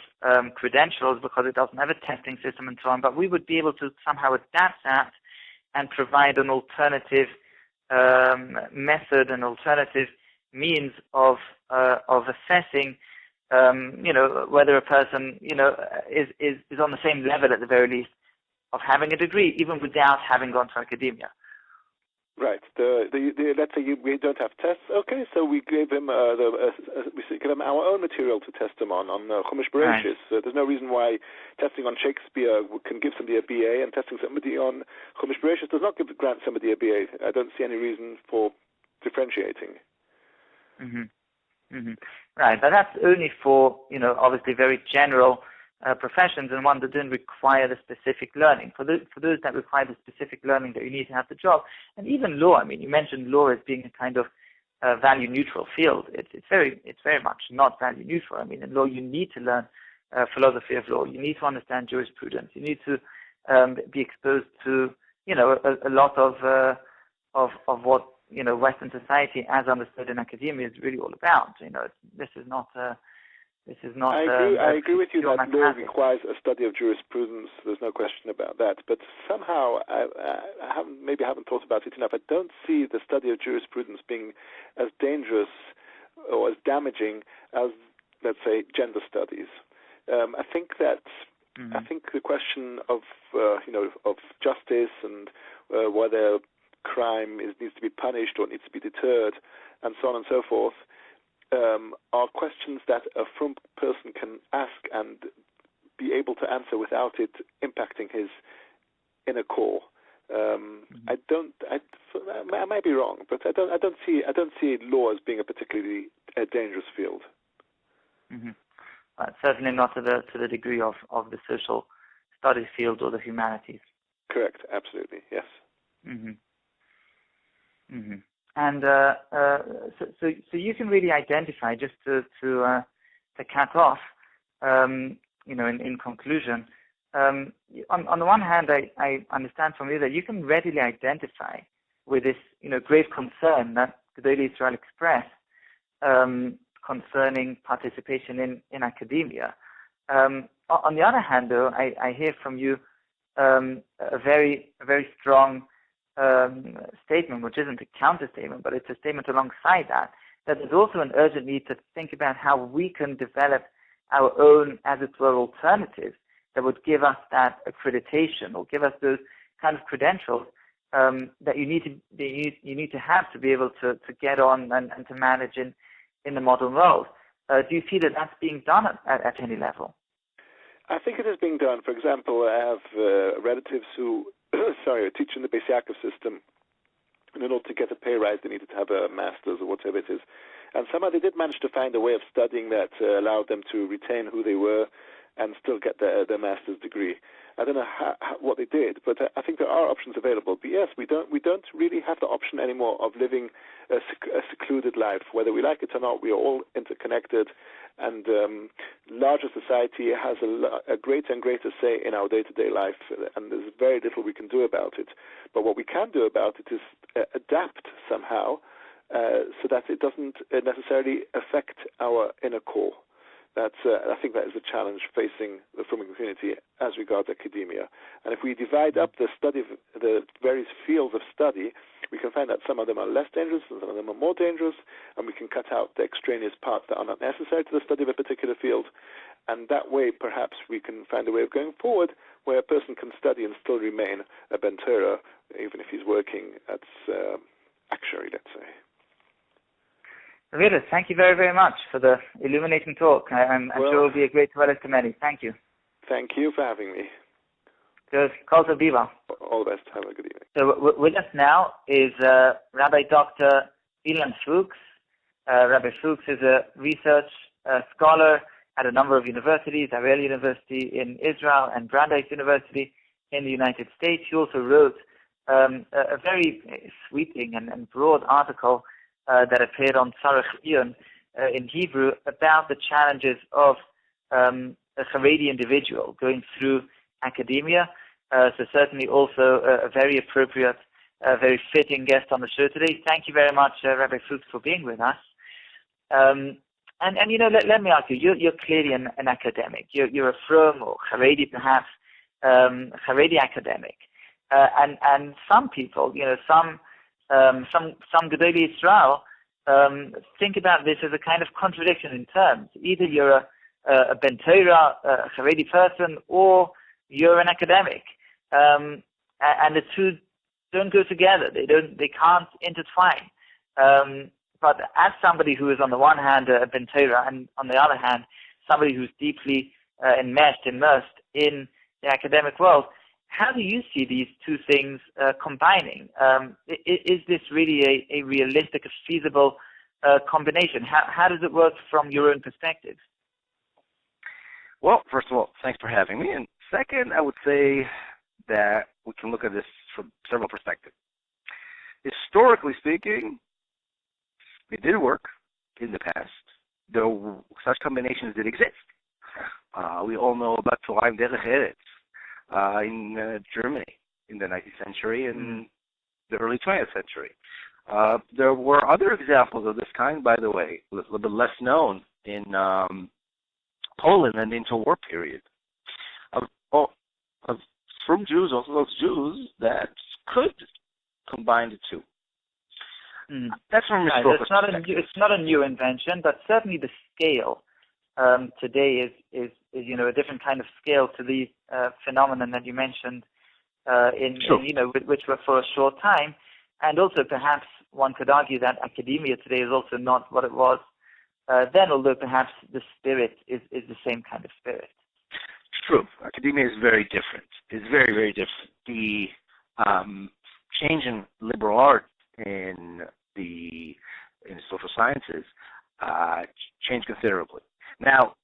credentials because it doesn't have a testing system and so on, but we would be able to somehow adapt that and provide an alternative method, an alternative means of assessing, whether a person, is on the same level at the very least of having a degree, even without having gone to academia. Right. Let's say we don't have tests. Okay, so we gave him we give him our own material to test him on Chumash Bereishis. Right. So there's no reason why testing on Shakespeare can give somebody a BA, and testing somebody on Chumash Bereishis does not grant somebody a BA. I don't see any reason for differentiating. Mm-hmm. Mm-hmm. Right, but that's only for obviously very general professions and ones that didn't require the specific learning. For those that require the specific learning that you need to have the job, and even law. You mentioned law as being a kind of value neutral field. It's very much not value neutral. In law you need to learn philosophy of law. You need to understand jurisprudence. You need to be exposed to a lot of what Western society, as understood in academia, is really all about. This is not. I agree with you that law requires a study of jurisprudence. There's no question about that. But somehow, I haven't thought about it enough. I don't see the study of jurisprudence being as dangerous or as damaging as, let's say, gender studies. I think that I think the question of justice and whether crime needs to be punished or needs to be deterred, and so on and so forth, are questions that a Frum person can ask and be able to answer without it impacting his inner core. I might be wrong, but I don't see law as being a particularly dangerous field. Mm-hmm. Certainly not to the degree of the social studies field or the humanities. Correct. Absolutely. Yes. Mm-hmm. Mm-hmm. And so you can really identify, just to cut off, in conclusion, on the one hand, I understand from you that you can readily identify with this, grave concern that Gedolei Israel expressed concerning participation in academia. On the other hand, though, I hear from you a very strong statement, which isn't a counter statement, but it's a statement alongside that there's also an urgent need to think about how we can develop our own, as it were, alternatives that would give us that accreditation or give us those kind of credentials that you need to have to be able to get on and to manage in the modern world. Do you see that that's being done at any level? I think it is being done. For example, I have relatives who teach in the Beis Yaakov system, and in order to get a pay rise, they needed to have a master's or whatever it is. And somehow they did manage to find a way of studying that allowed them to retain who they were and still get their master's degree. I don't know what they did, but I think there are options available. But yes, we don't really have the option anymore of living a secluded life. Whether we like it or not, we are all interconnected, and larger society has a greater and greater say in our day-to-day life, and there's very little we can do about it. But what we can do about it is adapt somehow so that it doesn't necessarily affect our inner core. I think that is a challenge facing the Frum community as regards academia. And if we divide up the study of the various fields of study, we can find that some of them are less dangerous and some of them are more dangerous, and we can cut out the extraneous parts that are not necessary to the study of a particular field. And that way, perhaps, we can find a way of going forward where a person can study and still remain a Ben Torah, even if he's working at actuary, let's say. Really, thank you very, very much for the illuminating talk. I'm sure it will be a great dwelling to many. Thank you. Thank you for having me. Good. Kol tov biva. All the best. Have a good evening. So with us now is Rabbi Dr. Ilan Fuchs. Rabbi Fuchs is a research scholar at a number of universities, Ariel University in Israel and Brandeis University in the United States. He also wrote a very sweeping and broad article that appeared on Tzarech Ion in Hebrew about the challenges of a Charedi individual going through academia. So certainly also a very appropriate, very fitting guest on the show today. Thank you very much, Rabbi Fuchs, for being with us. And you know, let me ask you, you're clearly an academic. You're a Frum or Charedi perhaps, Charedi academic. And some people, you know, some Gedolei Israel think about this as a kind of contradiction in terms. Either you're a Ben Torah, a Charedi person, or you're an academic, and the two don't go together. They can't intertwine. But as somebody who is on the one hand a Ben Torah, and on the other hand somebody who's deeply immersed in the academic world, how do you see these two things combining? Is this really a realistic, a feasible combination? How does it work from your own perspective? Well, first of all, thanks for having me. And second, I would say that we can look at this from several perspectives. Historically speaking, it did work in the past, though such combinations did exist. We all know about Feldheim in Germany in the 19th century and the early 20th century. There were other examples of this kind, by the way, a little bit less known in Poland and the interwar period. From Jews, Orthodox Jews, that could combine the two. That's from historical perspective. It's not a new invention, but certainly the scale today is you know, a different kind of scale to the phenomenon that you mentioned in you know, which were for a short time. And also perhaps one could argue that academia today is also not what it was then, although perhaps the spirit is the same kind of spirit. It's true. Academia is very different. It's very, very different. The change in liberal art in the social sciences changed considerably. Now,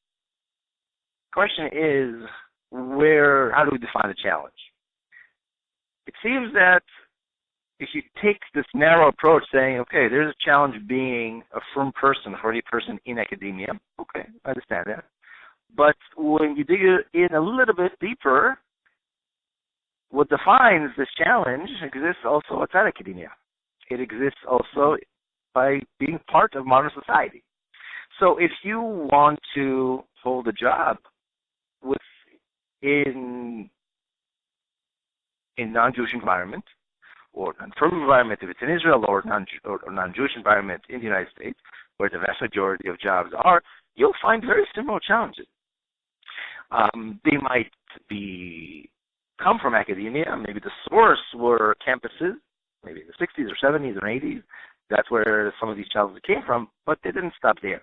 the question is, how do we define the challenge? It seems that if you take this narrow approach saying, okay, there's a challenge being a Frum person, a Haredi person in academia, okay, I understand that. But when you dig in a little bit deeper, what defines this challenge exists also outside academia. It exists also by being part of modern society. So if you want to hold a job in non-Jewish environment, or non-Frum environment if it's in Israel, or non-Jewish environment in the United States, where the vast majority of jobs are, you'll find very similar challenges. They might come from academia. Maybe the source were campuses, maybe in the 60s or 70s or 80s. That's where some of these challenges came from, but they didn't stop there.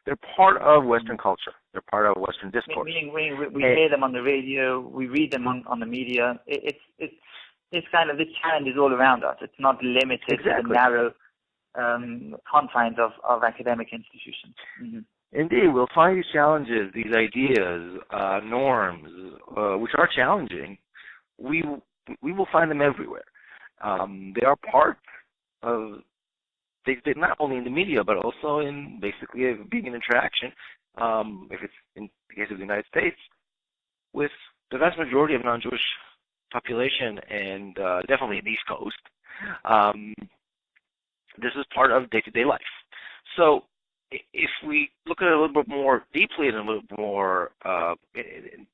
They're part of Western culture. They're part of Western discourse. Meaning we hear them on the radio, we read them on the media. It's kind of, this challenge is all around us. It's not limited to the narrow confines of academic institutions. Mm-hmm. Indeed, we'll find these challenges, these ideas, norms, which are challenging. We will find them everywhere. They are part of. They're not only in the media, but also in basically being an interaction, if it's in the case of the United States, with the vast majority of non-Jewish population, and definitely in the East Coast. This is part of day-to-day life. So if we look at it a little bit more deeply and a little bit more,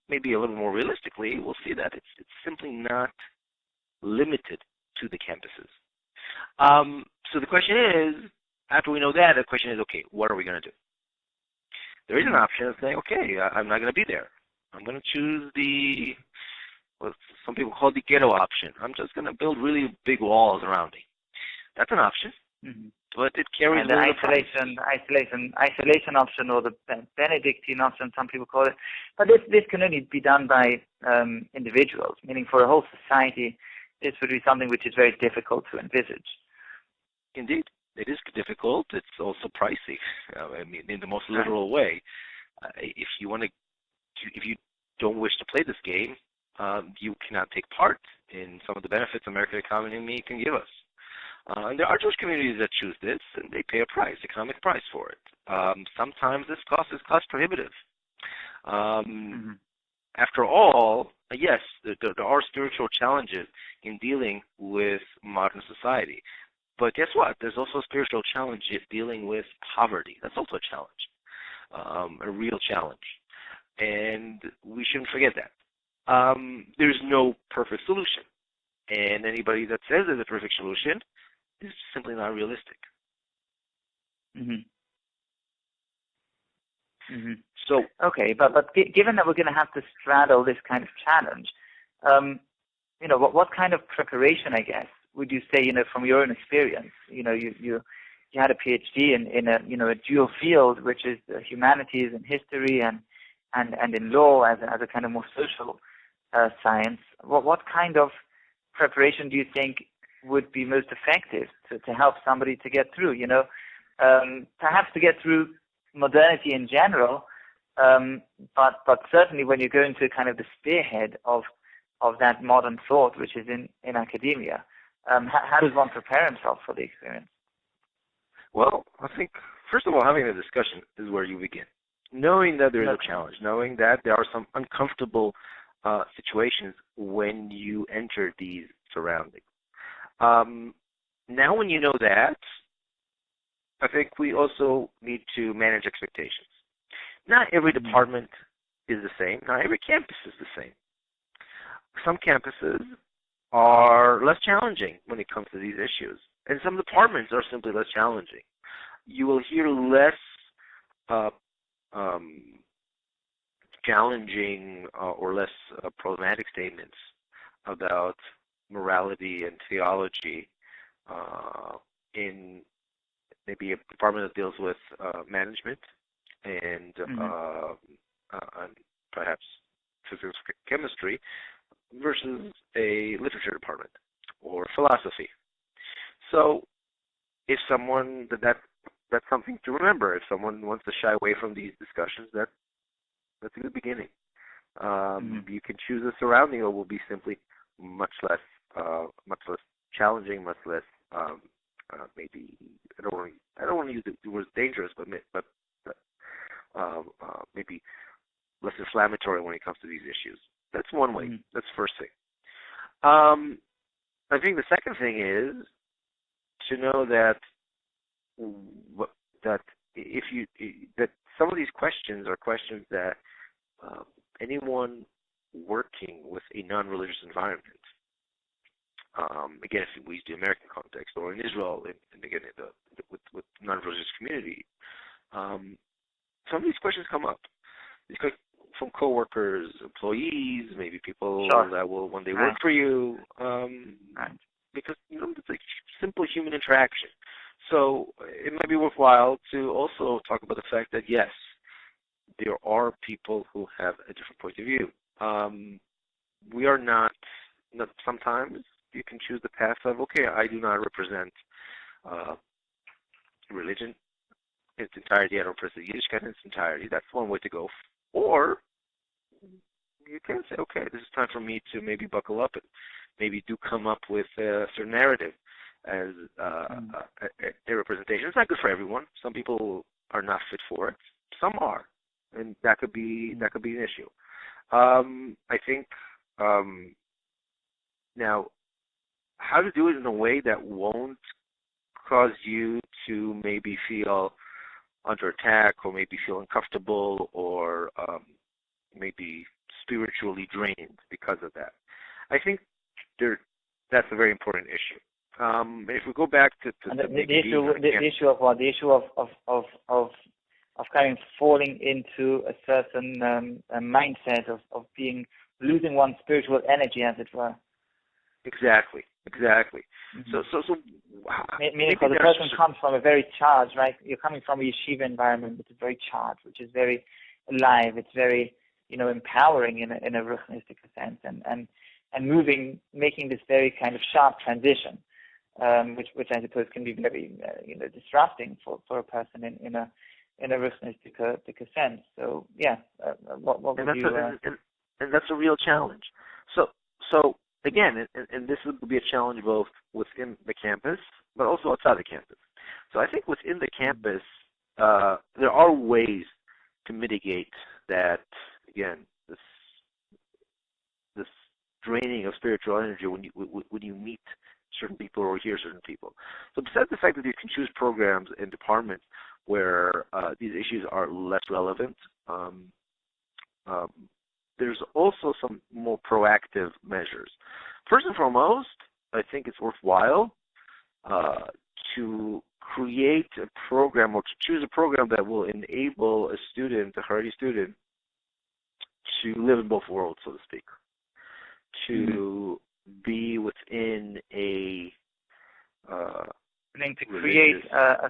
maybe a little more realistically, we'll see that it's simply not limited to the campuses. So the question is, after we know that, the question is, okay, what are we going to do? There is an option of saying, okay, I'm not going to be there. I'm going to choose what some people call the ghetto option. I'm just going to build really big walls around me. That's an option, but it carries the isolation option, or the Benedictine option, some people call it. But this can only be done by individuals, meaning for a whole society, this would be something which is very difficult to envisage. Indeed, it is difficult. It's also pricey. I mean, in the most literal way. If you don't wish to play this game, you cannot take part in some of the benefits American economy can give us. And there are Jewish communities that choose this, and they pay a price, economic price for it. Sometimes this cost is cost prohibitive. After all, yes, there are spiritual challenges in dealing with modern society. But guess what? There's also a spiritual challenge in dealing with poverty. That's also a challenge, a real challenge. And we shouldn't forget that. There's no perfect solution. And anybody that says there's a perfect solution is simply not realistic. So, okay, but given that we're going to have to straddle this kind of challenge, what kind of preparation, I guess, would you say, from your own experience? You had a PhD in a dual field, which is humanities and history and in law as a kind of more social science. What kind of preparation do you think would be most effective to help somebody to get through? Perhaps to get through modernity in general, but certainly when you're going to kind of the spearhead of that modern thought, which is in academia, how does one prepare himself for the experience? Well, I think, first of all, having a discussion is where you begin. Knowing that there is a challenge, knowing that there are some uncomfortable situations when you enter these surroundings. Now when you know that, I think we also need to manage expectations. Not every department is the same. Not every campus is the same. Some campuses are less challenging when it comes to these issues, and some departments are simply less challenging. You will hear less challenging or less problematic statements about morality and theology in maybe a department that deals with management and perhaps physics, chemistry, versus a literature department or philosophy. So, if someone that's something to remember. If someone wants to shy away from these discussions, that's a good beginning. You can choose a surrounding that will be simply much less challenging, much less maybe I don't want to use the word dangerous, but maybe less inflammatory when it comes to these issues. That's one way. That's the first thing. I think the second thing is to know that that some of these questions are questions that anyone working with a non-religious environment, again, if we use the American context, or in Israel, and again, with non-religious community, some of these questions come up. These from coworkers, employees, maybe people that will when they work for you, because it's like simple human interaction. So it might be worthwhile to also talk about the fact that yes, there are people who have a different point of view. We are not. Sometimes you can choose the path of I do not represent religion in its entirety. I don't represent Yiddishkeit in its entirety. That's one way to go. Or you can say, this is time for me to maybe buckle up and maybe do come up with a certain narrative as a representation. It's not good for everyone. Some people are not fit for it. Some are, and that could be an issue. I think now how to do it in a way that won't cause you to maybe feel under attack or maybe feel uncomfortable or maybe spiritually drained because of that. I think that's a very important issue. If we go back to the issue of what? The issue of kind of falling into a certain mindset of losing one's spiritual energy, as it were. Exactly. Mm-hmm. So meaning because the person comes from a very charged, right? You're coming from a yeshiva environment, which is very charged, which is very alive. It's very, empowering in a ruchnistic sense, and making this very kind of sharp transition, which I suppose can be very, disrupting for a person in a ruchnistic sense. So what would you? And that's a real challenge. So again, and this would be a challenge both within the campus, but also outside the campus. So I think within the campus, there are ways to mitigate that. Again, this draining of spiritual energy when you meet certain people or hear certain people. So besides the fact that you can choose programs and departments where these issues are less relevant, there's also some more proactive measures. First and foremost, I think it's worthwhile to create a program or to choose a program that will enable a Charedi student, to live in both worlds, so to speak, to be within a to create I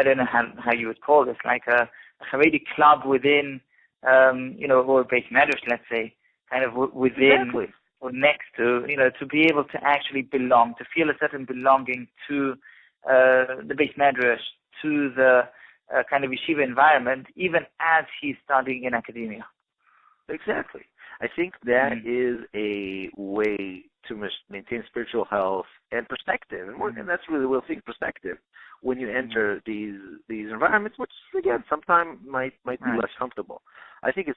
don't know how you would call this, like a Charedi club within, or base medrash, let's say, kind of within or next to, to be able to actually belong, to feel a certain belonging to the base medrash, to the kind of yeshiva environment, even as he's studying in academia. Exactly. I think that is a way to maintain spiritual health and perspective, and that's really the thing, perspective, when you enter these environments, which again sometimes might be less comfortable. I think you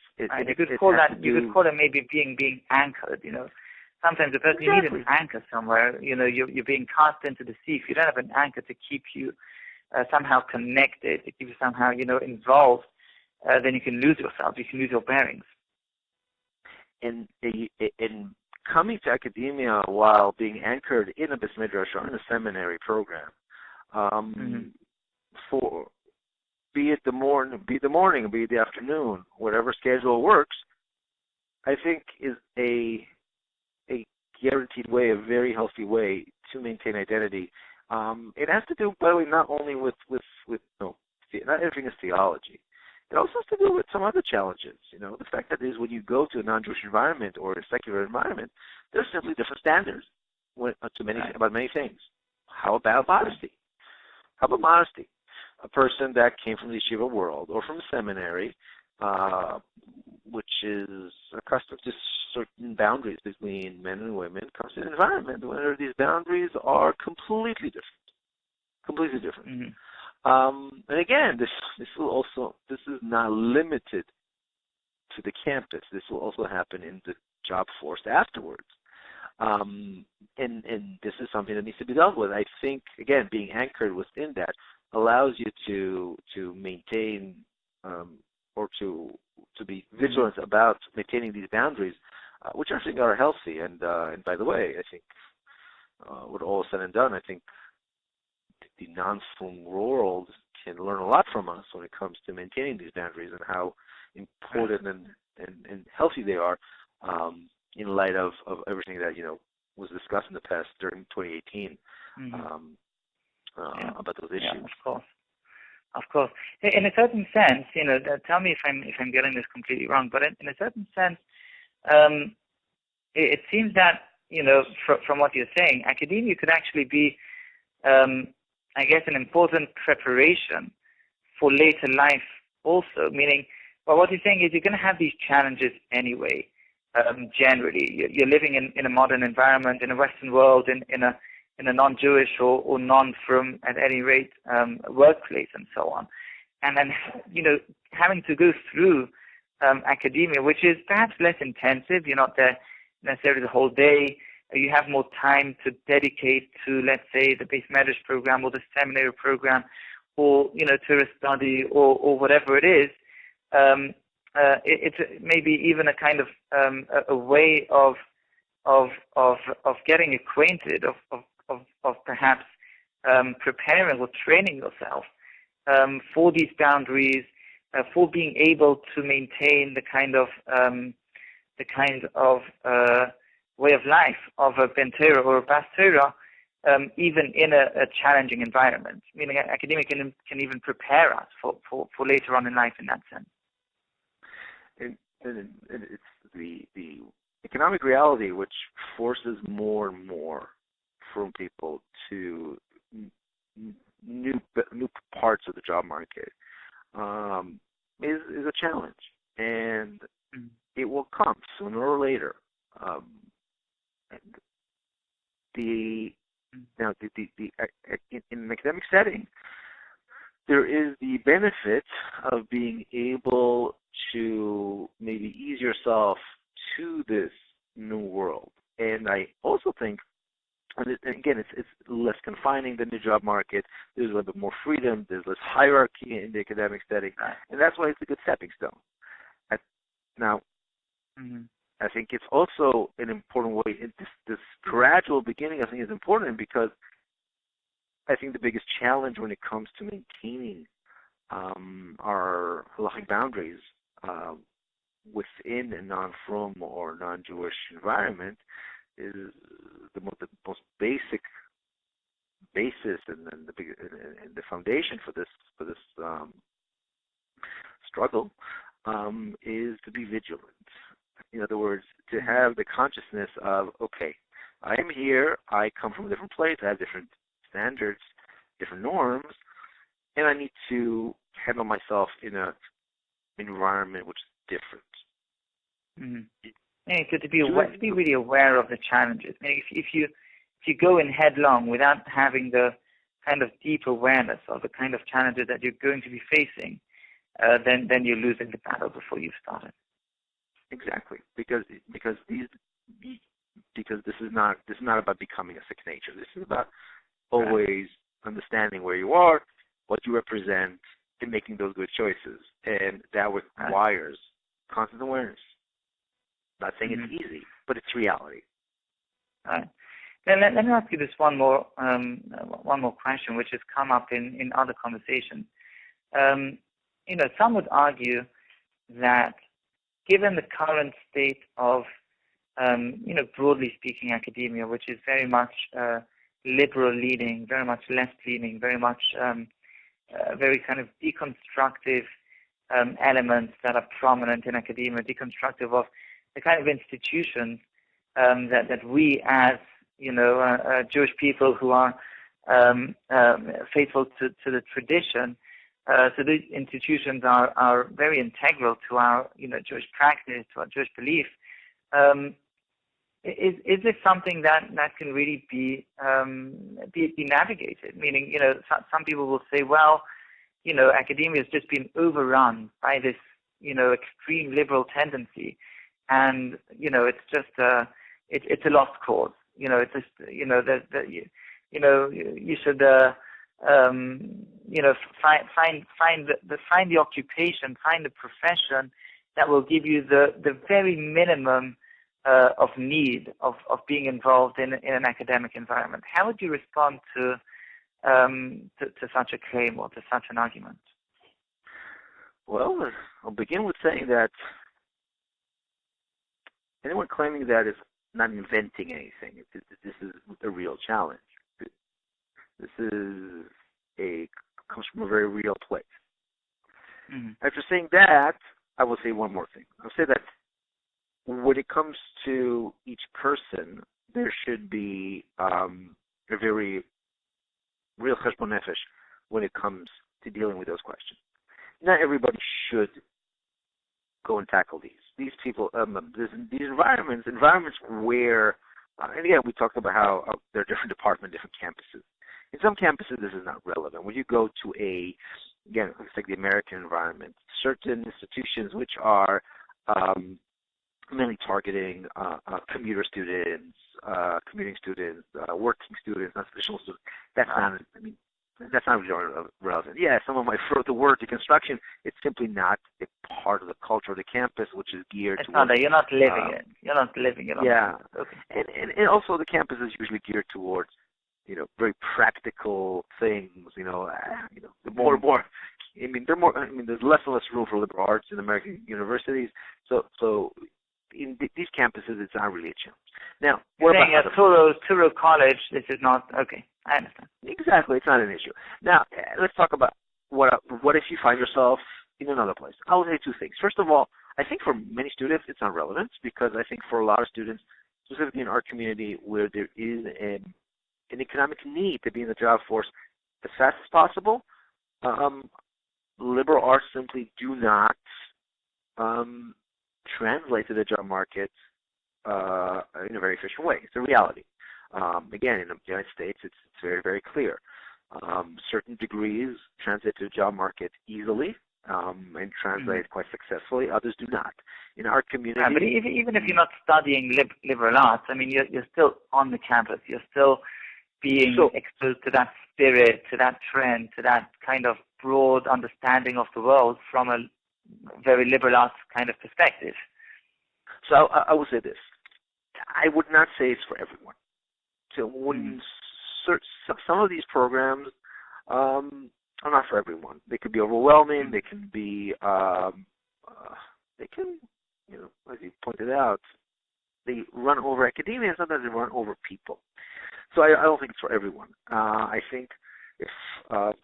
could call it maybe being anchored. Sometimes the person you need an anchor somewhere. You're being cast into the sea. If you don't have an anchor to keep you somehow connected, to keep you somehow involved, then you can lose yourself. You can lose your bearings. In coming to academia while being anchored in a bais midrash or in a seminary program, for be it the morning, be it the afternoon, whatever schedule works, I think is a guaranteed way, a very healthy way to maintain identity. It has to do, by the way, not only with not everything is theology. It also has to do with some other challenges. The fact that is when you go to a non-Jewish environment or a secular environment, there's simply different standards about many things. How about modesty? A person that came from the yeshiva world or from a seminary, which is accustomed to certain boundaries between men and women, comes to an environment where these boundaries are completely different. And again, this is not limited to the campus. This will also happen in the job force afterwards. And this is something that needs to be dealt with. I think, again, being anchored within that allows you to maintain or to be vigilant about maintaining these boundaries, which I think are healthy. And by the way, I think with all said and done, I think the non-Frum world can learn a lot from us when it comes to maintaining these boundaries and how important and healthy they are in light of everything that was discussed in the past during 2018 about those issues. Yeah, of course. In a certain sense, tell me if I'm getting this completely wrong, but in a certain sense, it seems that from what you're saying, academia could actually be, I guess, an important preparation for later life also, meaning, well, what you're saying is you're going to have these challenges anyway, generally. You're living in a modern environment, in a Western world, in a non-Jewish or non-Frum, at any rate, workplace and so on. And then, having to go through academia, which is perhaps less intensive. You're not there necessarily the whole day. You have more time to dedicate to, let's say, the base medrash program or the seminary program, or Torah study or whatever it is. It's maybe even a kind of a way of getting acquainted, of perhaps preparing or training yourself for these boundaries, for being able to maintain the kind of way of life of a Ben Torah or a Bas Torah, even in a challenging environment. Meaning, academia can even prepare us for later on in life in that sense. And it's the economic reality which forces more and more from people to new parts of the job market is a challenge, and it will come sooner or later. In an academic setting, there is the benefit of being able to maybe ease yourself to this new world. And I also think, and again, it's less confining than the job market. There's a little bit more freedom. There's less hierarchy in the academic setting, and that's why it's a good stepping stone. I think it's also an important way. This gradual beginning, I think, is important because I think the biggest challenge when it comes to maintaining our halachic boundaries within a non-Frum or non-Jewish environment is the most basic basis and the foundation for this struggle is to be vigilant. In other words, to have the consciousness of, okay, I am here, I come from a different place, I have different standards, different norms, and I need to handle myself in an environment which is different. Yeah, to be really aware of the challenges. I mean, if you go in headlong without having the kind of deep awareness of the kind of challenges that you're going to be facing, then you're losing the battle before you've started. Exactly, because this is not about becoming a sick nature. This is about always understanding where you are, what you represent, and making those good choices. And that requires constant awareness. Not saying it's easy, but it's reality. All right. Then let me ask you this one more question, which has come up in other conversations. Some would argue that given the current state of, broadly speaking, academia, which is very much liberal leaning, very much left leaning, very much very kind of deconstructive elements that are prominent in academia, deconstructive of the kind of institutions that we as Jewish people who are faithful to the tradition. So these institutions are very integral to our Jewish practice, to our Jewish belief. Is this something that can really be navigated? Meaning, some people will say, well, academia has just been overrun by this extreme liberal tendency, and it's just it's a lost cause. It's just you should find the occupation, find the profession that will give you the very minimum of need of being involved in an academic environment. How would you respond to such a claim or to such an argument? Well, I'll begin with saying that anyone claiming that is not inventing anything. This is a real challenge. This comes from a very real place. Mm-hmm. After saying that, I will say one more thing. I'll say that when it comes to each person, there should be a very real cheshbon nefesh when it comes to dealing with those questions. Not everybody should go and tackle these. These people, these environments where, and again, we talked about how there are different departments, different campuses. In some campuses, this is not relevant. When you go to again, it's like the American environment, certain institutions which are mainly targeting commuter students, commuting students, working students, not traditional students. That's not really relevant. Yeah, someone might throw the word to construction. It's simply not a part of the culture of the campus, which is geared towards... You're not living it. You're not living it. Yeah. Okay. And also the campus is usually geared towards, very practical things, the more and more... there's less and less room for liberal arts in American universities. So in these campuses, it's not really a challenge. Now, what about at Touro College, this is not... Okay, I understand. Exactly, it's not an issue. Now, let's talk about what if you find yourself in another place. I will say two things. First of all, I think for many students, it's not relevant because I think for a lot of students, specifically in our community where there is an economic need to be in the job force as fast as possible, liberal arts simply do not translate to the job market in a very efficient way. It's a reality. Again, in the United States, it's very, very clear. Certain degrees translate to the job market easily and translate quite successfully. Others do not. In our community... but even if you're not studying liberal arts, you're still on the campus. You're still being exposed to that spirit, to that trend, to that kind of broad understanding of the world from a very liberal arts kind of perspective. So I will say this. I would not say it's for everyone. So when some of these programs are not for everyone. They could be overwhelming. They can be, as you pointed out, they run over academia and sometimes they run over people. So I don't think it's for everyone. I think if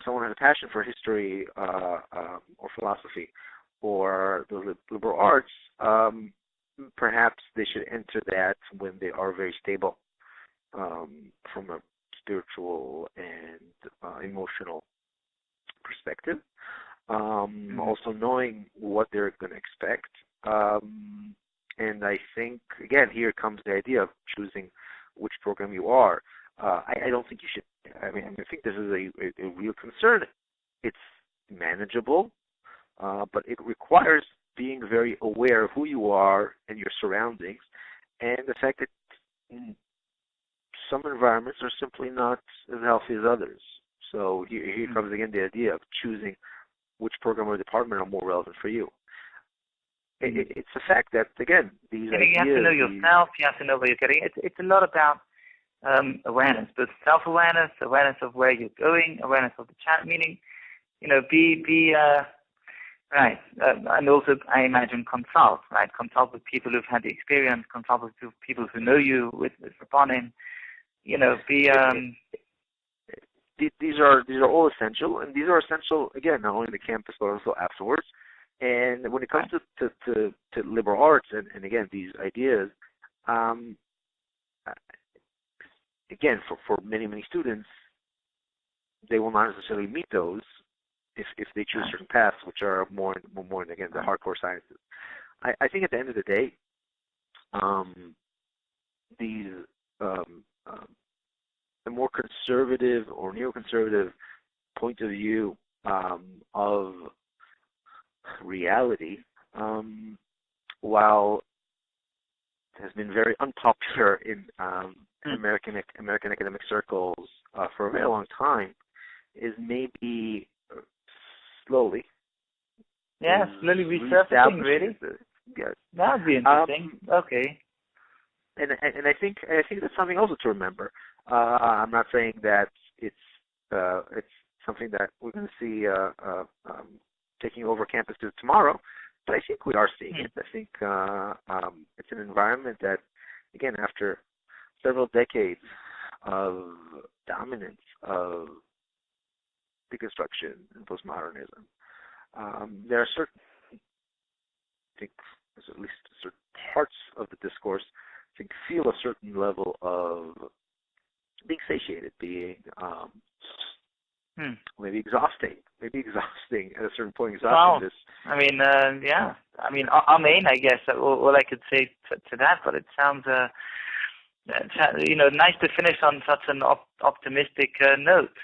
someone has a passion for history or philosophy or the liberal arts, perhaps they should enter that when they are very stable from a spiritual and emotional perspective. Also knowing what they're going to expect. And I think, again, here comes the idea of choosing which program you are. I don't think you should. I think this is a real concern. It's manageable, but it requires being very aware of who you are and your surroundings, and the fact that some environments are simply not as healthy as others. So here comes again the idea of choosing which program or department are more relevant for you. It's the fact that, again, these ideas... You have to know yourself, you have to know where you're getting. It's a lot about awareness, both self-awareness, awareness of where you're going, awareness of the challenge, meaning, be right. And also, I imagine, consult, right? Consult with people who've had the experience, consult with people who know you, with Rabbanim, These are all essential, and these are essential, again, not only in the campus, but also afterwards. And when it comes to liberal arts, and again, these ideas, again, for many, many students, they will not necessarily meet those if they choose certain paths, which are more again, the hardcore sciences. I think at the end of the day, the more conservative or neoconservative point of view of reality, while it has been very unpopular in American academic circles for a very long time, is maybe slowly. Slowly resurfacing, really? Yes. That would be interesting. Okay. And I think that's something also to remember. I'm not saying that it's something that we're going to see taking over campuses tomorrow, but I think we are seeing it. I think it's an environment that, again, after several decades of dominance of deconstruction and postmodernism, there are certain, I think, there's at least certain parts of the discourse, I think, feel a certain level of being satiated, being maybe exhausting at a certain point. Wow. I mean, amen, I guess, all I could say to that, but it sounds, nice to finish on such an optimistic note.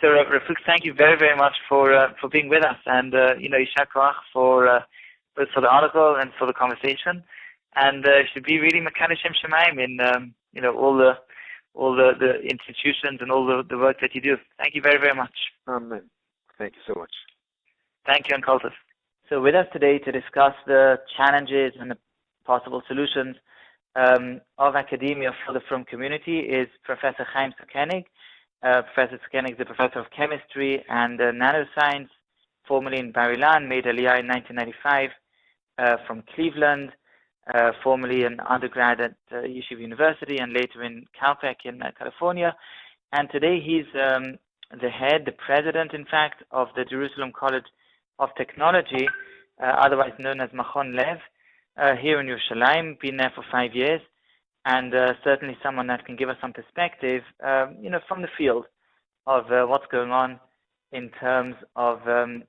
So, Fuchs, thank you very, very much for being with us, and Yitzchok for both for the article and for the conversation, and should be really Mekanishim Shemaim in all the institutions and all the work that you do. Thank you very, very much. Amen. Thank you so much. Thank you, and Kultus. So, with us today to discuss the challenges and the possible solutions of academia for the Frum community is Professor Chaim Sukenik. Professor Sukenik is a professor of chemistry and nanoscience, formerly in Ilan, made Aliyah in 1995 from Cleveland, formerly an undergrad at Yeshiva University and later in Caltech in California. And today he's the president, in fact, of the Jerusalem College of Technology, otherwise known as Machon Lev, here in Yerushalayim, been there for 5 years. And certainly someone that can give us some perspective, from the field of what's going on in terms of the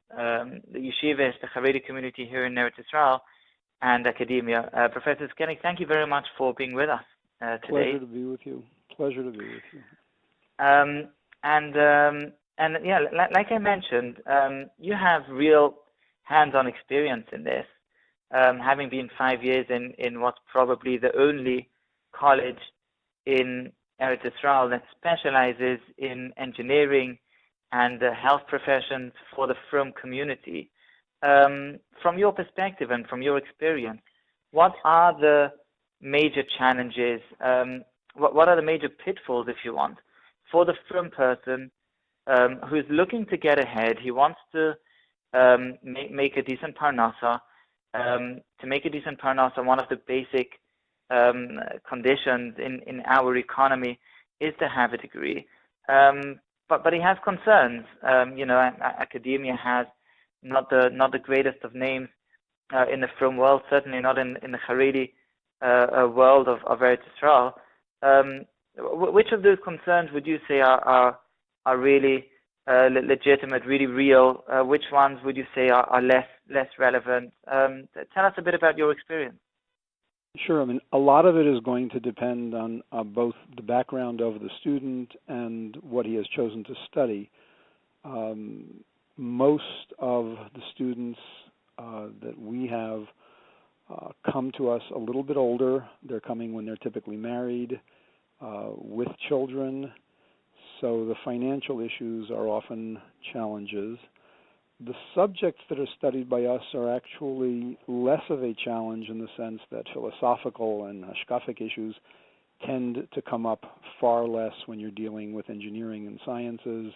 yeshivas, the Charedi community here in Eretz Yisrael, and academia. Professor Sukenik, thank you very much for being with us today. Pleasure to be with you. Like I mentioned, you have real hands-on experience in this, having been 5 years in what's probably the only college in Eretz Yisrael that specializes in engineering and health professions for the Frum community. From your perspective and from your experience, what are the major challenges, what are the major pitfalls, if you want, for the Frum person who's looking to get ahead? He wants to make a decent parnasa. To make a decent parnasa, one of the basic conditions in our economy is to have a degree. But he has concerns. Academia has not the greatest of names in the Frum world, certainly not in the Charedi world of Eretz Yisrael. Which of those concerns would you say are really legitimate, really real? Which ones would you say are less relevant? Tell us a bit about your experience. Sure. I mean, a lot of it is going to depend on both the background of the student and what he has chosen to study. Most of the students that we have come to us a little bit older. They're coming when they're typically married, with children, so the financial issues are often challenges. The subjects that are studied by us are actually less of a challenge in the sense that philosophical and hashkafic issues tend to come up far less when you're dealing with engineering and sciences,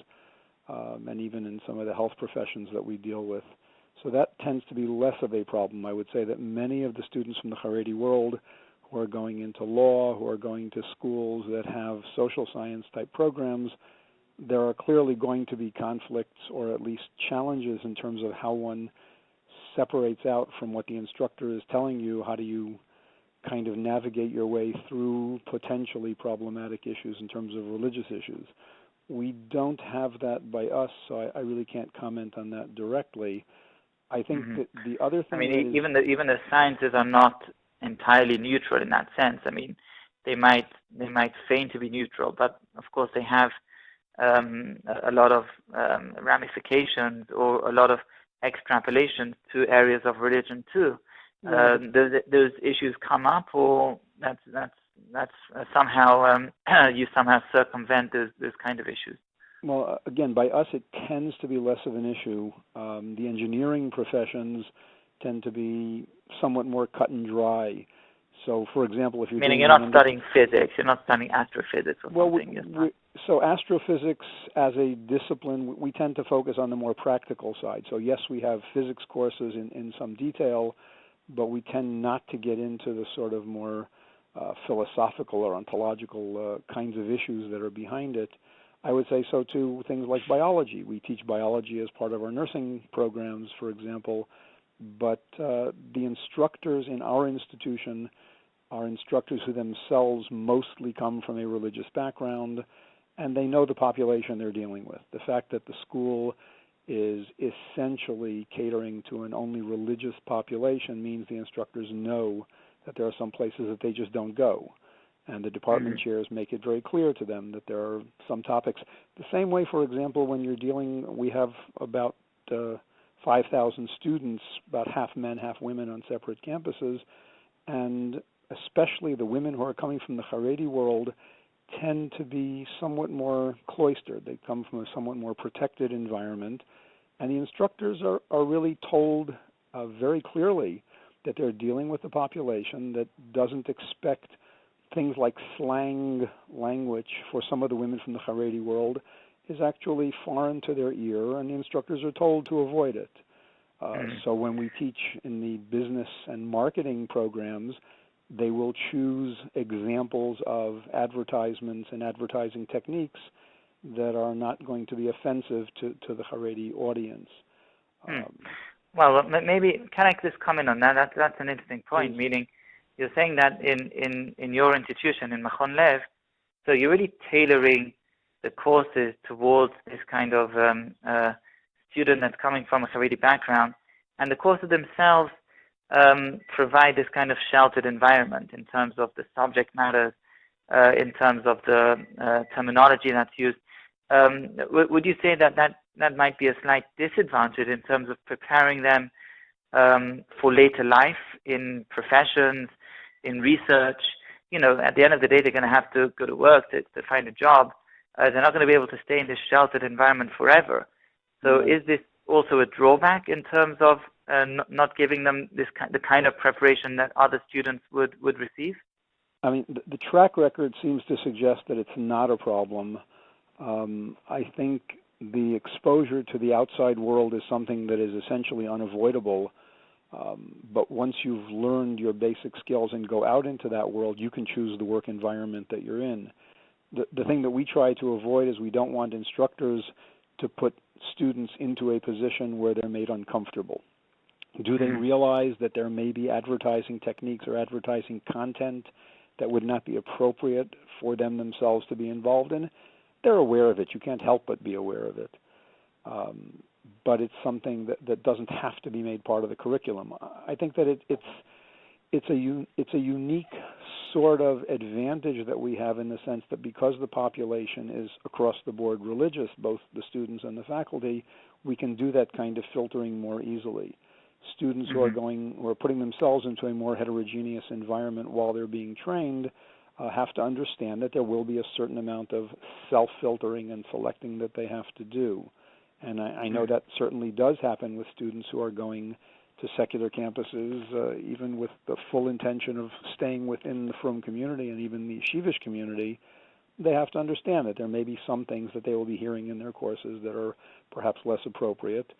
and even in some of the health professions that we deal with. So that tends to be less of a problem. I would say that many of the students from the Charedi world who are going into law, who are going to schools that have social science type programs, there are clearly going to be conflicts or at least challenges in terms of how one separates out from what the instructor is telling you. How do you kind of navigate your way through potentially problematic issues in terms of religious issues? We don't have that by us, so I really can't comment on that directly. I think that the other thing even the sciences are not entirely neutral in that sense. I mean, they might feign to be neutral, but of course they have a lot of ramifications or a lot of extrapolations to areas of religion too. Those issues come up, or that's somehow you somehow circumvent those kind of issues. Well, again, by us, it tends to be less of an issue. The engineering professions tend to be somewhat more cut and dry. So, for example, if you're meaning you're not studying physics, you're not studying astrophysics or something. So astrophysics as a discipline, we tend to focus on the more practical side. So yes, we have physics courses in some detail, but we tend not to get into the sort of more philosophical or ontological kinds of issues that are behind it. I would say so too, things like biology. We teach biology as part of our nursing programs, for example, but the instructors in our institution are instructors who themselves mostly come from a religious background, and they know the population they're dealing with. The fact that the school is essentially catering to an only religious population means the instructors know that there are some places that they just don't go. And the department chairs make it very clear to them that there are some topics. The same way, for example, when you're we have about 5,000 students, about half men, half women on separate campuses, and especially the women who are coming from the Charedi world tend to be somewhat more cloistered. They come from a somewhat more protected environment, and the instructors are really told very clearly that they're dealing with a population that doesn't expect things like slang language for some of the women from the Charedi world is actually foreign to their ear, and the instructors are told to avoid it. So when we teach in the business and marketing programs, they will choose examples of advertisements and advertising techniques that are not going to be offensive to the Charedi audience. Well, maybe can I just comment on that? That's an interesting point. Please. Meaning, you're saying that in your institution, in Machon Lev, so you're really tailoring the courses towards this kind of student that's coming from a Charedi background, and the courses themselves provide this kind of sheltered environment in terms of the subject matter, in terms of the terminology that's used. Would you say that might be a slight disadvantage in terms of preparing them for later life in professions, in research? You know, at the end of the day, they're going to have to go to work to find a job. They're not going to be able to stay in this sheltered environment forever. So is this also a drawback in terms of not giving them the kind of preparation that other students would receive? I mean, the track record seems to suggest that it's not a problem. I think the exposure to the outside world is something that is essentially unavoidable. But once you've learned your basic skills and go out into that world, you can choose the work environment that you're in. The thing that we try to avoid is we don't want instructors to put students into a position where they're made uncomfortable. Do they realize that there may be advertising techniques or advertising content that would not be appropriate for them themselves to be involved in? They're aware of it. You can't help but be aware of it. But it's something that doesn't have to be made part of the curriculum. I think that it's a unique sort of advantage that we have in the sense that because the population is across the board religious, both the students and the faculty, we can do that kind of filtering more easily. Students who are putting themselves into a more heterogeneous environment while they're being trained have to understand that there will be a certain amount of self-filtering and selecting that they have to do. And I know that certainly does happen with students who are going to secular campuses, even with the full intention of staying within the Frum community and even the yeshivish community. They have to understand that there may be some things that they will be hearing in their courses that are perhaps less appropriate.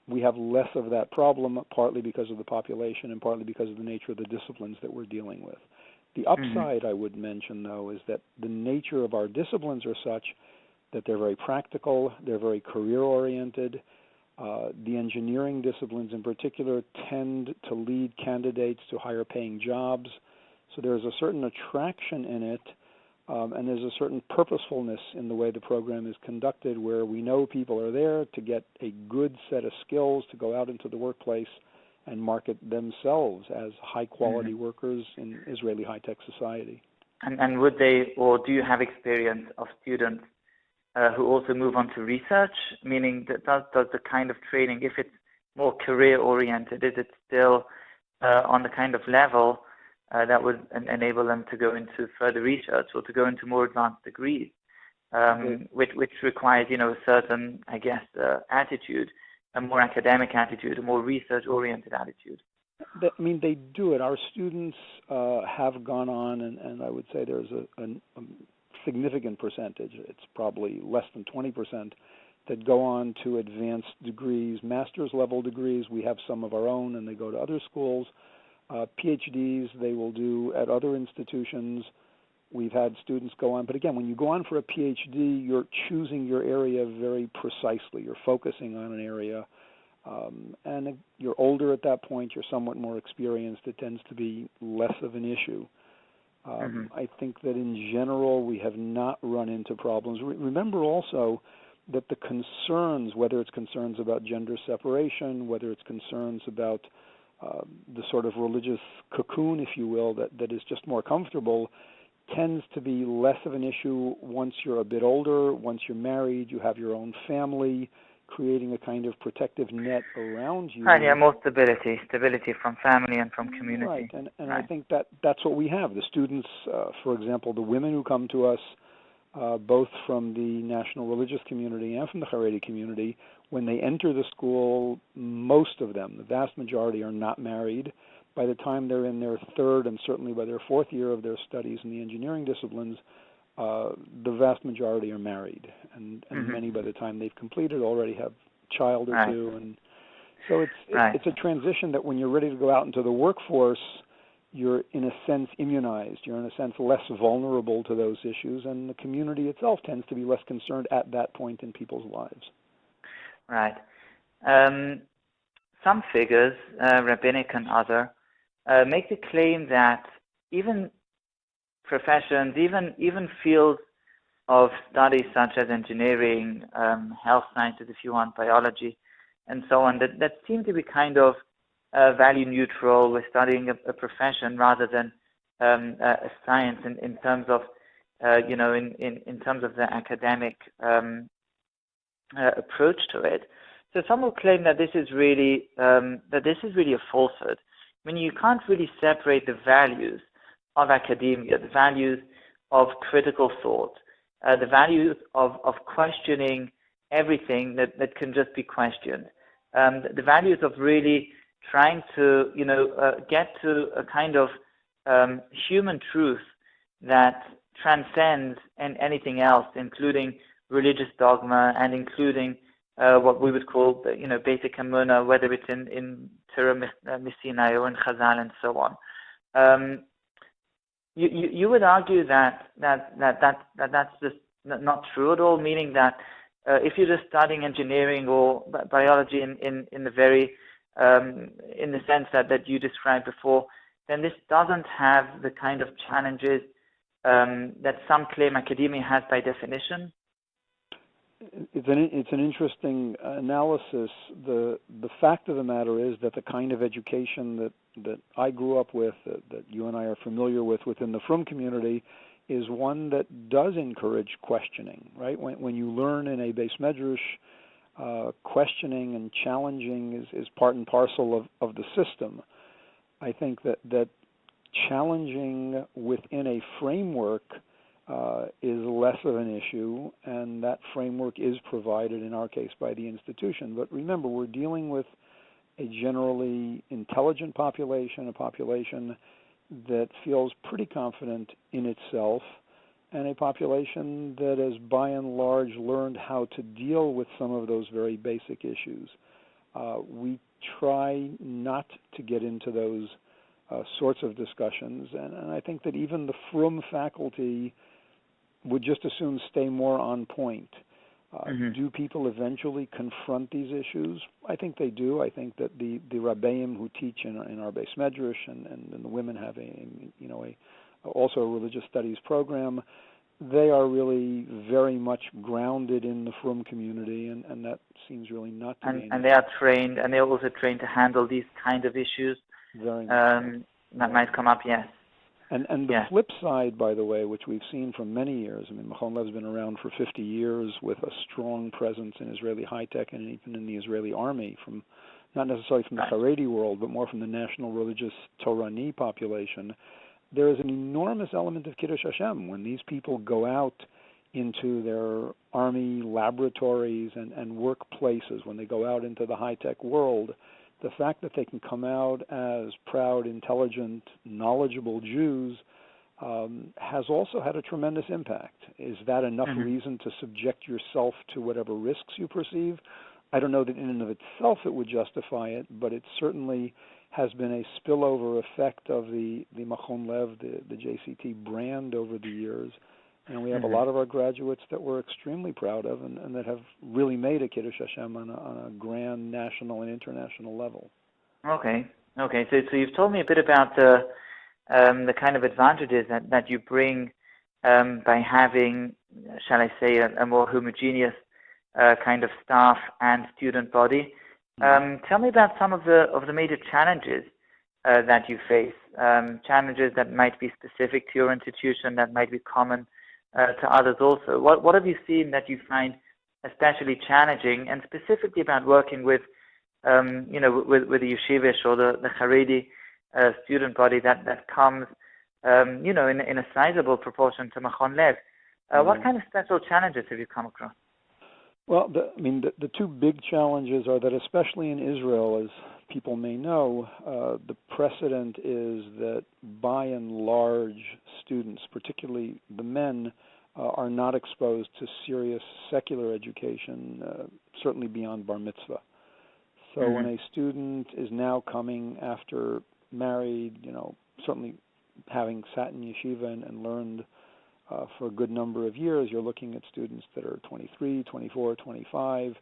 We have less of that problem, partly because of the population and partly because of the nature of the disciplines that we're dealing with. The upside I would mention, though, is that the nature of our disciplines are such that they're very practical, they're very career-oriented. The engineering disciplines in particular tend to lead candidates to higher-paying jobs. So there's a certain attraction in it, and there's a certain purposefulness in the way the program is conducted where we know people are there to get a good set of skills to go out into the workplace and market themselves as high-quality workers in Israeli high-tech society. And would they, or do you have experience of students who also move on to research, meaning that does the kind of training, if it's more career-oriented, is it still on the kind of level that would enable them to go into further research or to go into more advanced degrees? which requires, a certain, I guess, attitude, a more academic attitude, a more research-oriented attitude. They do it. Our students have gone on, and I would say there's a significant percentage, it's probably less than 20%, that go on to advanced degrees, master's level degrees. We have some of our own, and they go to other schools. PhDs they will do at other institutions. We've had students go on. But again, when you go on for a PhD, you're choosing your area very precisely. You're focusing on an area. And you're older at that point. You're somewhat more experienced. It tends to be less of an issue. I think that in general, we have not run into problems. Remember also that the concerns, whether it's concerns about gender separation, whether it's concerns about the sort of religious cocoon, if you will, that is just more comfortable, tends to be less of an issue once you're a bit older, once you're married, you have your own family, creating a kind of protective net around you. Right, yeah, more stability from family and from community. Right, and right. I think that's what we have. The students, for example, the women who come to us, both from the national religious community and from the Charedi community, when they enter the school, most of them, the vast majority, are not married. By the time they're in their third and certainly by their fourth year of their studies in the engineering disciplines, the vast majority are married, and many by the time they've completed already have a child or two, and so it's a transition that when you're ready to go out into the workforce, you're in a sense immunized. You're in a sense less vulnerable to those issues, and the community itself tends to be less concerned at that point in people's lives. Right. Some figures, rabbinic and other, make the claim that even professions, even fields of study such as engineering, health sciences, if you want, biology, and so on, that seem to be kind of value neutral. We're studying a profession rather than a science in terms of, in terms of the academic approach to it. So some will claim that this is really a falsehood. I mean, you can't really separate the values of academia, the values of critical thought, the values of questioning everything that can just be questioned, the values of really trying to, get to a kind of human truth that transcends anything else, including religious dogma and including what we would call, basic emunah, whether it's in Torah Sinai or in Chazal and so on. You would argue that's just not true at all, meaning that if you're just studying engineering or biology in the very in the sense that you described before, then this doesn't have the kind of challenges that some claim academia has by definition. It's an interesting analysis. The fact of the matter is that the kind of education that I grew up with, that you and I are familiar with within the Frum community, is one that does encourage questioning, right? When you learn in a Beis Medrash, questioning and challenging is part and parcel of the system. I think that challenging within a framework is less of an issue, and that framework is provided in our case by the institution. But remember, we're dealing with a generally intelligent population, a population that feels pretty confident in itself, and a population that has by and large learned how to deal with some of those very basic issues. We try not to get into those sorts of discussions, and I think that even the Frum faculty would just as soon stay more on point. Do people eventually confront these issues? I think they do. I think that the Rabbeim who teach in our Beis Medrash and the women have also a religious studies program. They are really very much grounded in the Frum community, and that seems really not to be. And they are trained, and they're also trained to handle these kind of issues. Very much. That might come up, yes. And the flip side, by the way, which we've seen for many years, I mean, Mechon Lev's been around for 50 years with a strong presence in Israeli high-tech and even in the Israeli army, from not necessarily from the Charedi world, but more from the national religious Torani population. There is an enormous element of Kiddush Hashem when these people go out into their army laboratories and workplaces, when they go out into the high-tech world, the fact that they can come out as proud, intelligent, knowledgeable Jews has also had a tremendous impact. Is that enough reason to subject yourself to whatever risks you perceive? I don't know that in and of itself it would justify it, but it certainly has been a spillover effect of the Machon Lev, the JCT brand over the years. And we have a lot of our graduates that we're extremely proud of and that have really made a Kiddush Hashem on a grand national and international level. Okay. So you've told me a bit about the kind of advantages that you bring by having, shall I say, a more homogeneous kind of staff and student body. Tell me about some of the major challenges that you face, challenges that might be specific to your institution, that might be common to others also. What have you seen that you find especially challenging, and specifically about working with, with the yeshivish or the Charedi student body that comes, in a sizable proportion to Machon Lev? What kind of special challenges have you come across? Well, the two big challenges are that, especially in Israel, as people may know, the precedent is that by and large students, particularly the men, are not exposed to serious secular education, certainly beyond bar mitzvah. So when a student is now coming after married, certainly having sat in yeshiva and learned for a good number of years, you're looking at students that are 23, 24, 25.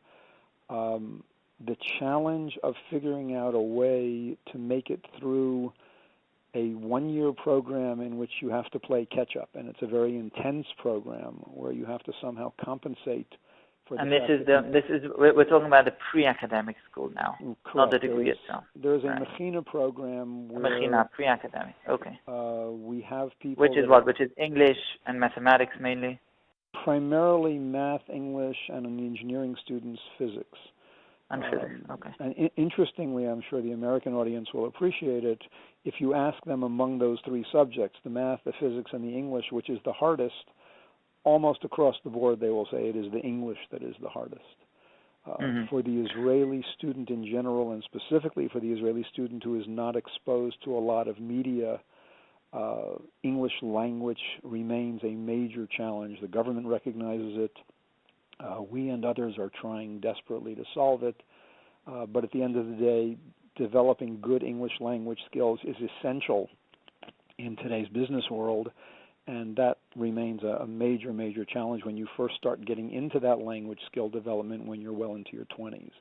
The challenge of figuring out a way to make it through a one-year program in which you have to play catch-up, and it's a very intense program where you have to somehow compensate for the we're talking about the pre-academic school now, correct. Not the degree itself. There's a Mechina program where pre-academic, okay. We have people Which is English and mathematics mainly? Primarily math, English, and in the engineering students, physics. And physics, okay. And interestingly, I'm sure the American audience will appreciate it, if you ask them among those three subjects, the math, the physics, and the English, which is the hardest, almost across the board they will say it is the English that is the hardest. For the Israeli student in general, and specifically for the Israeli student who is not exposed to a lot of media, English language remains a major challenge. The government recognizes it. We and others are trying desperately to solve it. But at the end of the day, developing good English language skills is essential in today's business world. And that remains a major, major challenge when you first start getting into that language skill development when you're well into your 20s.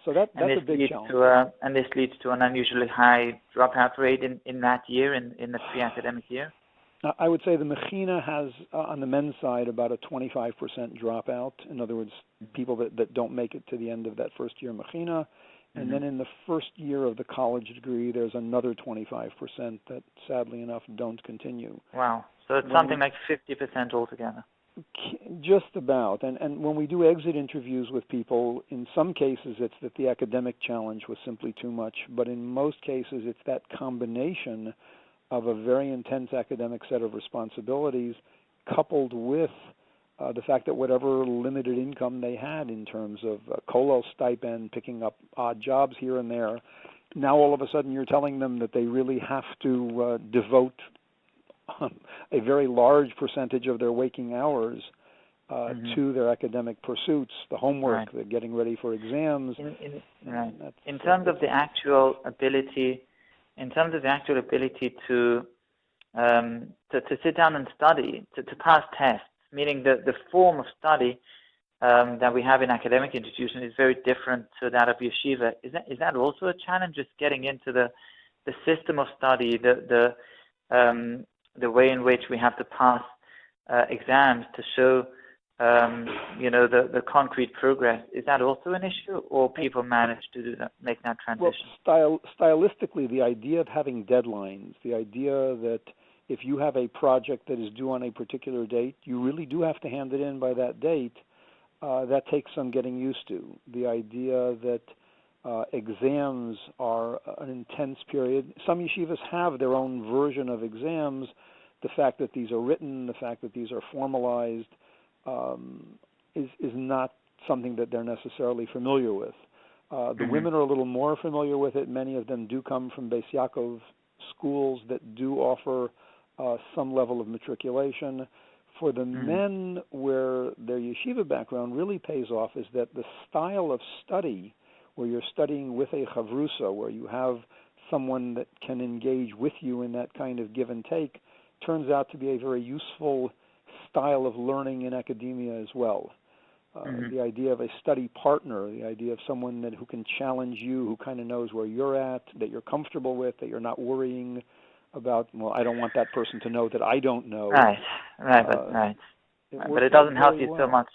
So that's a big challenge. And this leads to an unusually high dropout rate in that year, in the pre-academic year? I would say the Mechina has, on the men's side, about a 25% dropout. In other words, people that don't make it to the end of that first year Mechina. And then in the first year of the college degree, there's another 25% that, sadly enough, don't continue. Wow. So it's something like 50% altogether. Just about. And when we do exit interviews with people, in some cases it's that the academic challenge was simply too much, but in most cases it's that combination of a very intense academic set of responsibilities coupled with the fact that whatever limited income they had in terms of kollel stipend, picking up odd jobs here and there, now all of a sudden you're telling them that they really have to devote a very large percentage of their waking hours to their academic pursuits, the homework, the getting ready for exams. In terms of the actual ability, to sit down and study, to pass tests, meaning the form of study that we have in academic institutions is very different to that of yeshiva. Is that also a challenge, just getting into the system of study, the way in which we have to pass exams to show the concrete progress? Is that also an issue, or people manage to do that, make that transition? Well, stylistically, the idea of having deadlines, the idea that if you have a project that is due on a particular date, you really do have to hand it in by that date, that takes some getting used to. The idea that exams are an intense period. Some yeshivas have their own version of exams the fact that these are written, the fact that these are formalized, is not something that they're necessarily familiar with. The women are a little more familiar with it. Many of them do come from Beis Yaakov schools that do offer some level of matriculation. For the men, where their yeshiva background really pays off, is that the style of study, where you're studying with a chavrusa, where you have someone that can engage with you in that kind of give and take, turns out to be a very useful style of learning in academia as well. The idea of a study partner, the idea of someone who can challenge you, who kind of knows where you're at, that you're comfortable with, that you're not worrying about, well, I don't want that person to know that I don't know. Right. But it doesn't help you so much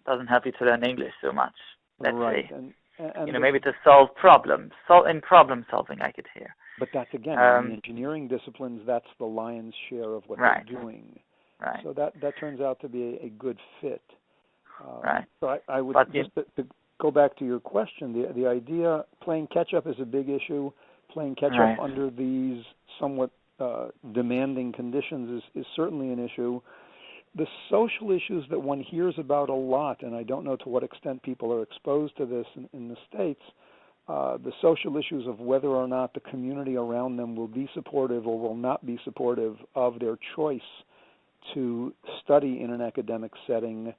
doesn't help you to learn English so much. Let's say. And maybe to solve problems. In problem solving, I could hear. But that's, again, in the engineering disciplines, that's the lion's share of what they're doing. Right. So that turns out to be a good fit. So I would, to go back to your question, the idea, playing catch-up is a big issue. Playing catch-up under these somewhat demanding conditions is certainly an issue. The social issues that one hears about a lot, and I don't know to what extent people are exposed to this in the States, the social issues of whether or not the community around them will be supportive or will not be supportive of their choice to study in an academic setting,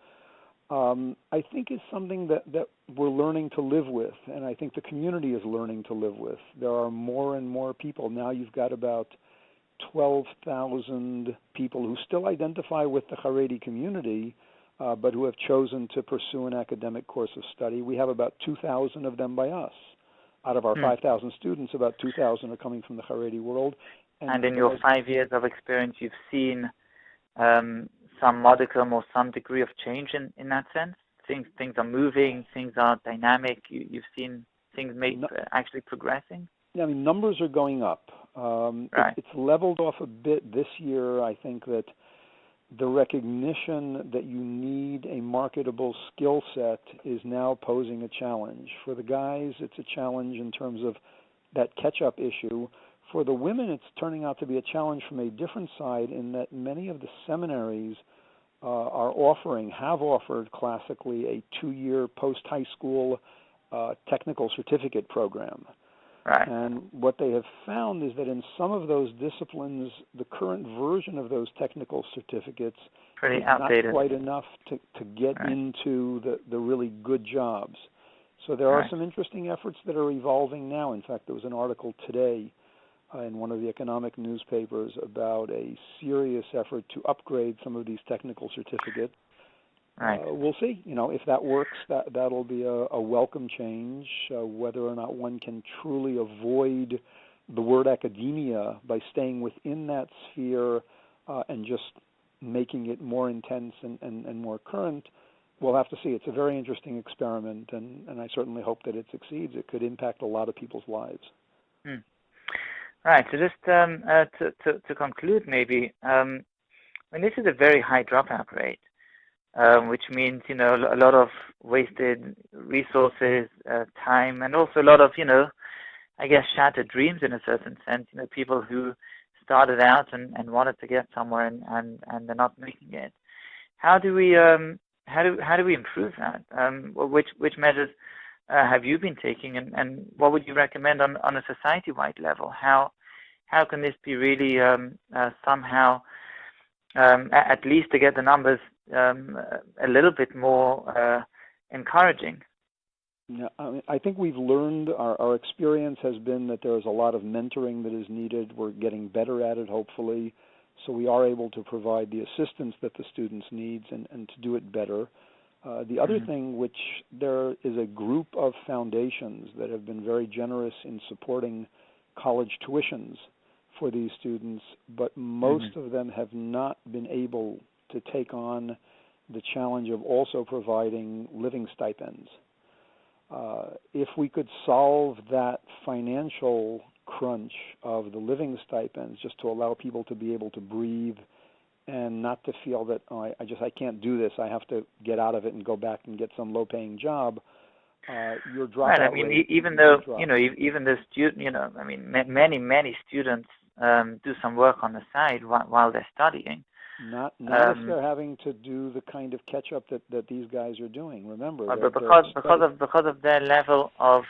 I think is something that we're learning to live with, and I think the community is learning to live with. There are more and more people. Now you've got about 12,000 people who still identify with the Charedi community, but who have chosen to pursue an academic course of study. We have about 2,000 of them by us. Out of our 5,000 students, about 2,000 are coming from the Charedi world. And in your 5 years of experience, you've seen some modicum or some degree of change in that sense? Things are moving, things are dynamic. You've seen things actually progressing? Yeah, I mean, numbers are going up. It's leveled off a bit this year. I think that the recognition that you need a marketable skill set is now posing a challenge. For the guys, it's a challenge in terms of that catch-up issue. For the women, it's turning out to be a challenge from a different side, in that many of the seminaries have offered classically a 2-year post-high school technical certificate program. Right. And what they have found is that in some of those disciplines, the current version of those technical certificates pretty is outdated. Not quite enough to get into the really good jobs. So there are some interesting efforts that are evolving now. In fact, there was an article today in one of the economic newspapers about a serious effort to upgrade some of these technical certificates. We'll see. If that works, that'll be a welcome change. Whether or not one can truly avoid the word academia by staying within that sphere and just making it more intense and more current, we'll have to see. It's a very interesting experiment, and I certainly hope that it succeeds. It could impact a lot of people's lives. Right. So just to conclude, maybe, this is a very high dropout rate. Which means, a lot of wasted resources, time, and also a lot of, shattered dreams in a certain sense. People who started out and wanted to get somewhere and they're not making it. How do we improve that? Which measures have you been taking, and what would you recommend on a society-wide level? How can this be really somehow, at least to get the numbers a little bit more encouraging? Yeah, I think we've learned, our experience has been that there is a lot of mentoring that is needed. We're getting better at it, hopefully, so we are able to provide the assistance that the students need and to do it better. The other thing, which there is a group of foundations that have been very generous in supporting college tuitions for these students, but most of them have not been able to take on the challenge of also providing living stipends. If we could solve that financial crunch of the living stipends, just to allow people to be able to breathe and not to feel that, I can't do this, I have to get out of it and go back and get some low-paying job, your dropout rate. Even though, even the student, many students do some work on the side while they're studying. Not if they're having to do the kind of catch up that these guys are doing. Remember, but because of their level of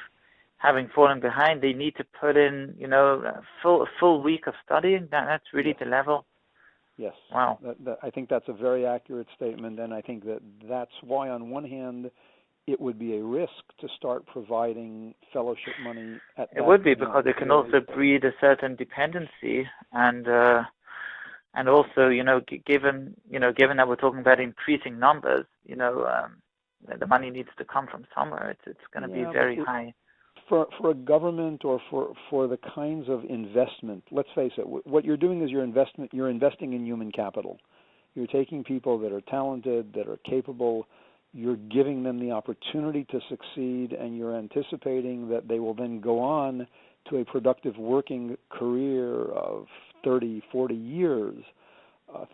having fallen behind, they need to put in a full week of studying. That's really the level. Yes. Wow. I think that's a very accurate statement, and I think that's why, on one hand, it would be a risk to start providing fellowship money at that. It would be, because it can also breed a certain dependency, and also, given that we're talking about increasing numbers, the money needs to come from somewhere. It's going to be very high. For a government, or for the kinds of investment, let's face it, what you're doing is you're investing in human capital. You're taking people that are talented, that are capable, you're giving them the opportunity to succeed, and you're anticipating that they will then go on to a productive working career of 30, 40 years.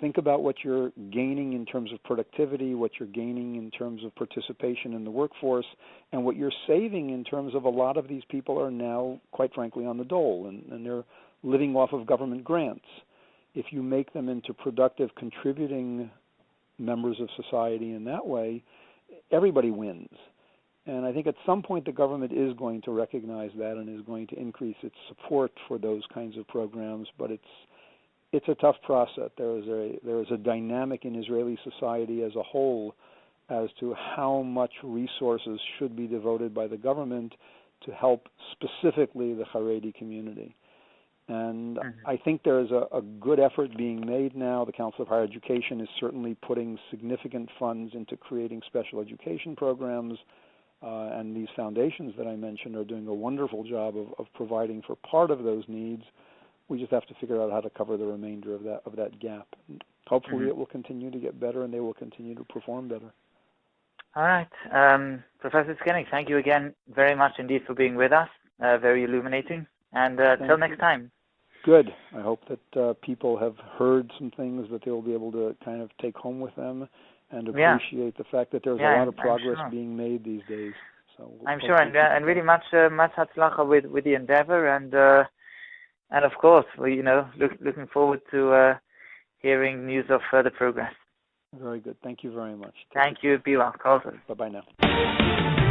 Think about what you're gaining in terms of productivity, what you're gaining in terms of participation in the workforce, and what you're saving in terms of a lot of these people are now, quite frankly, on the dole, and they're living off of government grants. If you make them into productive, contributing members of society in that way, everybody wins. And I think at some point the government is going to recognize that and is going to increase its support for those kinds of programs, but it's a tough process. There is a dynamic in Israeli society as a whole as to how much resources should be devoted by the government to help specifically the Charedi community. And I think there is a good effort being made now. The Council of Higher Education is certainly putting significant funds into creating special education programs, and these foundations that I mentioned are doing a wonderful job of providing for part of those needs. We just have to figure out how to cover the remainder of that gap. Hopefully it will continue to get better, and they will continue to perform better. All right. Professor Sukenik, thank you again very much indeed for being with us. Very illuminating. And till next time. Good. I hope that people have heard some things that they'll be able to kind of take home with them and appreciate the fact that there's a lot of progress being made these days. So I'm sure, and really much hatzlacha with the endeavor, and of course, looking forward to hearing news of further progress. Very good. Thank you very much. Thank you. Be well. Bye-bye now.